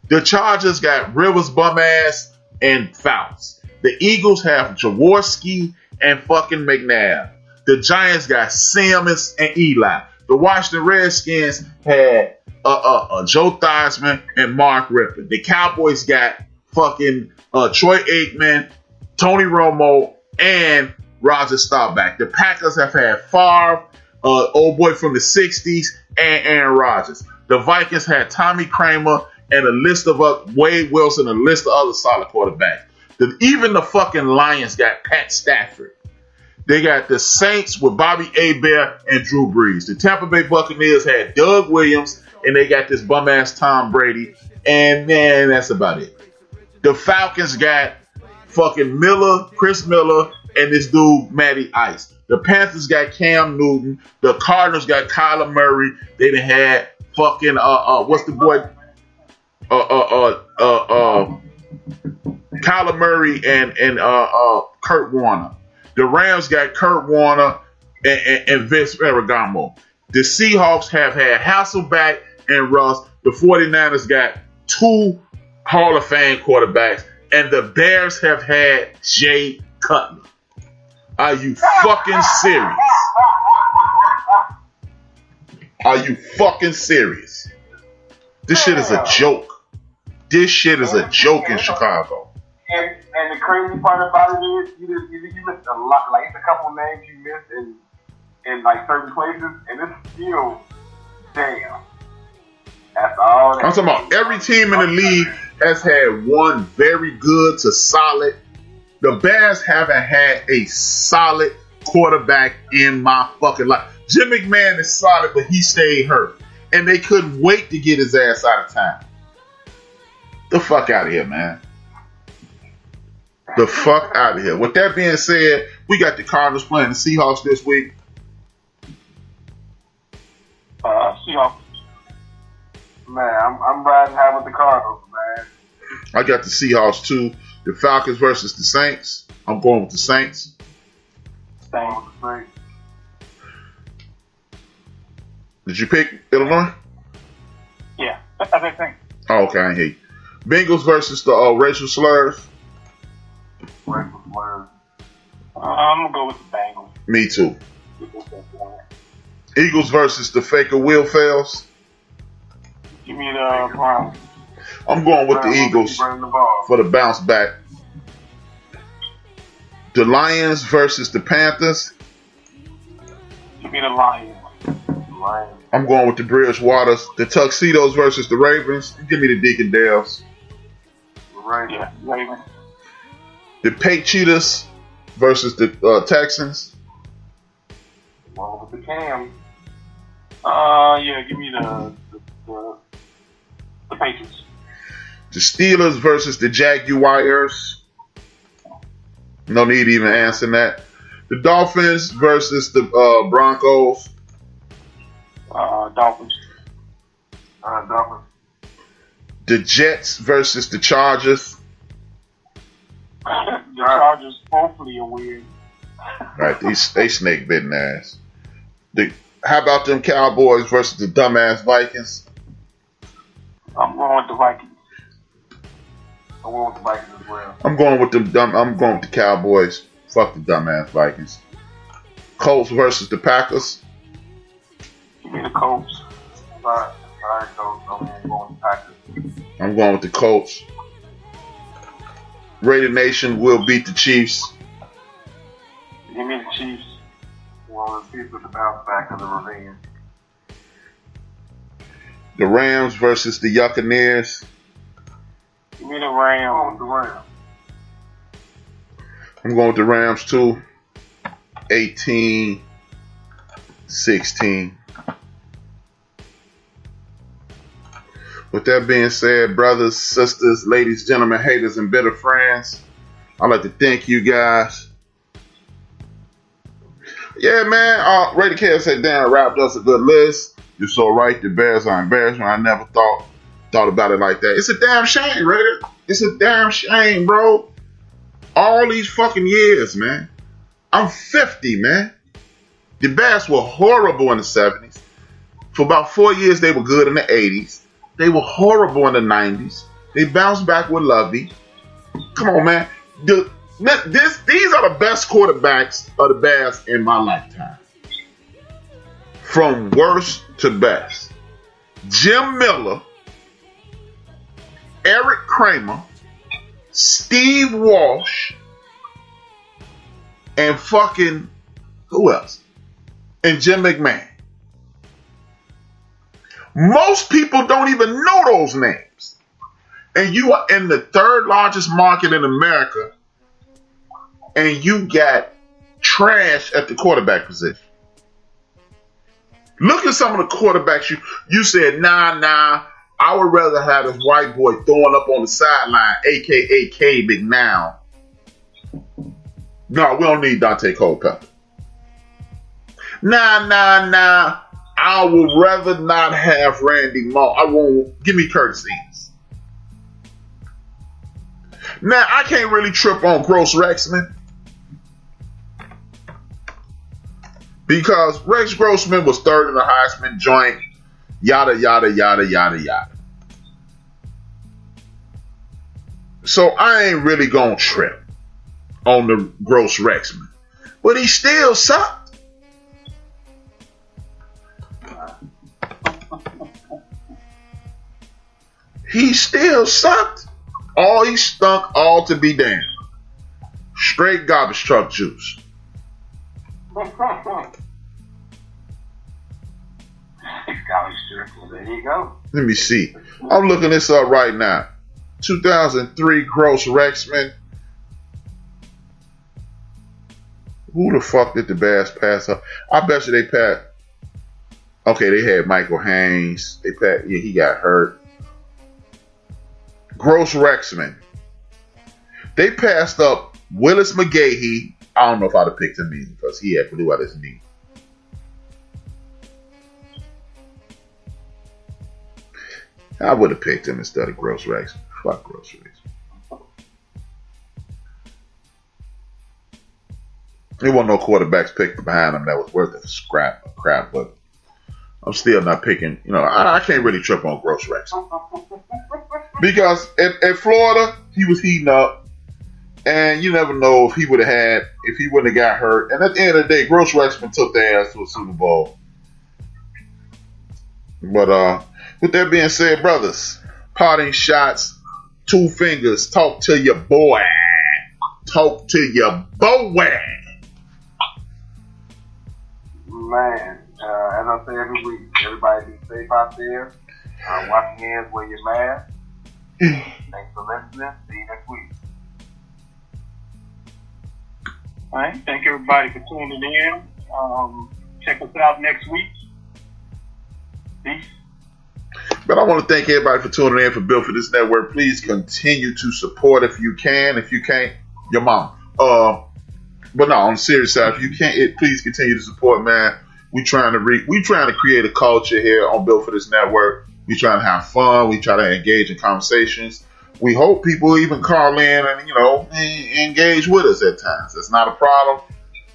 The Chargers got Rivers Bumass and Fouts. The Eagles have Jaworski and fucking McNabb. The Giants got Simmons and Eli. The Washington Redskins had Joe Theismann and Mark Rippon. The Cowboys got fucking Troy Aikman, Tony Romo, and Roger Staubach. The Packers have had Favre, old boy from the 60s, and Aaron Rodgers. The Vikings had Tommy Kramer and a list of Wade Wilson, a list of other solid quarterbacks. Even the fucking Lions got Pat Stafford. They got the Saints with Bobby Hebert and Drew Brees. The Tampa Bay Buccaneers had Doug Williams, and they got this bum-ass Tom Brady. And, man, that's about it. The Falcons got fucking Chris Miller, and this dude, Matty Ice. The Panthers got Cam Newton. The Cardinals got Kyler Murray. They done had fucking, what's the boy? Kyler Murray and Kurt Warner. The Rams got Kurt Warner and Vince Ferragamo. The Seahawks have had Hasselbeck and Russ. The 49ers got 2 Hall of Fame quarterbacks. And the Bears have had Jay Cutler. Are you fucking serious? Are you fucking serious? This shit is a joke. This shit is a joke in Chicago. And the crazy part about it is, you missed a lot. Like, it's a couple names you missed in like certain places, and it's still, damn. That's all. I'm talking about every team in the league has had one very good to solid. The Bears haven't had a solid quarterback in my fucking life. Jim McMahon is solid, but he stayed hurt. And they couldn't wait to get his ass out of town. The fuck out of here, man. The fuck out of here. With that being said, we got the Cardinals playing the Seahawks this week. Seahawks. Man, I'm riding high with the Cardinals, man. I got the Seahawks too. The Falcons versus the Saints. I'm going with the Saints. Saints. Did you pick Illinois? Yeah, that's what I think. Oh, okay, I ain't hear you. Bengals versus the racial slurs. Racial slurs. I'm gonna go with the Bengals. Me too. Eagles versus the Faker Will Fails. Give me the Browns. I'm going with the Eagles for the bounce back. The Lions versus the Panthers. Give me the Lions. I'm going with the Bridgewaters. The Tuxedos versus the Ravens. Give me the Deacondales. Yeah, Ravens. The Patriots versus the Texans. Well, with the Cam. Yeah, give me the Patriots. The Steelers versus the Jaguars. No need to even answer that. The Dolphins versus the Broncos. Dolphins. Dolphins. The Jets versus the Chargers. The Chargers hopefully are weird. Right, they snake bitten ass. How about them Cowboys versus the dumbass Vikings? I'm going with the Vikings. I'm going with the Vikings as well. I'm going with the Cowboys. Fuck the dumbass Vikings. Colts versus the Packers. Give me the Colts. All right, Colts. I'm going with the Packers. I'm going with the Colts. Raider Nation will beat the Chiefs. Give me the Chiefs. Well, the Chiefs with the bounce back of the revenge. The Rams versus the Buccaneers. Give me the Rams. With the Rams. I'm going with the Rams too. 18-16. With that being said, brothers, sisters, ladies, gentlemen, haters, and bitter friends, I'd like to thank you guys. Yeah, man, Raider Kev said, damn, wrapped us a good list. You're so right, the Bears are embarrassment. I never thought about it like that. It's a damn shame, Raider. It's a damn shame, bro. All these fucking years, man. I'm 50, man. The Bears were horrible in the 70s. For about 4 years, they were good in the 80s. They were horrible in the 90s. They bounced back with Lovey. Come on, man. These are the best quarterbacks of the Bears in my lifetime. From worst to best. Jim Miller, Eric Kramer, Steve Walsh, and fucking, who else? And Jim McMahon. Most people don't even know those names. And you are in the third largest market in America, and you got trash at the quarterback position. Look at some of the quarterbacks you said, nah, I would rather have this white boy throwing up on the sideline, a.k.a. K McNown. No, we don't need Dante Culpepper. Nah. I would rather not have Randy Moss. Give me Curtis Eames. Now, I can't really trip on Gross Rexman, because Rex Grossman was third in the Heisman joint, yada, yada, yada, yada, yada. So I ain't really gonna trip on the Gross Rexman. But he still sucked. He still sucked. He stunk all to be damned. Straight garbage truck juice. There you go. Let me see. I'm looking this up right now. 2003 Gross Rexman. Who the fuck did the Bears pass up? I bet you they passed. Okay, they had Michael Haynes. He got hurt. Gross Rexman. They passed up Willis McGahee. I don't know if I'd have picked him either, because he had blew out his knee. I would have picked him instead of Gross Rex. Fuck Gross Rex. There wasn't no quarterbacks picked behind him that was worth a crap, but I'm still not picking. I can't really trip on Gross Rex. Because at Florida, he was heating up, and you never know if he wouldn't have got hurt. And at the end of the day, Gross Rexman took their ass to a Super Bowl. But with that being said, brothers, parting shots, 2 fingers, talk to your boy. Talk to your boy. Man, as I say every week, everybody be safe out there. Wash your hands, wear your mask. Thanks for listening. See you next week. All right. Thank everybody for tuning in. Check us out next week. Peace. But I want to thank everybody for tuning in for Built for This Network. Please continue to support if you can. If you can't, your mom. But no, on the serious side, if you can't, please continue to support, man. We trying to create a culture here on Built for This Network. We trying to have fun. We try to engage in conversations. We hope people even call in and, engage with us at times. That's not a problem.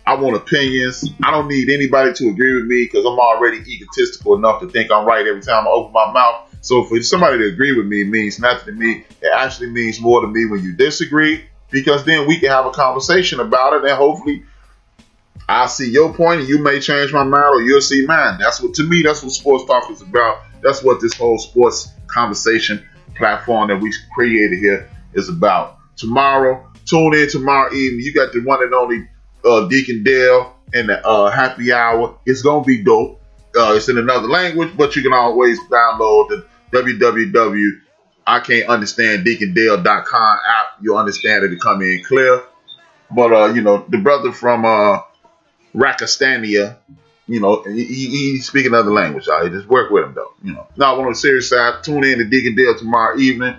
I want opinions. I don't need anybody to agree with me because I'm already egotistical enough to think I'm right every time I open my mouth. So for somebody to agree with me means nothing to me. It actually means more to me when you disagree, because then we can have a conversation about it, and hopefully I'll see your point and you may change my mind or you'll see mine. That's what sports talk is about. That's what this whole sports conversation platform that we created here is about. Tune in tomorrow evening. You got the one and only Deacon Dale and the happy hour. It's gonna be dope. It's in another language, but you can always download the www.ican'tunderstanddeacondale.com app. You'll understand it to come in clear. But the brother from Rakistania, he's speaking another language. Y'all. Just work with him though. Now on the serious side, tune in to Deacon Dale tomorrow evening.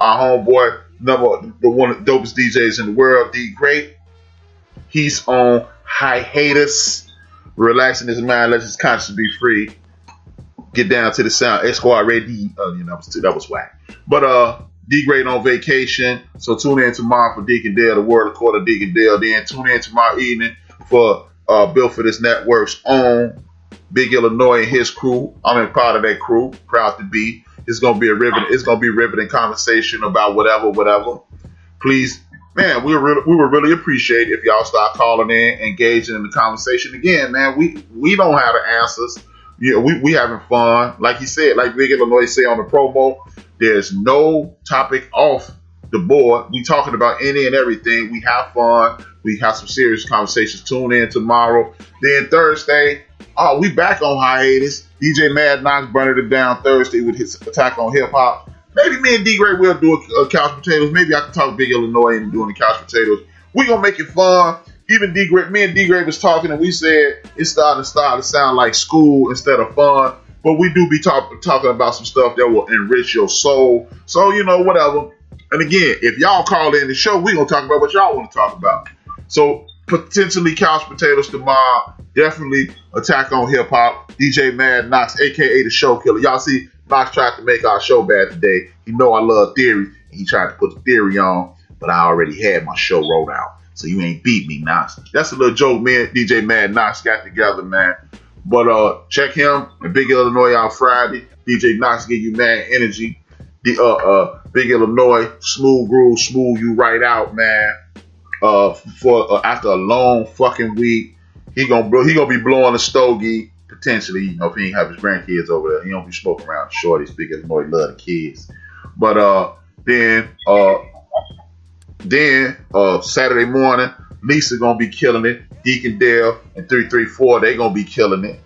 Our homeboy, one of the dopest DJs in the world, D Great. He's on hiatus, relaxing his mind, let his conscience be free. Get down to the sound. Esquire ready. That was whack. But D Great on vacation, so tune in tomorrow for Deacon Dale, the word of quarter Deacon Dale. Then tune in tomorrow evening for Built for This Network's own Big Illinois and his crew. I'm a part of that crew. Proud to be. It's gonna be riveting conversation about whatever. Please. Man, we would really appreciate if y'all start calling in, engaging in the conversation. Again, man, we don't have the answers. We having fun. Like he said, like Big Illinois say on the promo, there's no topic off the board. We talking about any and everything. We have fun. We have some serious conversations. Tune in tomorrow. Then Thursday, we back on hiatus. DJ Mad Knox burning it down Thursday with his attack on hip hop. Maybe me and D-Gray will do a couch potatoes. Maybe I can talk Big Illinois into doing the couch potatoes. We're going to make it fun. Even me and D-Gray was talking and we said it's starting to sound like school instead of fun. But we do be talking about some stuff that will enrich your soul. So, whatever. And again, if y'all call in the show, we're going to talk about what y'all want to talk about. So potentially couch potatoes tomorrow. Definitely attack on hip hop. DJ Mad Knox, a.k.a. the show killer. Y'all see, Knox tried to make our show bad today. He know I love theory. And he tried to put the theory on, but I already had my show rolled out. So you ain't beat me, Knox. That's a little joke me and DJ Mad Knox got together, man. But check him and Big Illinois out Friday. DJ Knox give you mad energy. Big Illinois, smooth groove, smooth you right out, man. For after a long fucking week, he gonna be blowing a stogie. Potentially, if he ain't have his grandkids over there, he don't be smoking around shorties. Big Illinois love the kids. But then Saturday morning, Lisa gonna be killing it. Deacon Dale and 334, they gonna be killing it.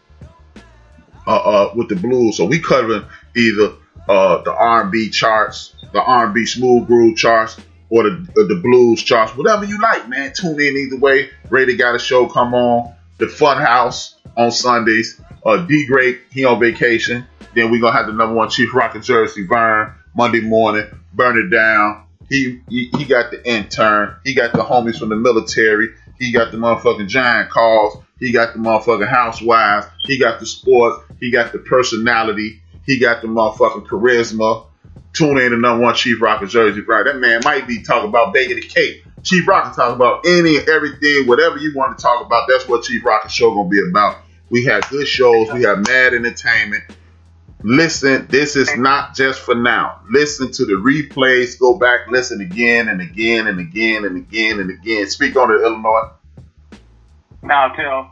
With the blues. So we covering either the R&B charts, the R&B smooth groove charts, or the blues charts, whatever you like, man. Tune in either way. Brady got a show come on. The Fun House on Sundays. D Great, he on vacation. Then we gonna have the number one Chief Rockin' Jersey Vern Monday morning. Burn it down. He got the intern. He got the homies from the military. He got the motherfucking giant calls. He got the motherfucking housewives. He got the sports. He got the personality. He got the motherfucking charisma. Tune in to number one Chief Rocker Jersey, right? That man might be talking about baking the cake. Chief Rocker talking about any and everything, whatever you want to talk about. That's what Chief Rocker show gonna be about. We have good shows. We have mad entertainment. Listen, this is not just for now. Listen to the replays. Go back, listen again and again and again and again and again. Speak on it, Illinois. Now I'll tell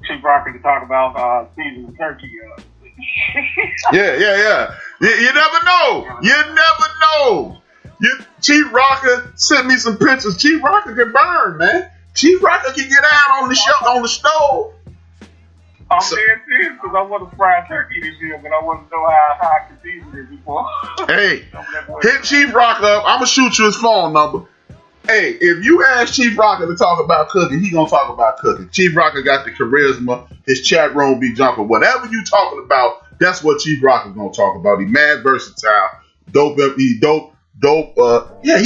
Chief Rocker to talk about season turkey. Yeah. You never know. Chief Rocker sent me some pictures. Chief Rocker can burn, man. Chief Rocker can get out on the stove. I'm dead serious because I want to fry turkey this year, but I want to know how I can season it before. Hey, hit Chief Rocker up. I'm going to shoot you his phone number. Hey, if you ask Chief Rocker to talk about cooking, he going to talk about cooking. Chief Rocker got the charisma. His chat room be jumping. Whatever you talking about, that's what Chief Rocker going to talk about. He mad versatile. Dope. He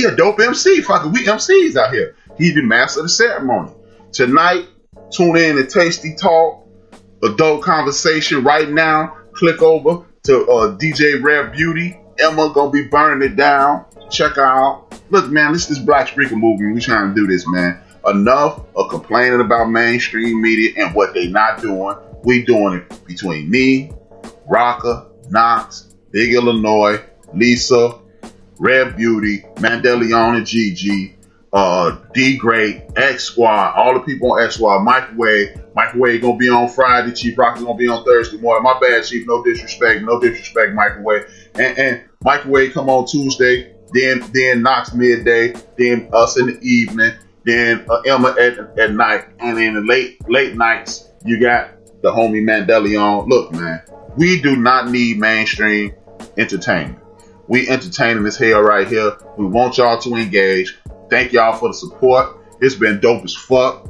a dope MC. Fucking we MCs out here. He the master of the ceremony. Tonight, tune in to Tasty Talk. Adult conversation right now. Click over to DJ Rare Beauty. Emma gonna be burning it down. Check her out. Look, man, this is Black Speaker movement. We trying to do this, man. Enough of complaining about mainstream media and what they not doing. We doing it between me, Rocker, Knox, Big Illinois, Lisa, Rare Beauty, Mandelion and Gigi, D Great, X Squad, all the people on X Squad, Microwave gonna be on Friday, Chief Rocker gonna be on Thursday morning. My bad, Chief, no disrespect, Microwave. And Microwave come on Tuesday, then Knox midday, then us in the evening, then Emma at night, and in the late nights, you got the homie Mandelion. Look, man, we do not need mainstream entertainment. We entertaining as hell right here. We want y'all to engage. Thank y'all for the support. It's been dope as fuck.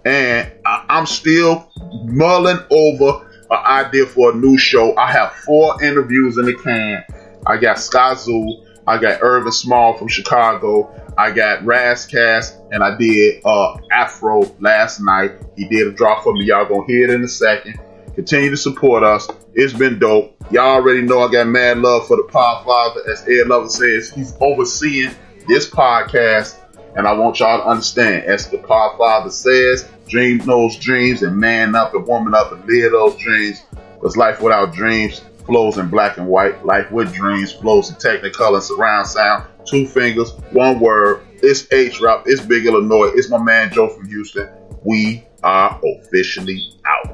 And I'm still mulling over an idea for a new show. I have 4 interviews in the can. I got Skazoo. I got Irvin Small from Chicago. I got Razcast. And I did Afro last night. He did a drop for me. Y'all gonna hear it in a second. Continue to support us. It's been dope. Y'all already know I got mad love for the Podfather. As Ed Lover says, he's overseeing this podcast. And I want y'all to understand, as the Podfather says, dream those dreams and man up and woman up and live those dreams. Because life without dreams flows in black and white. Life with dreams flows in technicolor and surround sound. 2 fingers, 1 word. It's HRap. It's Big Illinois. It's my man Joe from Houston. We are officially out.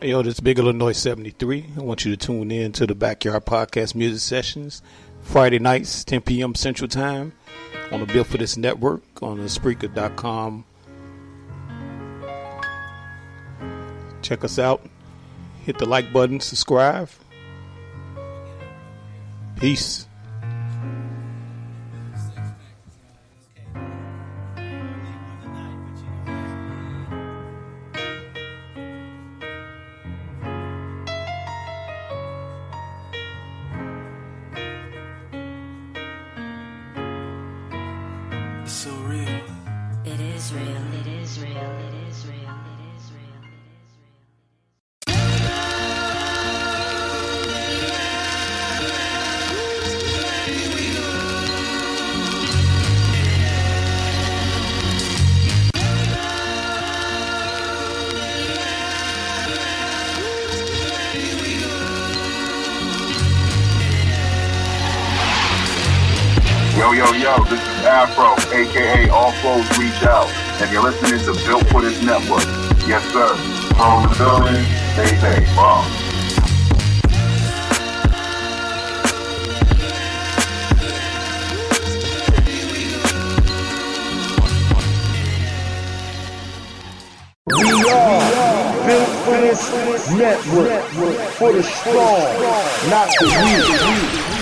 Yo, this is Big Illinois 73. I want you to tune in to the Backyard Podcast music sessions Friday nights, 10 p.m. Central Time on the Built for This network on the Spreaker.com. Check us out. Hit the like button, subscribe. Peace. So real. It is real. It is real. It is real. It is real. Yo, this is Afro, aka All Flows Reach Out, and you're listening to Built for This network. Yes, sir. From the building, stay bomb. We are Built for This network, for the strong, not the weak.